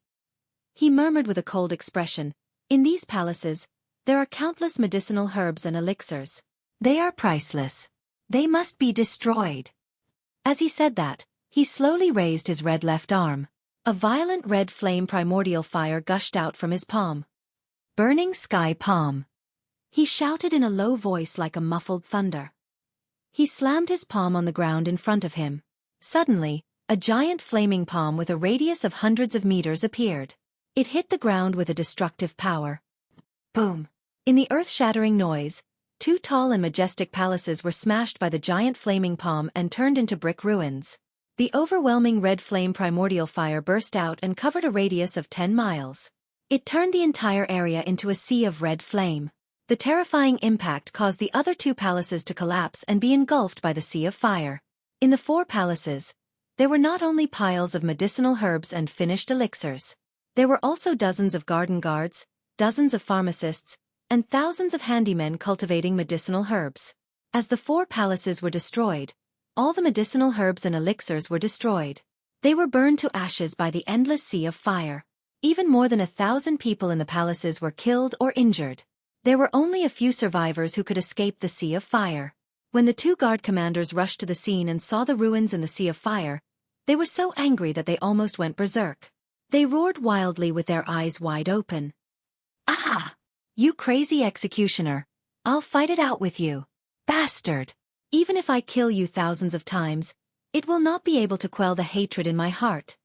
He murmured with a cold expression, "In these palaces, there are countless medicinal herbs and elixirs. They are priceless. They must be destroyed." As he said that, he slowly raised his red left arm. A violent red flame primordial fire gushed out from his palm. Burning sky palm. He shouted in a low voice like a muffled thunder. He slammed his palm on the ground in front of him. Suddenly, a giant flaming palm with a radius of hundreds of meters appeared. It hit the ground with a destructive power. Boom! In the earth-shattering noise, 2 tall and majestic palaces were smashed by the giant flaming palm and turned into brick ruins. The overwhelming red flame primordial fire burst out and covered a radius of 10 miles. It turned the entire area into a sea of red flame. The terrifying impact caused the other 2 palaces to collapse and be engulfed by the sea of fire. In the 4 palaces, there were not only piles of medicinal herbs and finished elixirs. There were also dozens of garden guards, dozens of pharmacists, and thousands of handymen cultivating medicinal herbs. As the 4 palaces were destroyed, all the medicinal herbs and elixirs were destroyed. They were burned to ashes by the endless sea of fire. Even more than 1,000 people in the palaces were killed or injured. There were only a few survivors who could escape the sea of fire. When the 2 guard commanders rushed to the scene and saw the ruins in the sea of fire, they were so angry that they almost went berserk. They roared wildly with their eyes wide open. "Ah! You crazy executioner! I'll fight it out with you! Bastard! Even if I kill you thousands of times, It will not be able to quell the hatred in my heart.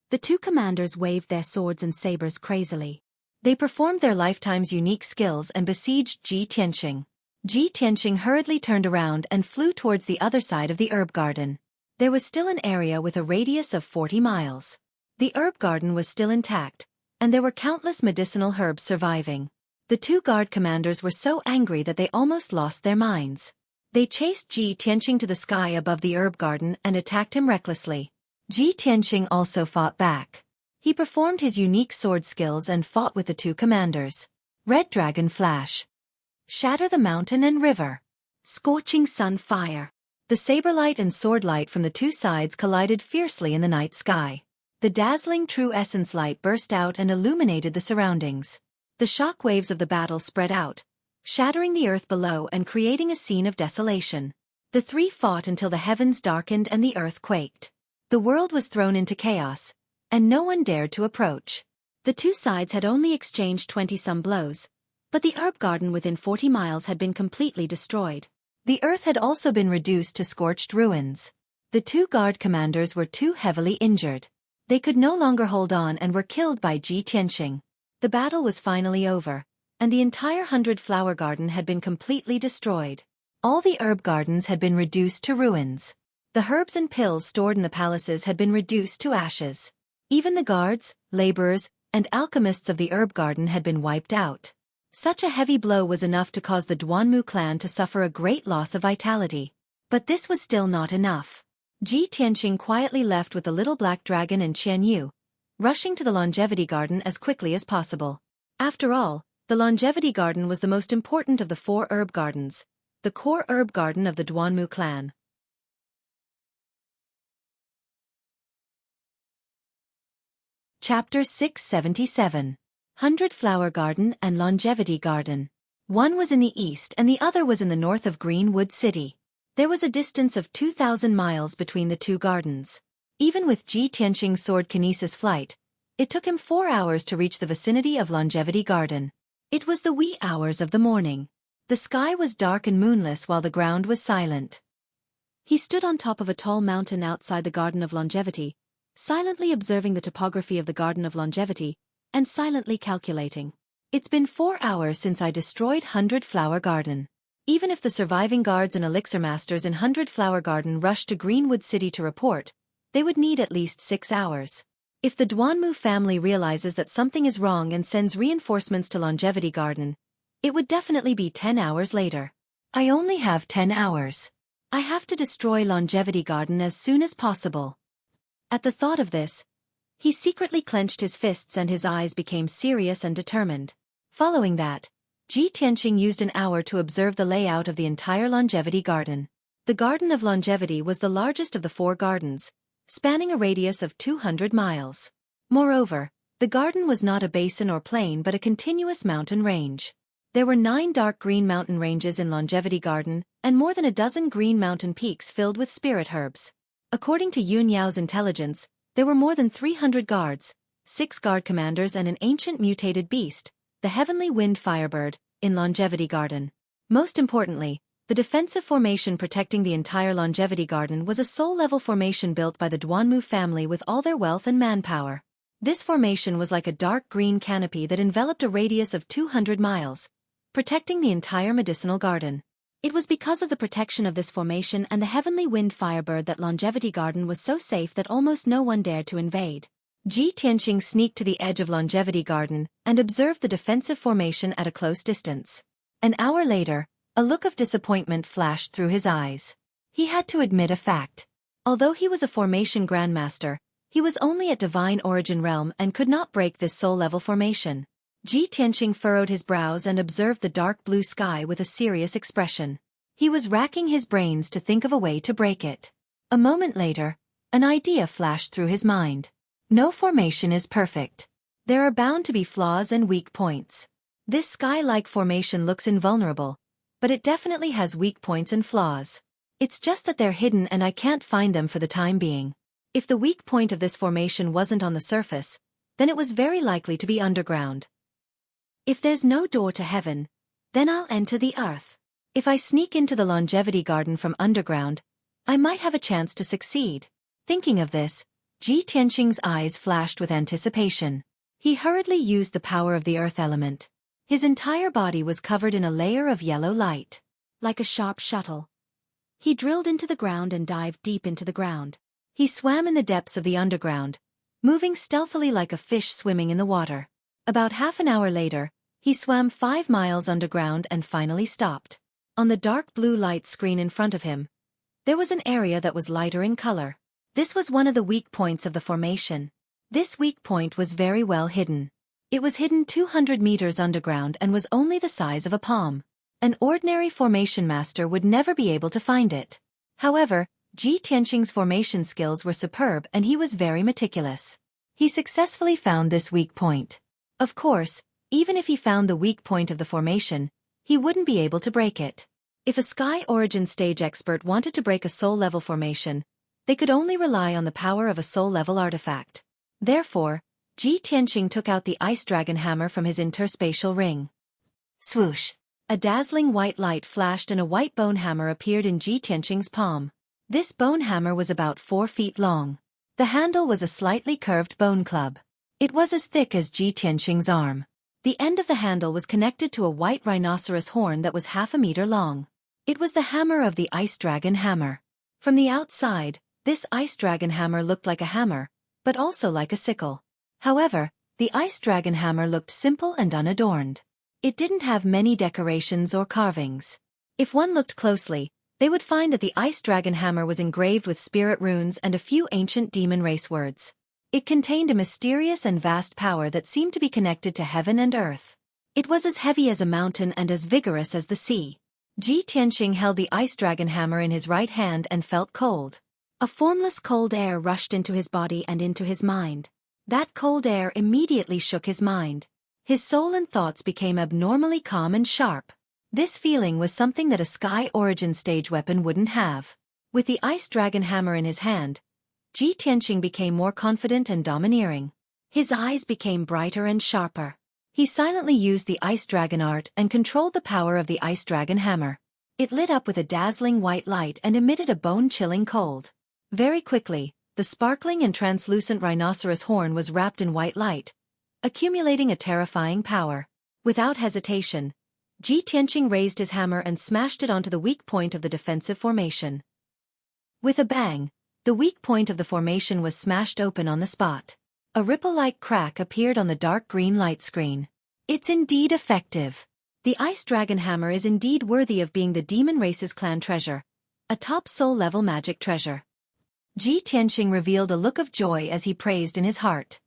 The two commanders waved their swords and sabers crazily. They performed their lifetime's unique skills and besieged Ji Tianqing. Ji Tianqing hurriedly turned around and flew towards the other side of the herb garden. There was still an area with a radius of 40 miles. The herb garden was still intact, and there were countless medicinal herbs surviving. The two guard commanders were so angry that they almost lost their minds. They chased Ji Tianqing to the sky above the herb garden and attacked him recklessly. Ji Tianqing also fought back. He performed his unique sword skills and fought with the two commanders. Red Dragon Flash. Shatter the mountain and river. Scorching sun fire. The saber light and sword light from the two sides collided fiercely in the night sky. The dazzling true essence light burst out and illuminated the surroundings. The shock waves of the battle spread out, shattering the earth below and creating a scene of desolation. The three fought until the heavens darkened and the earth quaked. The world was thrown into chaos, and no one dared to approach. The two sides had only exchanged 20-some blows, but the herb garden within 40 miles had been completely destroyed. The earth had also been reduced to scorched ruins. The two guard commanders were too heavily injured. They could no longer hold on and were killed by Ji Tianqing. The battle was finally over, and the entire 100-flower garden had been completely destroyed. All the herb gardens had been reduced to ruins. The herbs and pills stored in the palaces had been reduced to ashes. Even the guards, laborers, and alchemists of the herb garden had been wiped out. Such a heavy blow was enough to cause the Duanmu clan to suffer a great loss of vitality. But this was still not enough. Ji Tianqing quietly left with the little black dragon and Qian Yu, rushing to the longevity garden as quickly as possible. After all, the longevity garden was the most important of the 4 herb gardens, the core herb garden of the Duanmu clan. Chapter 677. 100-Flower Garden and Longevity Garden. One was in the east and the other was in the north of Greenwood City. There was a distance of 2,000 miles between the two gardens. Even with Ji Tianqing's sword kinesis flight, it took him 4 hours to reach the vicinity of Longevity Garden. It was the wee hours of the morning. The sky was dark and moonless while the ground was silent. He stood on top of a tall mountain outside the Garden of Longevity, silently observing the topography of the Garden of Longevity, and silently calculating. It's been 4 hours since I destroyed 100-Flower Garden. Even if the surviving guards and elixir masters in 100-Flower Garden rushed to Greenwood City to report, they would need at least 6 hours. If the Duanmu family realizes that something is wrong and sends reinforcements to Longevity Garden, it would definitely be 10 hours later. I only have 10 hours. I have to destroy Longevity Garden as soon as possible. At the thought of this, he secretly clenched his fists and his eyes became serious and determined. Following that, Ji Tianqing used an hour to observe the layout of the entire Longevity Garden. The Garden of Longevity was the largest of the 4 gardens, spanning a radius of 200 miles. Moreover, the garden was not a basin or plain but a continuous mountain range. There were 9 dark green mountain ranges in Longevity Garden, and more than a dozen green mountain peaks filled with spirit herbs. According to Yun Yao's intelligence, there were more than 300 guards, 6 guard commanders and an ancient mutated beast, the heavenly wind firebird, in Longevity Garden. Most importantly, the defensive formation protecting the entire Longevity Garden was a soul-level formation built by the Duanmu family with all their wealth and manpower. This formation was like a dark green canopy that enveloped a radius of 200 miles, protecting the entire medicinal garden. It was because of the protection of this formation and the heavenly wind firebird that Longevity Garden was so safe that almost no one dared to invade. Ji Tianqing sneaked to the edge of Longevity Garden and observed the defensive formation at a close distance. An hour later, a look of disappointment flashed through his eyes. He had to admit a fact. Although he was a formation grandmaster, he was only at divine origin realm and could not break this soul-level formation. Ji Tianqing furrowed his brows and observed the dark blue sky with a serious expression. He was racking his brains to think of a way to break it. A moment later, an idea flashed through his mind. No formation is perfect. There are bound to be flaws and weak points. This sky-like formation looks invulnerable, but it definitely has weak points and flaws. It's just that they're hidden and I can't find them for the time being. If the weak point of this formation wasn't on the surface, then it was very likely to be underground. If there's no door to heaven, then I'll enter the earth. If I sneak into the Longevity Garden from underground, I might have a chance to succeed. Thinking of this, Ji Tianqing's eyes flashed with anticipation. He hurriedly used the power of the earth element. His entire body was covered in a layer of yellow light. Like a sharp shuttle, he drilled into the ground and dived deep into the ground. He swam in the depths of the underground, moving stealthily like a fish swimming in the water. About half an hour later, he swam 5 miles underground and finally stopped. On the dark blue light screen in front of him, there was an area that was lighter in color. This was one of the weak points of the formation. This weak point was very well hidden. It was hidden 200 meters underground and was only the size of a palm. An ordinary formation master would never be able to find it. However, Ji Tianqing's formation skills were superb and he was very meticulous. He successfully found this weak point. Of course, even if he found the weak point of the formation, he wouldn't be able to break it. If a Sky Origin stage expert wanted to break a soul-level formation, they could only rely on the power of a soul-level artifact. Therefore, Ji Tianqing took out the Ice Dragon Hammer from his interspatial ring. Swoosh! A dazzling white light flashed and a white bone hammer appeared in Ji Tianqing's palm. This bone hammer was about 4 feet long. The handle was a slightly curved bone club. It was as thick as Ji Tianqing's arm. The end of the handle was connected to a white rhinoceros horn that was half a meter long. It was the hammer of the Ice Dragon Hammer. From the outside, this Ice Dragon Hammer looked like a hammer, but also like a sickle. However, the Ice Dragon Hammer looked simple and unadorned. It didn't have many decorations or carvings. If one looked closely, they would find that the Ice Dragon Hammer was engraved with spirit runes and a few ancient demon race words. It contained a mysterious and vast power that seemed to be connected to heaven and earth. It was as heavy as a mountain and as vigorous as the sea. Ji Tianqing held the Ice Dragon Hammer in his right hand and felt cold. A formless cold air rushed into his body and into his mind. That cold air immediately shook his mind. His soul and thoughts became abnormally calm and sharp. This feeling was something that a Sky Origin stage weapon wouldn't have. With the Ice Dragon Hammer in his hand, Ji Tianqing became more confident and domineering. His eyes became brighter and sharper. He silently used the Ice Dragon art and controlled the power of the Ice Dragon Hammer. It lit up with a dazzling white light and emitted a bone-chilling cold. Very quickly, the sparkling and translucent rhinoceros horn was wrapped in white light, accumulating a terrifying power. Without hesitation, Ji Tianqing raised his hammer and smashed it onto the weak point of the defensive formation. With a bang, the weak point of the formation was smashed open on the spot. A ripple-like crack appeared on the dark green light screen. It's indeed effective. The Ice Dragon Hammer is indeed worthy of being the Demon Race's clan treasure, a top soul-level magic treasure. Ji Tianqing revealed a look of joy as he praised in his heart.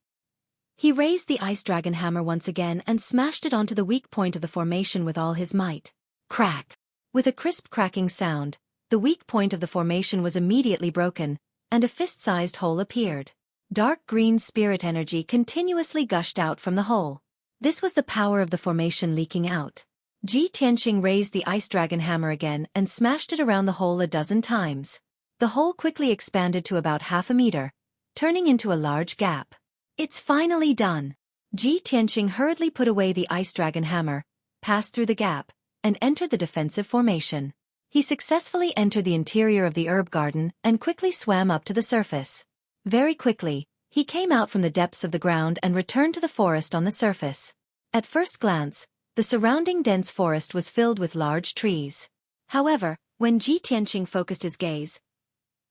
He raised the Ice Dragon Hammer once again and smashed it onto the weak point of the formation with all his might. Crack! With a crisp cracking sound, the weak point of the formation was immediately broken, and a fist-sized hole appeared. Dark green spirit energy continuously gushed out from the hole. This was the power of the formation leaking out. Ji Tianqing raised the Ice Dragon Hammer again and smashed it around the hole a dozen times. The hole quickly expanded to about half a meter, turning into a large gap. It's finally done. Ji Tianqing hurriedly put away the Ice Dragon Hammer, passed through the gap, and entered the defensive formation. He successfully entered the interior of the herb garden and quickly swam up to the surface. Very quickly, he came out from the depths of the ground and returned to the forest on the surface. At first glance, the surrounding dense forest was filled with large trees. However, when Ji Tianqing focused his gaze,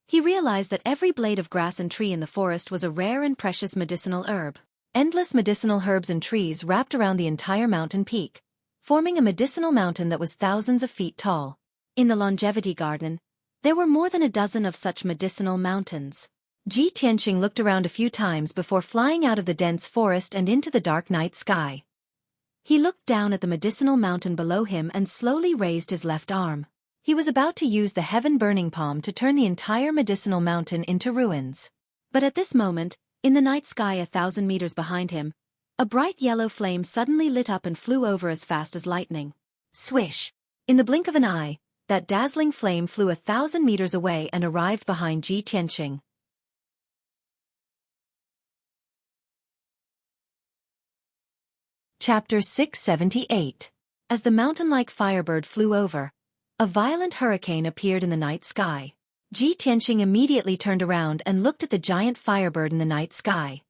he realized that every blade of grass and tree in the forest was a rare and precious medicinal herb. Endless medicinal herbs and trees wrapped around the entire mountain peak, forming a medicinal mountain that was thousands of feet tall. In the longevity garden, there were more than a dozen of such medicinal mountains. Ji Tianqing looked around a few times before flying out of the dense forest and into the dark night sky. He looked down at the medicinal mountain below him and slowly raised his left arm. He was about to use the heaven-burning palm to turn the entire medicinal mountain into ruins. But at this moment, in the night sky 1,000 meters behind him, a bright yellow flame suddenly lit up and flew over as fast as lightning. Swish! In the blink of an eye, that dazzling flame flew 1,000 meters away and arrived behind Ji Tianqing. Chapter 678. As the mountain-like firebird flew over, a violent hurricane appeared in the night sky. Ji Tianqing immediately turned around and looked at the giant firebird in the night sky.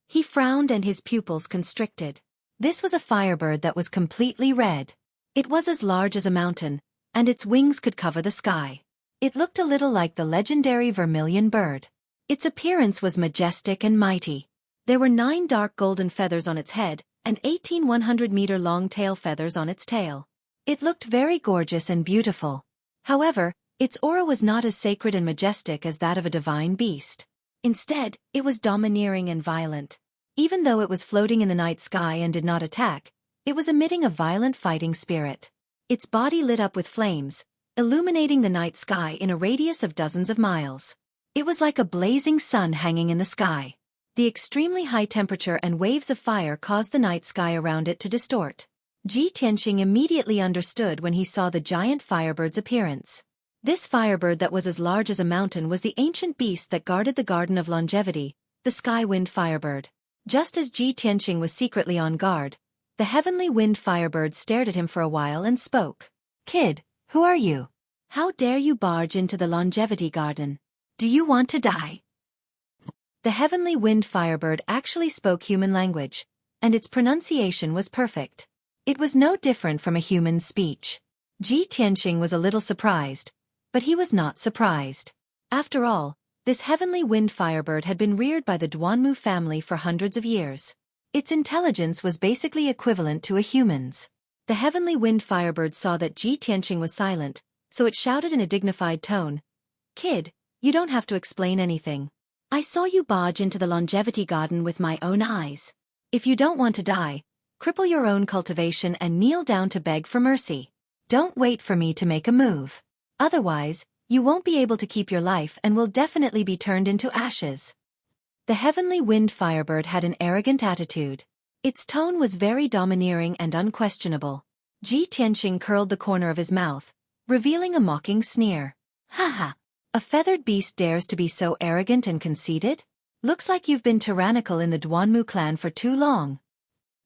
He frowned and his pupils constricted. This was a firebird that was completely red. It was as large as a mountain, and its wings could cover the sky. It looked a little like the legendary vermilion bird. Its appearance was majestic and mighty. There were 9 dark golden feathers on its head, and 18 100-meter-long tail feathers on its tail. It looked very gorgeous and beautiful. However, its aura was not as sacred and majestic as that of a divine beast. Instead, it was domineering and violent. Even though it was floating in the night sky and did not attack, it was emitting a violent fighting spirit. Its body lit up with flames, illuminating the night sky in a radius of dozens of miles. It was like a blazing sun hanging in the sky. The extremely high temperature and waves of fire caused the night sky around it to distort. Ji Tianqing immediately understood when he saw the giant firebird's appearance. This firebird that was as large as a mountain was the ancient beast that guarded the Garden of Longevity, the Sky Wind Firebird. Just as Ji Tianqing was secretly on guard, the Heavenly Wind Firebird stared at him for a while and spoke. "Kid, who are you? How dare you barge into the Longevity Garden? Do you want to die?" The Heavenly Wind Firebird actually spoke human language, and its pronunciation was perfect. It was no different from a human's speech. Ji Tianqing was a little surprised, but he was not surprised. After all, this Heavenly Wind Firebird had been reared by the Duanmu family for hundreds of years. Its intelligence was basically equivalent to a human's. The Heavenly Wind Firebird saw that Ji Tianqing was silent, so it shouted in a dignified tone, "Kid, you don't have to explain anything. I saw you barge into the Longevity Garden with my own eyes. If you don't want to die, cripple your own cultivation and kneel down to beg for mercy. Don't wait for me to make a move. Otherwise, you won't be able to keep your life and will definitely be turned into ashes." The Heavenly Wind Firebird had an arrogant attitude. Its tone was very domineering and unquestionable. Ji Tianqing curled the corner of his mouth, revealing a mocking sneer. "Haha! A feathered beast dares to be so arrogant and conceited? Looks like you've been tyrannical in the Duanmu clan for too long."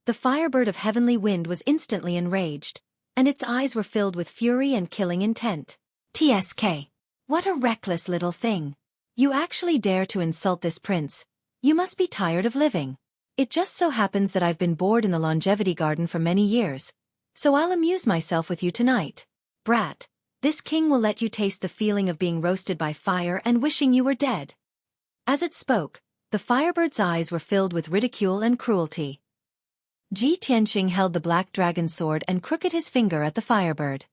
The Firebird of Heavenly Wind was instantly enraged, and its eyes were filled with fury and killing intent. "TSK! What a reckless little thing! You actually dare to insult this prince. You must be tired of living. It just so happens that I've been bored in the Longevity Garden for many years, so I'll amuse myself with you tonight. Brat, this king will let you taste the feeling of being roasted by fire and wishing you were dead." As it spoke, the Firebird's eyes were filled with ridicule and cruelty. Ji Tianqing held the black dragon sword and crooked his finger at the Firebird.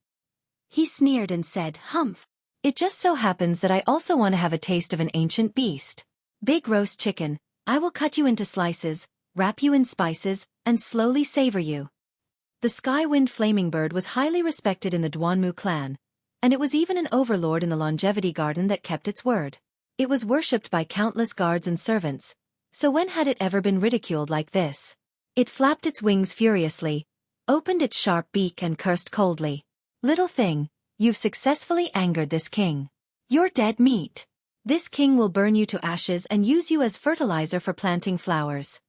He sneered and said, "Humph! It just so happens that I also want to have a taste of an ancient beast. Big roast chicken, I will cut you into slices, wrap you in spices, and slowly savor you." The Skywind Flaming Bird was highly respected in the Duanmu clan, and it was even an overlord in the Longevity Garden that kept its word. It was worshipped by countless guards and servants, so when had it ever been ridiculed like this? It flapped its wings furiously, opened its sharp beak and cursed coldly. "Little thing, you've successfully angered this king. You're dead meat. This king will burn you to ashes and use you as fertilizer for planting flowers."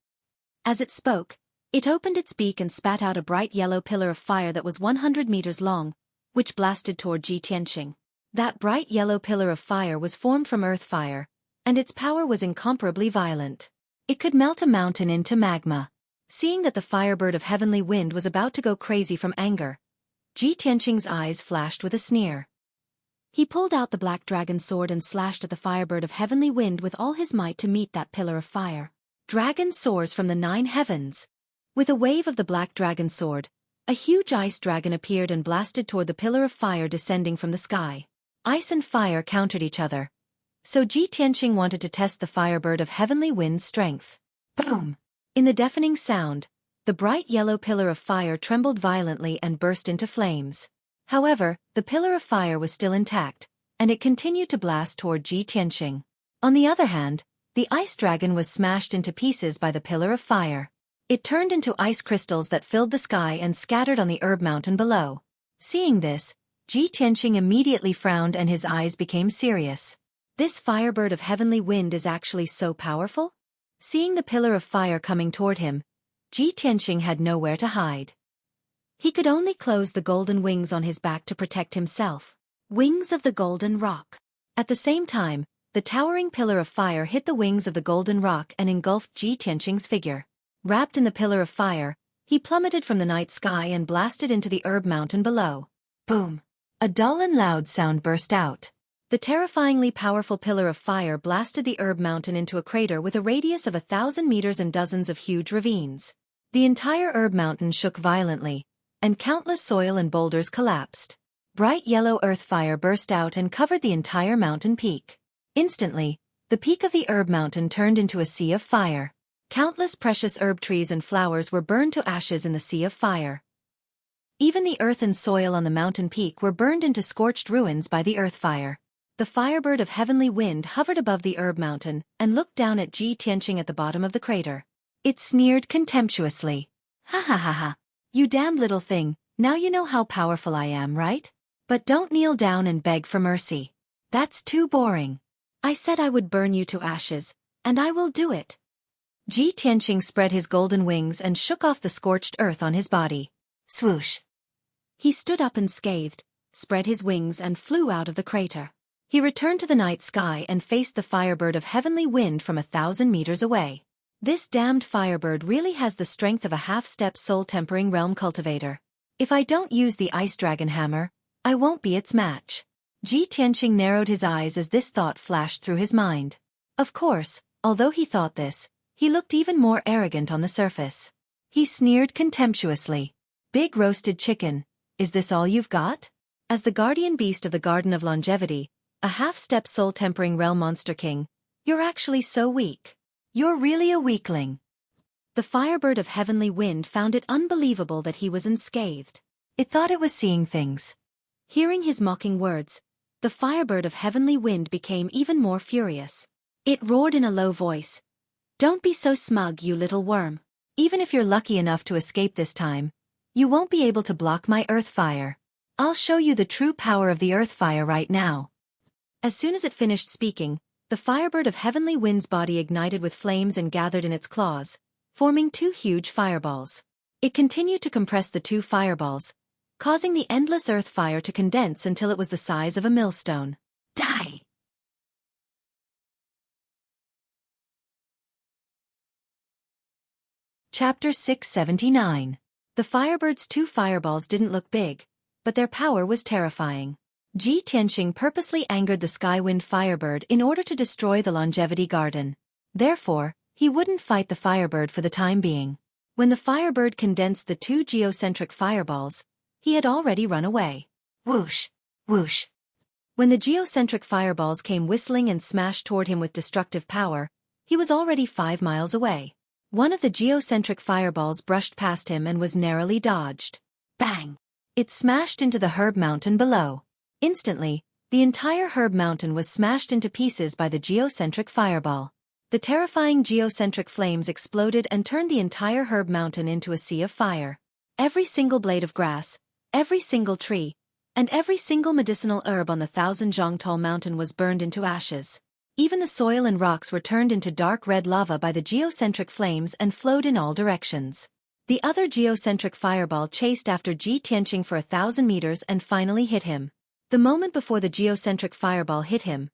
As it spoke, it opened its beak and spat out a bright yellow pillar of fire that was 100 meters long, which blasted toward Ji Tianqing. That bright yellow pillar of fire was formed from earth fire, and its power was incomparably violent. It could melt a mountain into magma. Seeing that the Firebird of Heavenly Wind was about to go crazy from anger, Ji Tianqing's eyes flashed with a sneer. He pulled out the black dragon sword and slashed at the Firebird of Heavenly Wind with all his might to meet that pillar of fire. Dragon soars from the 9 heavens. With a wave of the black dragon sword, a huge ice dragon appeared and blasted toward the pillar of fire descending from the sky. Ice and fire countered each other, so Ji Tianqing wanted to test the Firebird of Heavenly Wind's strength. Boom! In the deafening sound, the bright yellow pillar of fire trembled violently and burst into flames. However, the pillar of fire was still intact, and it continued to blast toward Ji Tianqing. On the other hand, the ice dragon was smashed into pieces by the pillar of fire. It turned into ice crystals that filled the sky and scattered on the herb mountain below. Seeing this, Ji Tianqing immediately frowned and his eyes became serious. This Firebird of Heavenly Wind is actually so powerful? Seeing the pillar of fire coming toward him, Ji Tianqing had nowhere to hide. He could only close the golden wings on his back to protect himself. Wings of the Golden Rock. At the same time, the towering pillar of fire hit the wings of the golden rock and engulfed Ji Tianqing's figure. Wrapped in the pillar of fire, he plummeted from the night sky and blasted into the herb mountain below. Boom! A dull and loud sound burst out. The terrifyingly powerful pillar of fire blasted the herb mountain into a crater with a radius of 1,000 meters and dozens of huge ravines. The entire herb mountain shook violently, and countless soil and boulders collapsed. Bright yellow earth fire burst out and covered the entire mountain peak. Instantly, the peak of the herb mountain turned into a sea of fire. Countless precious herb trees and flowers were burned to ashes in the sea of fire. Even the earth and soil on the mountain peak were burned into scorched ruins by the earth fire. The firebird of heavenly wind hovered above the herb mountain and looked down at Ji Tianqing at the bottom of the crater. It sneered contemptuously. Ha ha ha ha. You damned little thing, now you know how powerful I am, right? But don't kneel down and beg for mercy. That's too boring. I said I would burn you to ashes, and I will do it. Ji Tianqing spread his golden wings and shook off the scorched earth on his body. Swoosh! He stood up unscathed, spread his wings and flew out of the crater. He returned to the night sky and faced the firebird of heavenly wind from 1,000 meters away. This damned firebird really has the strength of a half-step soul-tempering realm cultivator. If I don't use the ice dragon hammer, I won't be its match. Ji Tianqing narrowed his eyes as this thought flashed through his mind. Of course, although he thought this, he looked even more arrogant on the surface. He sneered contemptuously. Big roasted chicken, is this all you've got? As the guardian beast of the Garden of Longevity, a half-step soul-tempering realm monster king, you're actually so weak. You're really a weakling. The firebird of heavenly wind found it unbelievable that he was unscathed. It thought it was seeing things. Hearing his mocking words, the firebird of heavenly wind became even more furious. It roared in a low voice. Don't be so smug, you little worm. Even if you're lucky enough to escape this time, you won't be able to block my earth fire. I'll show you the true power of the earth fire right now. As soon as it finished speaking, the firebird of heavenly wind's body ignited with flames and gathered in its claws, forming two huge fireballs. It continued to compress the two fireballs, causing the endless earth fire to condense until it was the size of a millstone. Die! Chapter 679. The firebird's two fireballs didn't look big, but their power was terrifying. Ji Tianqing purposely angered the Skywind Firebird in order to destroy the Longevity Garden. Therefore, he wouldn't fight the Firebird for the time being. When the Firebird condensed the two geocentric fireballs, he had already run away. Whoosh! Whoosh! When the geocentric fireballs came whistling and smashed toward him with destructive power, he was already 5 miles away. One of the geocentric fireballs brushed past him and was narrowly dodged. Bang! It smashed into the herb mountain below. Instantly, the entire herb mountain was smashed into pieces by the geocentric fireball. The terrifying geocentric flames exploded and turned the entire herb mountain into a sea of fire. Every single blade of grass, every single tree, and every single medicinal herb on the 1,000-zhang-tall mountain was burned into ashes. Even the soil and rocks were turned into dark red lava by the geocentric flames and flowed in all directions. The other geocentric fireball chased after Ji Tianqing for 1,000 meters and finally hit him. The moment before the geocentric fireball hit him,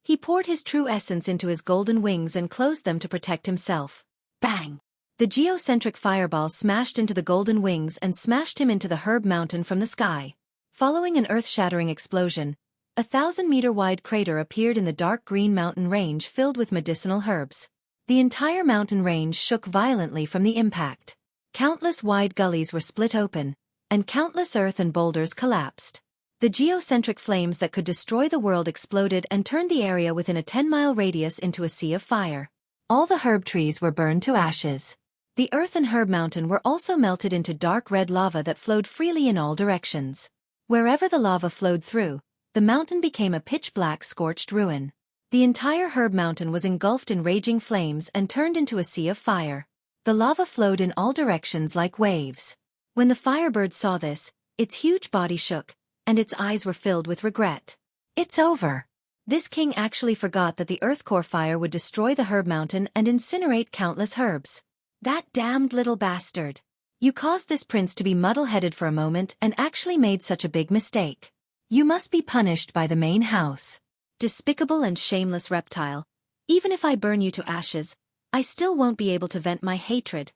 he poured his true essence into his golden wings and closed them to protect himself. Bang! The geocentric fireball smashed into the golden wings and smashed him into the herb mountain from the sky. Following an earth-shattering explosion, a 1,000-meter-wide crater appeared in the dark green mountain range filled with medicinal herbs. The entire mountain range shook violently from the impact. Countless wide gullies were split open, and countless earth and boulders collapsed. The geocentric flames that could destroy the world exploded and turned the area within a 10-mile radius into a sea of fire. All the herb trees were burned to ashes. The earth and herb mountain were also melted into dark red lava that flowed freely in all directions. Wherever the lava flowed through, the mountain became a pitch-black scorched ruin. The entire herb mountain was engulfed in raging flames and turned into a sea of fire. The lava flowed in all directions like waves. When the firebird saw this, its huge body shook, and its eyes were filled with regret. It's over. This king actually forgot that the earth core fire would destroy the herb mountain and incinerate countless herbs. That damned little bastard. You caused this prince to be muddle-headed for a moment and actually made such a big mistake. You must be punished by the main house. Despicable and shameless reptile. Even if I burn you to ashes, I still won't be able to vent my hatred.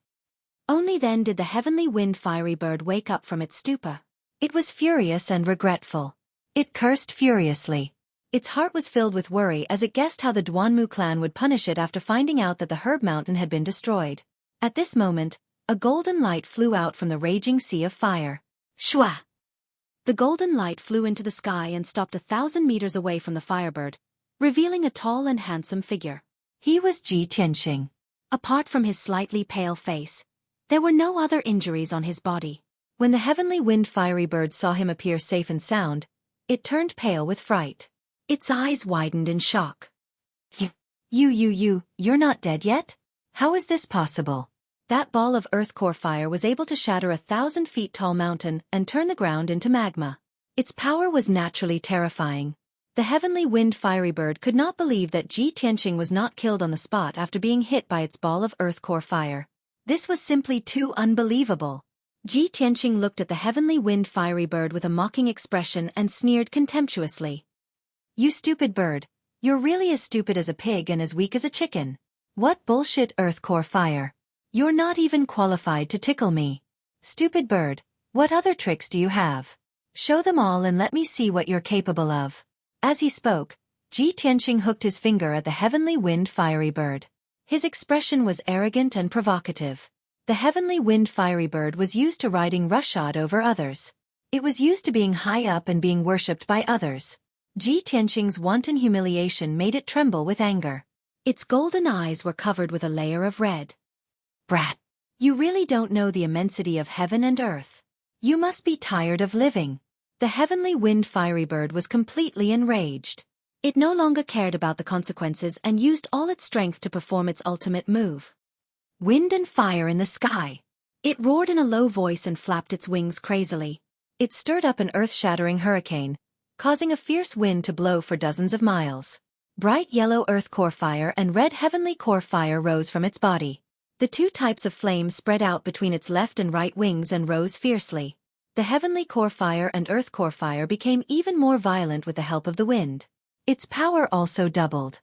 Only then did the heavenly wind fiery bird wake up from its stupor. It was furious and regretful. It cursed furiously. Its heart was filled with worry as it guessed how the Duanmu clan would punish it after finding out that the herb mountain had been destroyed. At this moment, a golden light flew out from the raging sea of fire. Shua! The golden light flew into the sky and stopped 1,000 meters away from the firebird, revealing a tall and handsome figure. He was Ji Tianxing. Apart from his slightly pale face, there were no other injuries on his body. When the heavenly wind fiery bird saw him appear safe and sound, it turned pale with fright. Its eyes widened in shock. You're not dead yet? How is this possible? That ball of earth core fire was able to shatter 1,000 feet tall mountain and turn the ground into magma. Its power was naturally terrifying. The heavenly wind fiery bird could not believe that Ji Tianxing was not killed on the spot after being hit by its ball of earth core fire. This was simply too unbelievable. Ji Tianxing looked at the heavenly wind fiery bird with a mocking expression and sneered contemptuously. You stupid bird, you're really as stupid as a pig and as weak as a chicken. What bullshit earth core fire. You're not even qualified to tickle me. Stupid bird, what other tricks do you have? Show them all and let me see what you're capable of. As he spoke, Ji Tianxing hooked his finger at the heavenly wind fiery bird. His expression was arrogant and provocative. The heavenly wind fiery bird was used to riding roughshod over others. It was used to being high up and being worshipped by others. Ji Tianxing's wanton humiliation made it tremble with anger. Its golden eyes were covered with a layer of red. Brat! You really don't know the immensity of heaven and earth. You must be tired of living. The heavenly wind fiery bird was completely enraged. It no longer cared about the consequences and used all its strength to perform its ultimate move. Wind and fire in the sky. It roared in a low voice and flapped its wings crazily. It stirred up an earth-shattering hurricane, causing a fierce wind to blow for dozens of miles. Bright yellow earth core fire and red heavenly core fire rose from its body. The two types of flame spread out between its left and right wings and rose fiercely. The heavenly core fire and earth core fire became even more violent with the help of the wind. Its power also doubled.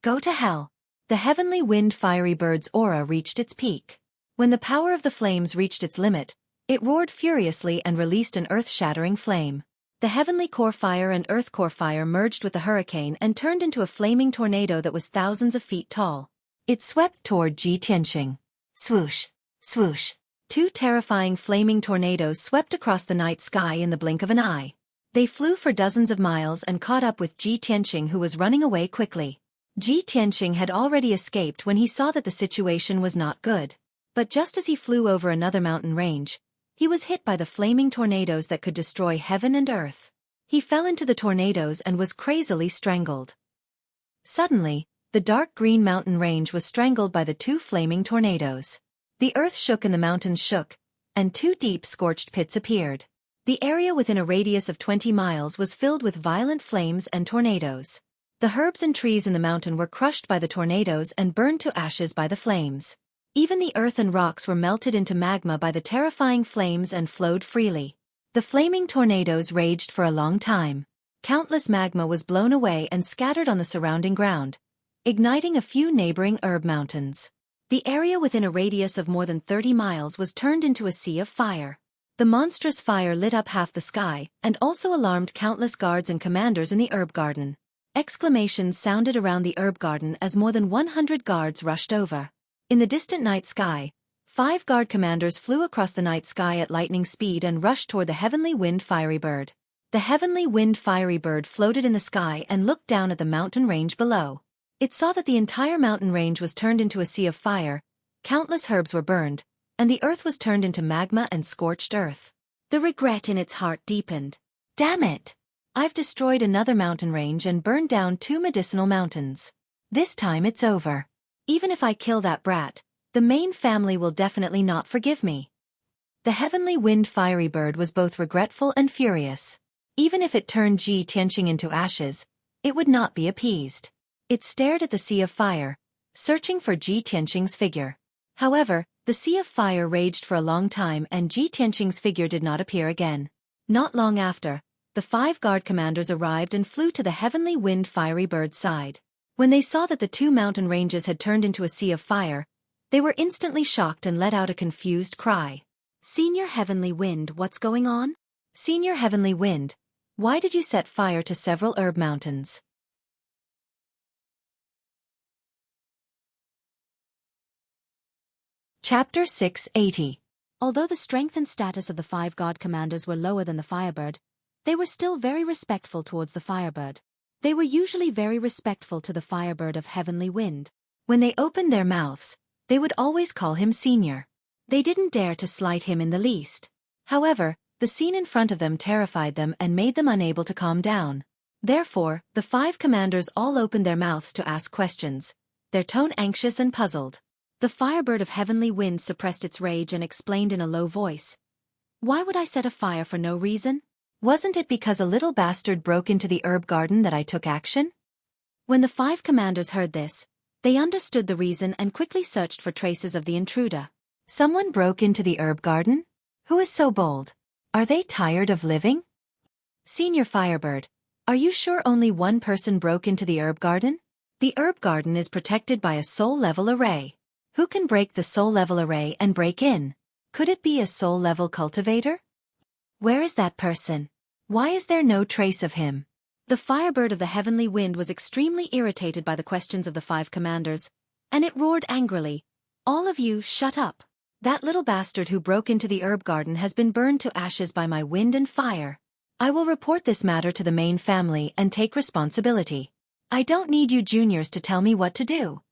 Go to hell. The heavenly wind fiery bird's aura reached its peak. When the power of the flames reached its limit, it roared furiously and released an earth-shattering flame. The heavenly core fire and earth core fire merged with the hurricane and turned into a flaming tornado that was thousands of feet tall. It swept toward Ji Tianxing. Swoosh! Swoosh! Two terrifying flaming tornadoes swept across the night sky in the blink of an eye. They flew for dozens of miles and caught up with Ji Tianxing, who was running away quickly. Ji Tianxing had already escaped when he saw that the situation was not good. But just as he flew over another mountain range, he was hit by the flaming tornadoes that could destroy heaven and earth. He fell into the tornadoes and was crazily strangled. Suddenly, the dark green mountain range was strangled by the two flaming tornadoes. The earth shook and the mountains shook, and two deep scorched pits appeared. The area within a radius of 20 miles was filled with violent flames and tornadoes. The herbs and trees in the mountain were crushed by the tornadoes and burned to ashes by the flames. Even the earth and rocks were melted into magma by the terrifying flames and flowed freely. The flaming tornadoes raged for a long time. Countless magma was blown away and scattered on the surrounding ground, igniting a few neighboring herb mountains. The area within a radius of more than 30 miles was turned into a sea of fire. The monstrous fire lit up half the sky and also alarmed countless guards and commanders in the herb garden. Exclamations sounded around the herb garden as more than 100 guards rushed over. In the distant night sky, 5 guard commanders flew across the night sky at lightning speed and rushed toward the heavenly wind fiery bird. The heavenly wind fiery bird floated in the sky and looked down at the mountain range below. It saw that the entire mountain range was turned into a sea of fire, countless herbs were burned, and the earth was turned into magma and scorched earth. The regret in its heart deepened. Damn it! I've destroyed another mountain range and burned down 2 medicinal mountains. This time it's over. Even if I kill that brat, the main family will definitely not forgive me. The heavenly wind fiery bird was both regretful and furious. Even if it turned Ji Tianxing into ashes, it would not be appeased. It stared at the sea of fire, searching for Ji Tianxing's figure. However, the sea of fire raged for a long time and Ji Tianxing's figure did not appear again. Not long after, the 5 guard commanders arrived and flew to the heavenly wind fiery bird's side. When they saw that the 2 mountain ranges had turned into a sea of fire, they were instantly shocked and let out a confused cry. Senior Heavenly Wind, what's going on? Senior Heavenly Wind, why did you set fire to several herb mountains? Chapter 680. Although the strength and status of the 5 god commanders were lower than the Firebird, they were still very respectful towards the Firebird. They were usually very respectful to the Firebird of Heavenly Wind. When they opened their mouths, they would always call him Senior. They didn't dare to slight him in the least. However, the scene in front of them terrified them and made them unable to calm down. Therefore, the 5 commanders all opened their mouths to ask questions, their tone anxious and puzzled. The Firebird of Heavenly Wind suppressed its rage and explained in a low voice. Why would I set a fire for no reason? Wasn't it because a little bastard broke into the herb garden that I took action? When the 5 commanders heard this, they understood the reason and quickly searched for traces of the intruder. Someone broke into the herb garden? Who is so bold? Are they tired of living? Senior Firebird, are you sure only one person broke into the herb garden? The herb garden is protected by a soul-level array. Who can break the soul-level array and break in? Could it be a soul-level cultivator? Where is that person? Why is there no trace of him? The Firebird of the Heavenly Wind was extremely irritated by the questions of the 5 commanders, and it roared angrily. All of you, shut up. That little bastard who broke into the herb garden has been burned to ashes by my wind and fire. I will report this matter to the main family and take responsibility. I don't need you juniors to tell me what to do.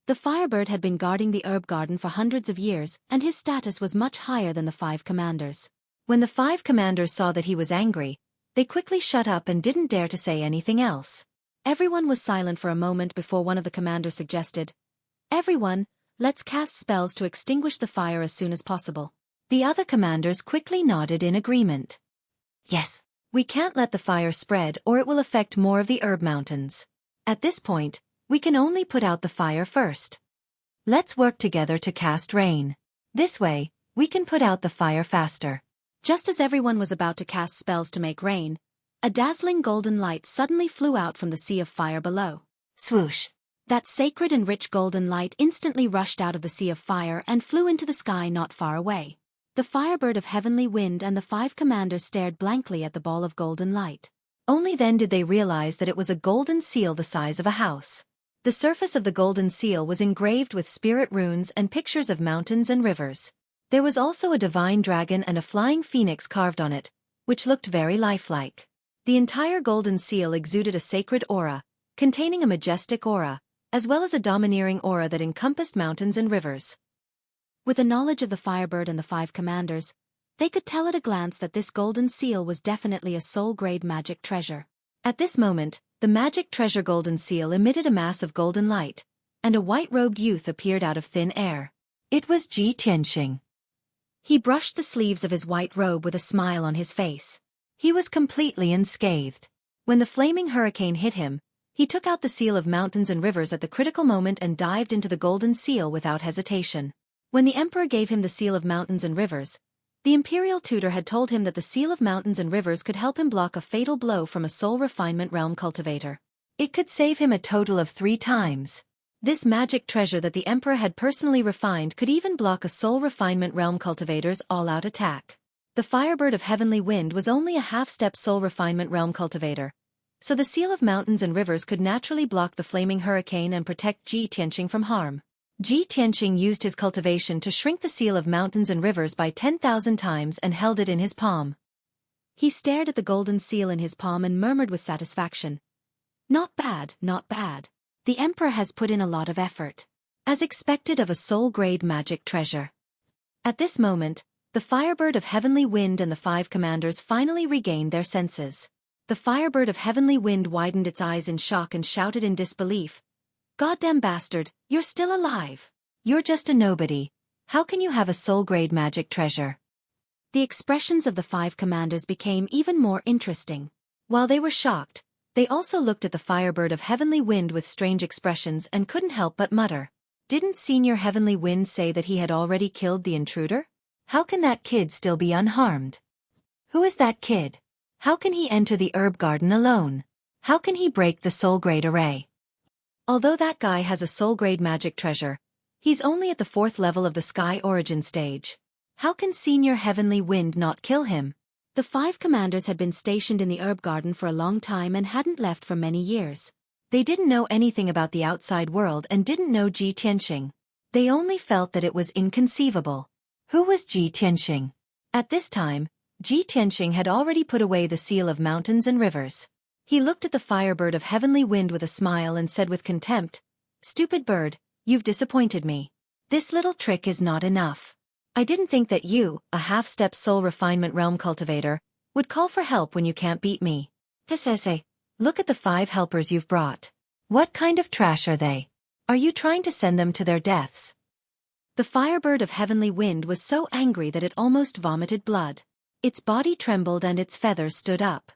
The Firebird had been guarding the herb garden for hundreds of years, and his status was much higher than the 5 commanders. When the 5 commanders saw that he was angry, they quickly shut up and didn't dare to say anything else. Everyone was silent for a moment before one of the commanders suggested, "Everyone, let's cast spells to extinguish the fire as soon as possible." The other commanders quickly nodded in agreement. Yes, we can't let the fire spread or it will affect more of the herb mountains. At this point, we can only put out the fire first. Let's work together to cast rain. This way, we can put out the fire faster. Just as everyone was about to cast spells to make rain, a dazzling golden light suddenly flew out from the sea of fire below. Swoosh! That sacred and rich golden light instantly rushed out of the sea of fire and flew into the sky not far away. The Firebird of Heavenly Wind and the 5 commanders stared blankly at the ball of golden light. Only then did they realize that it was a golden seal the size of a house. The surface of the golden seal was engraved with spirit runes and pictures of mountains and rivers. There was also a divine dragon and a flying phoenix carved on it, which looked very lifelike. The entire golden seal exuded a sacred aura, containing a majestic aura, as well as a domineering aura that encompassed mountains and rivers. With the knowledge of the Firebird and the 5 commanders, they could tell at a glance that this golden seal was definitely a soul-grade magic treasure. At this moment, the magic treasure golden seal emitted a mass of golden light, and a white-robed youth appeared out of thin air. It was Ji Tianxing. He brushed the sleeves of his white robe with a smile on his face. He was completely unscathed. When the flaming hurricane hit him, he took out the seal of mountains and rivers at the critical moment and dived into the golden seal without hesitation. When the emperor gave him the seal of mountains and rivers, the imperial tutor had told him that the seal of mountains and rivers could help him block a fatal blow from a soul refinement realm cultivator. It could save him a total of 3 times. This magic treasure that the emperor had personally refined could even block a soul refinement realm cultivator's all-out attack. The Firebird of Heavenly Wind was only a half-step soul refinement realm cultivator, so the seal of mountains and rivers could naturally block the flaming hurricane and protect Ji Tianxing from harm. Ji Tianxing used his cultivation to shrink the seal of mountains and rivers by 10,000 times and held it in his palm. He stared at the golden seal in his palm and murmured with satisfaction, "Not bad, not bad. The emperor has put in a lot of effort." As expected of a soul-grade magic treasure. At this moment, the Firebird of Heavenly Wind and the 5 commanders finally regained their senses. The Firebird of Heavenly Wind widened its eyes in shock and shouted in disbelief, "Goddamn bastard, you're still alive. You're just a nobody. How can you have a soul-grade magic treasure?" The expressions of the 5 commanders became even more interesting. While they were shocked, they also looked at the Firebird of Heavenly Wind with strange expressions and couldn't help but mutter. Didn't Senior Heavenly Wind say that he had already killed the intruder? How can that kid still be unharmed? Who is that kid? How can he enter the herb garden alone? How can he break the soul grade array? Although that guy has a soul grade magic treasure, he's only at the 4th level of the sky origin stage. How can Senior Heavenly Wind not kill him? The 5 commanders had been stationed in the herb garden for a long time and hadn't left for many years. They didn't know anything about the outside world and didn't know Ji Tianxing. They only felt that it was inconceivable. Who was Ji Tianxing? At this time, Ji Tianxing had already put away the seal of mountains and rivers. He looked at the firebird of heavenly wind with a smile and said with contempt, "Stupid bird, you've disappointed me. This little trick is not enough. I didn't think that you, a half-step soul refinement realm cultivator, would call for help when you can't beat me. Hsese, look at the 5 helpers you've brought. What kind of trash are they? Are you trying to send them to their deaths?" The firebird of heavenly wind was so angry that it almost vomited blood. Its body trembled and its feathers stood up.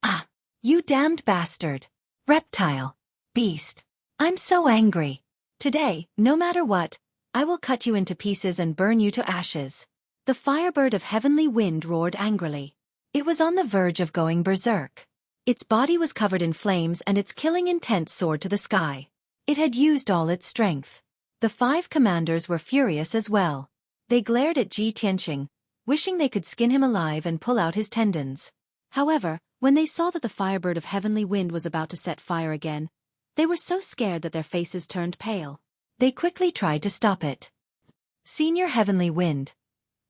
"Ah! You damned bastard! Reptile! Beast! I'm so angry! Today, no matter what, I will cut you into pieces and burn you to ashes." The firebird of heavenly wind roared angrily. It was on the verge of going berserk. Its body was covered in flames and its killing intent soared to the sky. It had used all its strength. The 5 commanders were furious as well. They glared at Ji Tianxing, wishing they could skin him alive and pull out his tendons. However, when they saw that the firebird of heavenly wind was about to set fire again, they were so scared that their faces turned pale. They quickly tried to stop it. "Senior Heavenly Wind,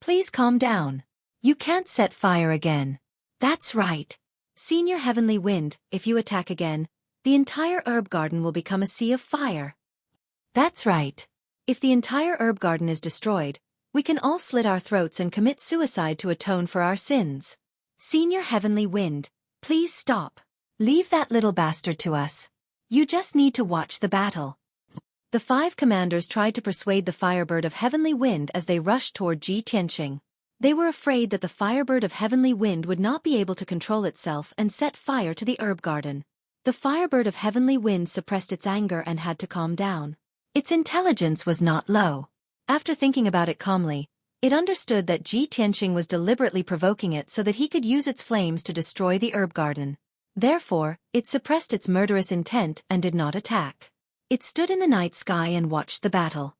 please calm down. You can't set fire again." "That's right. Senior Heavenly Wind, if you attack again, the entire herb garden will become a sea of fire." "That's right. If the entire herb garden is destroyed, we can all slit our throats and commit suicide to atone for our sins. Senior Heavenly Wind, please stop. Leave that little bastard to us. You just need to watch the battle." The 5 commanders tried to persuade the firebird of heavenly wind as they rushed toward Ji Tianxing. They were afraid that the firebird of heavenly wind would not be able to control itself and set fire to the herb garden. The firebird of heavenly wind suppressed its anger and had to calm down. Its intelligence was not low. After thinking about it calmly, it understood that Ji Tianxing was deliberately provoking it so that he could use its flames to destroy the herb garden. Therefore, it suppressed its murderous intent and did not attack. It stood in the night sky and watched the battle.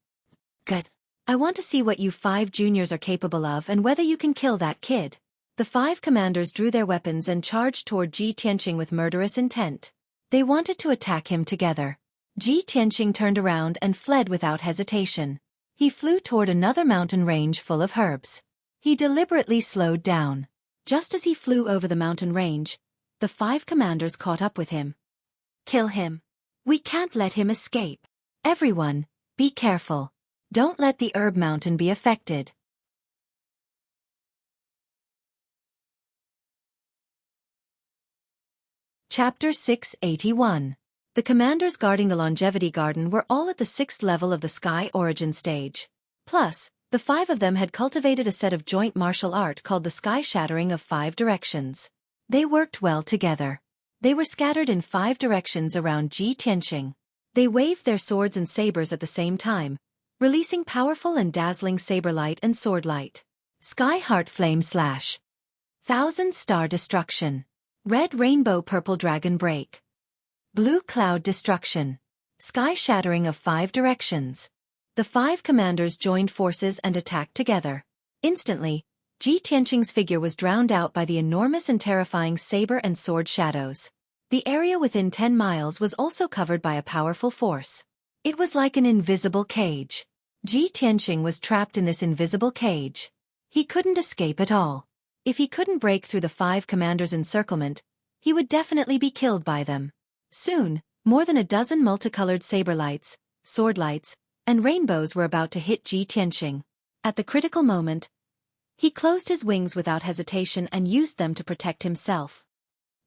"Good. I want to see what you 5 juniors are capable of and whether you can kill that kid." The 5 commanders drew their weapons and charged toward Ji Tianxing with murderous intent. They wanted to attack him together. Ji Tianxing turned around and fled without hesitation. He flew toward another mountain range full of herbs. He deliberately slowed down. Just as he flew over the mountain range, the 5 commanders caught up with him. "Kill him. We can't let him escape. Everyone, be careful. Don't let the herb mountain be affected." Chapter 681. The commanders guarding the longevity garden were all at the 6th level of the sky origin stage. Plus, the 5 of them had cultivated a set of joint martial art called the sky shattering of 5 directions. They worked well together. They were scattered in 5 directions around Ji Tianxing. They waved their swords and sabers at the same time, releasing powerful and dazzling saber light and sword light. Sky Heart Flame Slash. Thousand Star Destruction. Red Rainbow Purple Dragon Break. Blue Cloud Destruction. Sky Shattering of 5 directions. The 5 commanders joined forces and attacked together. Instantly, Ji Tianxing's figure was drowned out by the enormous and terrifying saber and sword shadows. The area within 10 miles was also covered by a powerful force. It was like an invisible cage. Ji Tianxing was trapped in this invisible cage. He couldn't escape at all. If he couldn't break through the 5 commanders' encirclement, he would definitely be killed by them. Soon, more than a dozen multicolored saber lights, sword lights, and rainbows were about to hit Ji Tianxing. At the critical moment, he closed his wings without hesitation and used them to protect himself.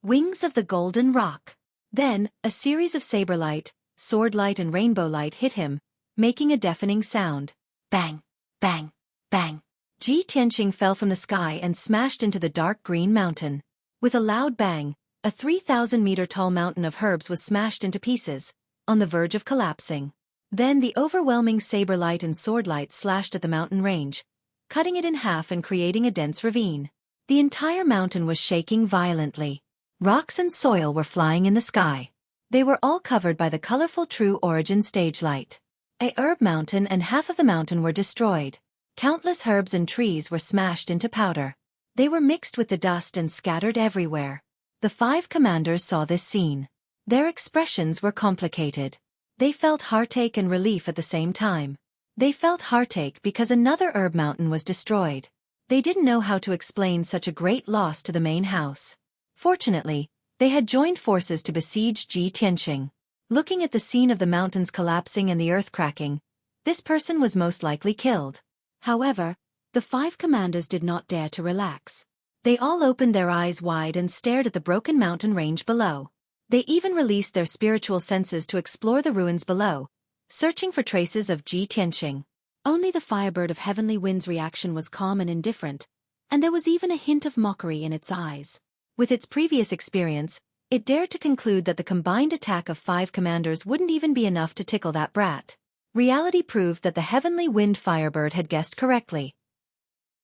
Wings of the Golden Rock. Then, a series of saber light, sword light and rainbow light hit him, making a deafening sound. Bang! Bang! Bang! Ji Tianxing fell from the sky and smashed into the dark green mountain. With a loud bang, a 3,000-meter-tall mountain of herbs was smashed into pieces, on the verge of collapsing. Then the overwhelming saber light and sword light slashed at the mountain range, cutting it in half and creating a dense ravine. The entire mountain was shaking violently. Rocks and soil were flying in the sky. They were all covered by the colorful True Origin stage light. A herb mountain and half of the mountain were destroyed. Countless herbs and trees were smashed into powder. They were mixed with the dust and scattered everywhere. The 5 commanders saw this scene. Their expressions were complicated. They felt heartache and relief at the same time. They felt heartache because another herb mountain was destroyed. They didn't know how to explain such a great loss to the main house. Fortunately, they had joined forces to besiege Ji Tianqing. Looking at the scene of the mountains collapsing and the earth cracking, this person was most likely killed. However, the 5 commanders did not dare to relax. They all opened their eyes wide and stared at the broken mountain range below. They even released their spiritual senses to explore the ruins below, searching for traces of Ji Tianqing. Only the Firebird of Heavenly Wind's reaction was calm and indifferent, and there was even a hint of mockery in its eyes. With its previous experience, it dared to conclude that the combined attack of 5 commanders wouldn't even be enough to tickle that brat. Reality proved that the Heavenly Wind Firebird had guessed correctly.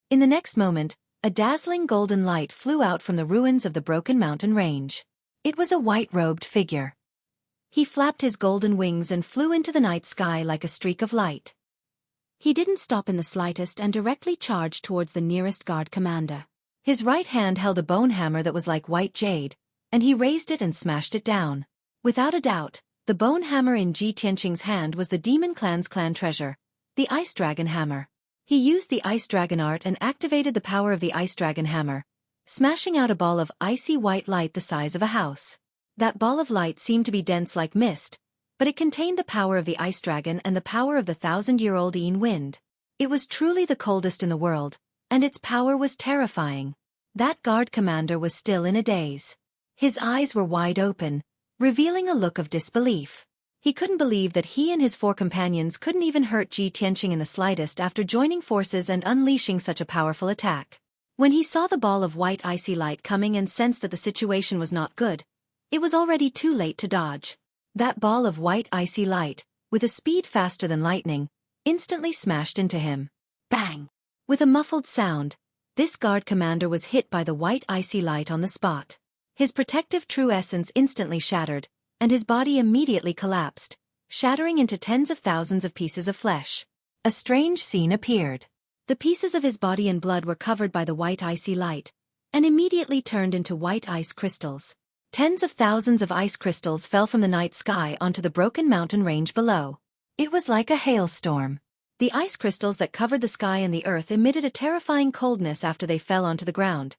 In the next moment, a dazzling golden light flew out from the ruins of the broken mountain range. It was a white-robed figure. He flapped his golden wings and flew into the night sky like a streak of light. He didn't stop in the slightest and directly charged towards the nearest guard commander. His right hand held a bone hammer that was like white jade, and he raised it and smashed it down. Without a doubt, the bone hammer in Ji Tianqing's hand was the Demon Clan's clan treasure, the Ice Dragon Hammer. He used the Ice Dragon art and activated the power of the Ice Dragon Hammer, smashing out a ball of icy white light the size of a house. That ball of light seemed to be dense like mist, but it contained the power of the Ice Dragon and the power of the 1,000-year-old Yin Wind. It was truly the coldest in the world, and its power was terrifying. That guard commander was still in a daze. His eyes were wide open, revealing a look of disbelief. He couldn't believe that he and his 4 companions couldn't even hurt Ji Tianqing in the slightest after joining forces and unleashing such a powerful attack. When he saw the ball of white icy light coming and sensed that the situation was not good, it was already too late to dodge. That ball of white icy light, with a speed faster than lightning, instantly smashed into him. Bang! With a muffled sound, this guard commander was hit by the white icy light on the spot. His protective true essence instantly shattered, and his body immediately collapsed, shattering into tens of thousands of pieces of flesh. A strange scene appeared. The pieces of his body and blood were covered by the white icy light, and immediately turned into white ice crystals. Tens of thousands of ice crystals fell from the night sky onto the broken mountain range below. It was like a hailstorm. The ice crystals that covered the sky and the earth emitted a terrifying coldness after they fell onto the ground,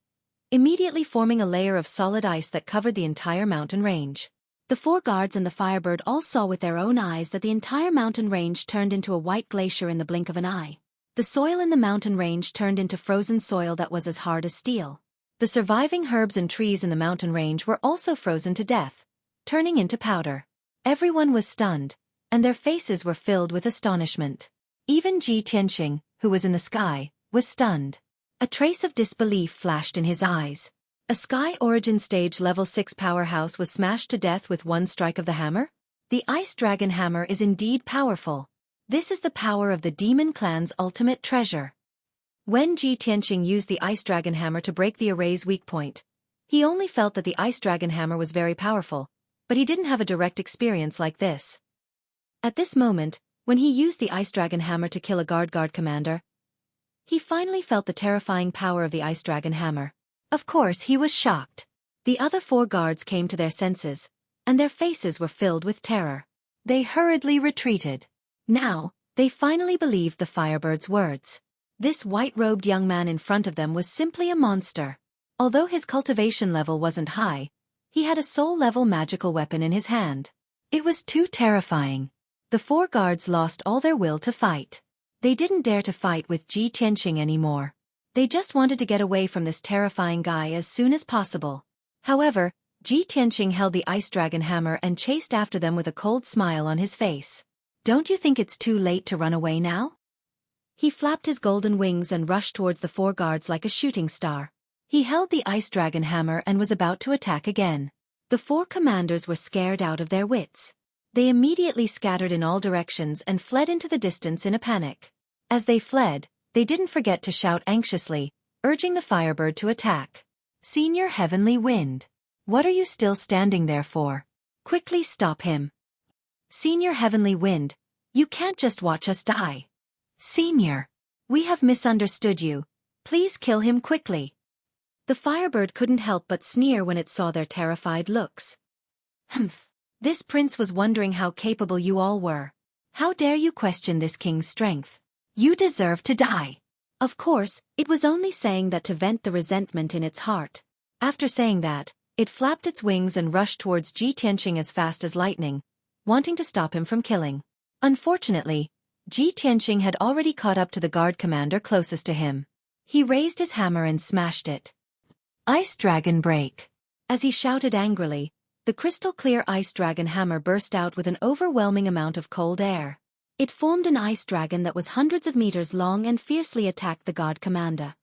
immediately forming a layer of solid ice that covered the entire mountain range. The 4 guards and the Firebird all saw with their own eyes that the entire mountain range turned into a white glacier in the blink of an eye. The soil in the mountain range turned into frozen soil that was as hard as steel. The surviving herbs and trees in the mountain range were also frozen to death, turning into powder. Everyone was stunned, and their faces were filled with astonishment. Even Ji Tianqing, who was in the sky, was stunned. A trace of disbelief flashed in his eyes. A Sky Origin Stage Level 6 powerhouse was smashed to death with one strike of the hammer? The Ice Dragon Hammer is indeed powerful. This is the power of the Demon Clan's ultimate treasure. When Ji Tianqing used the Ice Dragon Hammer to break the array's weak point, he only felt that the Ice Dragon Hammer was very powerful, but he didn't have a direct experience like this. At this moment, when he used the Ice Dragon Hammer to kill a guard commander, he finally felt the terrifying power of the Ice Dragon Hammer. Of course, he was shocked. The other 4 guards came to their senses, and their faces were filled with terror. They hurriedly retreated. Now, they finally believed the Firebird's words. This white-robed young man in front of them was simply a monster. Although his cultivation level wasn't high, he had a soul-level magical weapon in his hand. It was too terrifying. The 4 guards lost all their will to fight. They didn't dare to fight with Ji Tianqing anymore. They just wanted to get away from this terrifying guy as soon as possible. However, Ji Tianqing held the Ice Dragon Hammer and chased after them with a cold smile on his face. Don't you think it's too late to run away now? He flapped his golden wings and rushed towards the 4 guards like a shooting star. He held the Ice Dragon Hammer and was about to attack again. The 4 commanders were scared out of their wits. They immediately scattered in all directions and fled into the distance in a panic. As they fled, they didn't forget to shout anxiously, urging the Firebird to attack. "Senior Heavenly Wind, what are you still standing there for? Quickly stop him. Senior Heavenly Wind, you can't just watch us die. Senior, we have misunderstood you. Please kill him quickly." The Firebird couldn't help but sneer when it saw their terrified looks. "Humph. This prince was wondering how capable you all were. How dare you question this king's strength? You deserve to die." Of course, it was only saying that to vent the resentment in its heart. After saying that, it flapped its wings and rushed towards Ji Tianqing as fast as lightning, wanting to stop him from killing. Unfortunately, Ji Tianqing had already caught up to the guard commander closest to him. He raised his hammer and smashed it. "Ice Dragon Break!" As he shouted angrily, the crystal-clear ice dragon hammer burst out with an overwhelming amount of cold air. It formed an ice dragon that was hundreds of meters long and fiercely attacked the guard commander.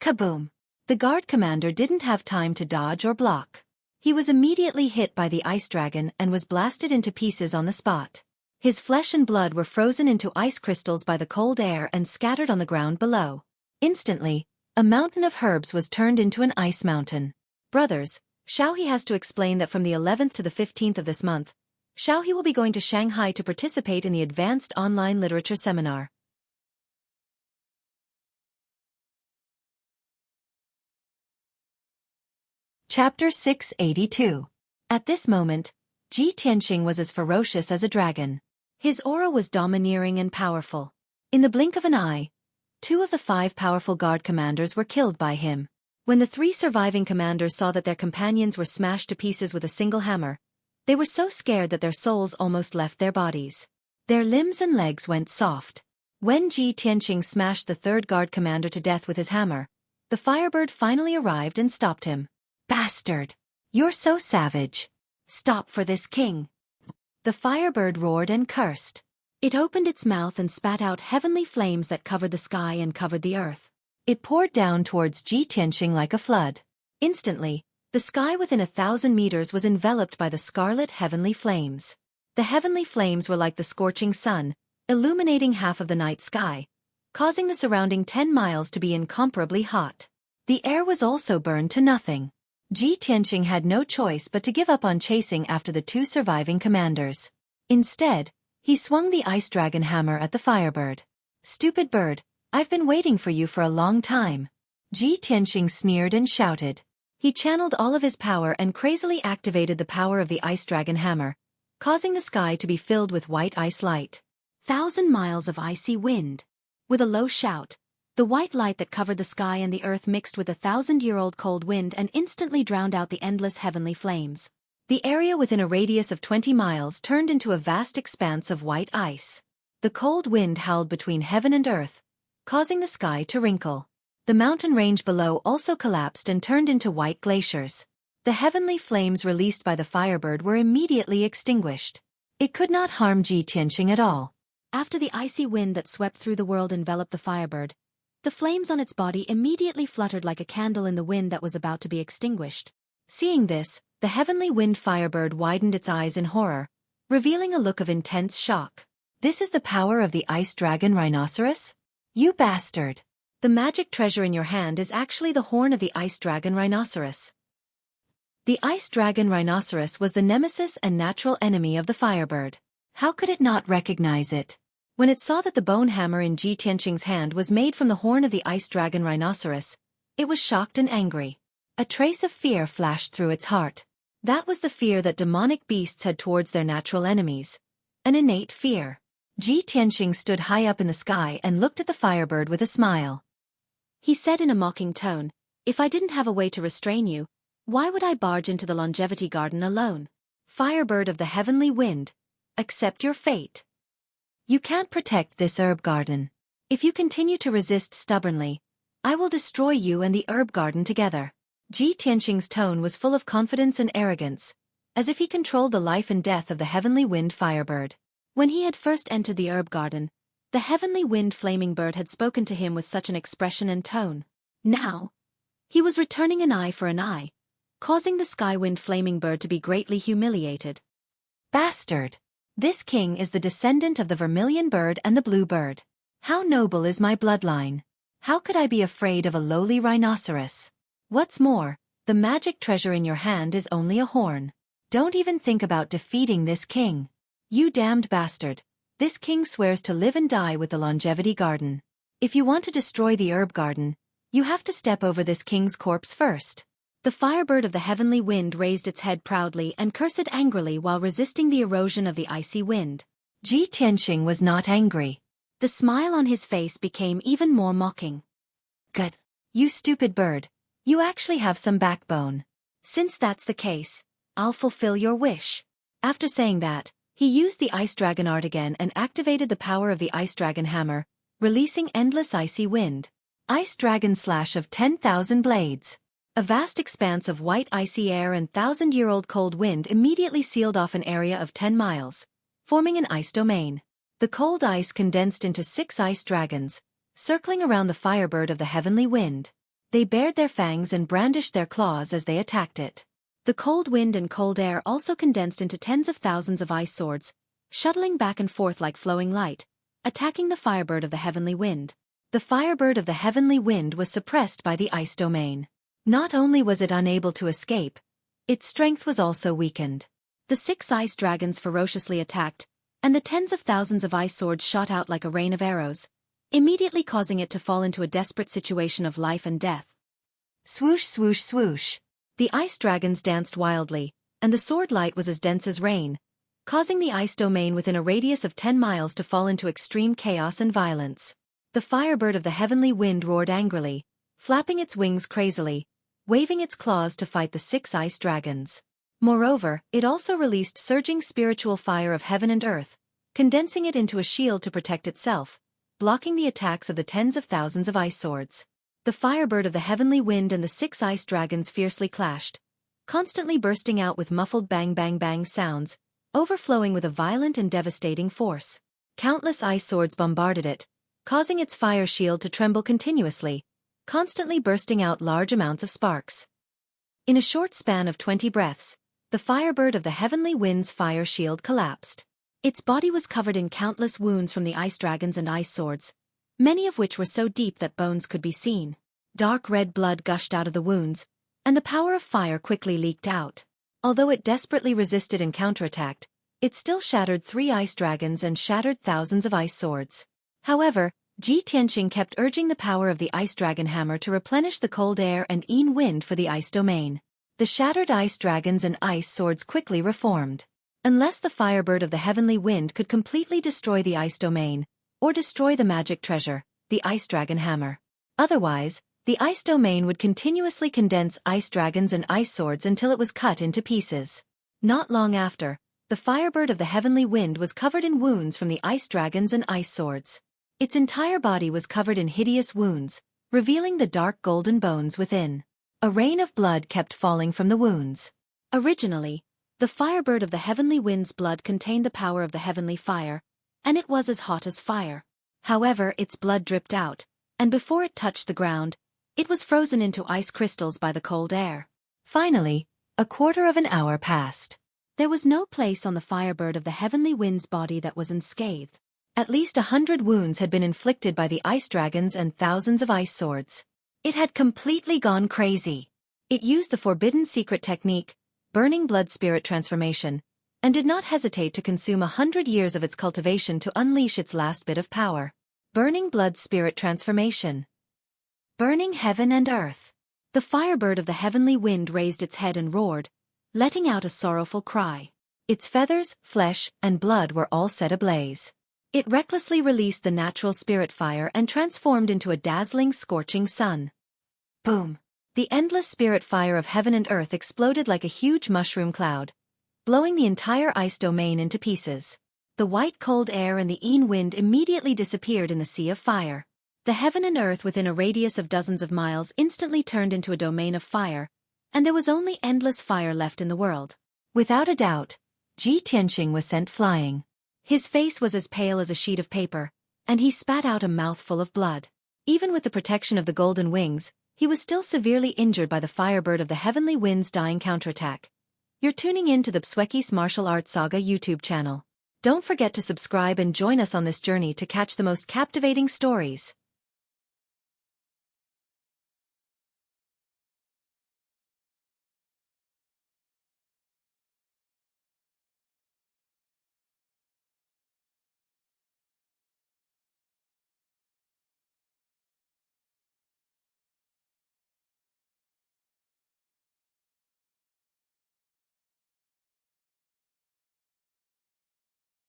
Kaboom! The guard commander didn't have time to dodge or block. He was immediately hit by the ice dragon and was blasted into pieces on the spot. His flesh and blood were frozen into ice crystals by the cold air and scattered on the ground below. Instantly, a mountain of herbs was turned into an ice mountain. Brothers, Xueqi has to explain that from the 11th to the 15th of this month, Xueqi will be going to Shanghai to participate in the Advanced Online Literature Seminar. Chapter 682. At this moment, Ji Tianqing was as ferocious as a dragon. His aura was domineering and powerful. In the blink of an eye, 2 of the 5 powerful guard commanders were killed by him. When the 3 surviving commanders saw that their companions were smashed to pieces with a single hammer, they were so scared that their souls almost left their bodies. Their limbs and legs went soft. When Ji Tianqing smashed the 3rd guard commander to death with his hammer, the Firebird finally arrived and stopped him. "Bastard! You're so savage! Stop for this king!" The Firebird roared and cursed. It opened its mouth and spat out heavenly flames that covered the sky and covered the earth. It poured down towards Ji Tianqing like a flood. Instantly, the sky within 1,000 meters was enveloped by the scarlet heavenly flames. The heavenly flames were like the scorching sun, illuminating half of the night sky, causing the surrounding 10 miles to be incomparably hot. The air was also burned to nothing. Ji Tianqing had no choice but to give up on chasing after the 2 surviving commanders. Instead, he swung the ice dragon hammer at the Firebird. "Stupid bird, I've been waiting for you for a long time." Ji Tianqing sneered and shouted. He channeled all of his power and crazily activated the power of the ice dragon hammer, causing the sky to be filled with white ice light. 1,000 miles of icy wind. With a low shout, the white light that covered the sky and the earth mixed with 1,000-year-old cold wind and instantly drowned out the endless heavenly flames. The area within a radius of 20 miles turned into a vast expanse of white ice. The cold wind howled between heaven and earth, causing the sky to wrinkle. The mountain range below also collapsed and turned into white glaciers. The heavenly flames released by the Firebird were immediately extinguished. It could not harm Ji Tianqing at all. After the icy wind that swept through the world enveloped the Firebird, the flames on its body immediately fluttered like a candle in the wind that was about to be extinguished. Seeing this, the heavenly wind Firebird widened its eyes in horror, revealing a look of intense shock. "This is the power of the ice dragon rhinoceros? You bastard! The magic treasure in your hand is actually the horn of the ice dragon rhinoceros." The ice dragon rhinoceros was the nemesis and natural enemy of the Firebird. How could it not recognize it? When it saw that the bone hammer in Ji Tianqing's hand was made from the horn of the ice dragon rhinoceros, it was shocked and angry. A trace of fear flashed through its heart. That was the fear that demonic beasts had towards their natural enemies. An innate fear. Ji Tianqing stood high up in the sky and looked at the Firebird with a smile. He said in a mocking tone, "If I didn't have a way to restrain you, why would I barge into the longevity garden alone? Firebird of the heavenly wind, accept your fate. You can't protect this herb garden. If you continue to resist stubbornly, I will destroy you and the herb garden together." Ji Tianqing's tone was full of confidence and arrogance, as if he controlled the life and death of the heavenly wind Firebird. When he had first entered the herb garden, the heavenly wind flaming bird had spoken to him with such an expression and tone. Now, he was returning an eye for an eye, causing the skywind flaming bird to be greatly humiliated. "Bastard! This king is the descendant of the vermilion bird and the blue bird. How noble is my bloodline! How could I be afraid of a lowly rhinoceros? What's more, the magic treasure in your hand is only a horn. Don't even think about defeating this king. You damned bastard. This king swears to live and die with the longevity garden. If you want to destroy the herb garden, you have to step over this king's corpse first. The firebird of the heavenly wind raised its head proudly and cursed angrily while resisting the erosion of the icy wind. Ji Tianqing was not angry. The smile on his face became even more mocking. Good. You stupid bird. You actually have some backbone. Since that's the case, I'll fulfill your wish. After saying that, he used the ice dragon art again and activated the power of the ice dragon hammer, releasing endless icy wind. Ice dragon slash of 10,000 blades. A vast expanse of white icy air and thousand-year-old cold wind immediately sealed off an area of 10 miles, forming an ice domain. The cold ice condensed into 6 ice dragons, circling around the firebird of the heavenly wind. They bared their fangs and brandished their claws as they attacked it. The cold wind and cold air also condensed into tens of thousands of ice swords, shuttling back and forth like flowing light, attacking the firebird of the heavenly wind. The firebird of the heavenly wind was suppressed by the ice domain. Not only was it unable to escape, its strength was also weakened. The 6 ice dragons ferociously attacked, and the tens of thousands of ice swords shot out like a rain of arrows, immediately causing it to fall into a desperate situation of life and death. Swoosh, swoosh, swoosh. The ice dragons danced wildly, and the sword light was as dense as rain, causing the ice domain within a radius of 10 miles to fall into extreme chaos and violence. The firebird of the heavenly wind roared angrily, flapping its wings crazily, waving its claws to fight the 6 ice dragons. Moreover, it also released surging spiritual fire of heaven and earth, condensing it into a shield to protect itself, blocking the attacks of the tens of thousands of ice swords. The firebird of the heavenly wind and the 6 ice dragons fiercely clashed, constantly bursting out with muffled bang bang bang sounds, overflowing with a violent and devastating force. Countless ice swords bombarded it, causing its fire shield to tremble continuously, constantly bursting out large amounts of sparks. In a short span of 20 breaths, the firebird of the heavenly wind's fire shield collapsed. Its body was covered in countless wounds from the ice dragons and ice swords, many of which were so deep that bones could be seen. Dark red blood gushed out of the wounds, and the power of fire quickly leaked out. Although it desperately resisted and counterattacked, it still shattered 3 ice dragons and shattered thousands of ice swords. However, Ji Tianqing kept urging the power of the ice dragon hammer to replenish the cold air and wind for the ice domain. The shattered ice dragons and ice swords quickly reformed. Unless the firebird of the heavenly wind could completely destroy the ice domain, or destroy the magic treasure, the ice dragon hammer. Otherwise, the ice domain would continuously condense ice dragons and ice swords until it was cut into pieces. Not long after, the firebird of the heavenly wind was covered in wounds from the ice dragons and ice swords. Its entire body was covered in hideous wounds, revealing the dark golden bones within. A rain of blood kept falling from the wounds. Originally, the firebird of the heavenly wind's blood contained the power of the heavenly fire, and it was as hot as fire. However, its blood dripped out, and before it touched the ground, it was frozen into ice crystals by the cold air. Finally, a quarter of an hour passed. There was no place on the firebird of the heavenly wind's body that was unscathed. At least 100 wounds had been inflicted by the ice dragons and thousands of ice swords. It had completely gone crazy. It used the forbidden secret technique, burning blood spirit transformation, and did not hesitate to consume 100 years of its cultivation to unleash its last bit of power. Burning blood spirit transformation. Burning heaven and earth. The firebird of the heavenly wind raised its head and roared, letting out a sorrowful cry. Its feathers, flesh, and blood were all set ablaze. It recklessly released the natural spirit fire and transformed into a dazzling, scorching sun. Boom! The endless spirit fire of heaven and earth exploded like a huge mushroom cloud, blowing the entire ice domain into pieces. The white cold air and the wind immediately disappeared in the sea of fire. The heaven and earth within a radius of dozens of miles instantly turned into a domain of fire, and there was only endless fire left in the world. Without a doubt, Ji Tianqing was sent flying. His face was as pale as a sheet of paper, and he spat out a mouthful of blood. Even with the protection of the golden wings, he was still severely injured by the firebird of the heavenly wind's dying counterattack. You're tuning in to the Xueqi's Martial Arts Saga YouTube channel. Don't forget to subscribe and join us on this journey to catch the most captivating stories.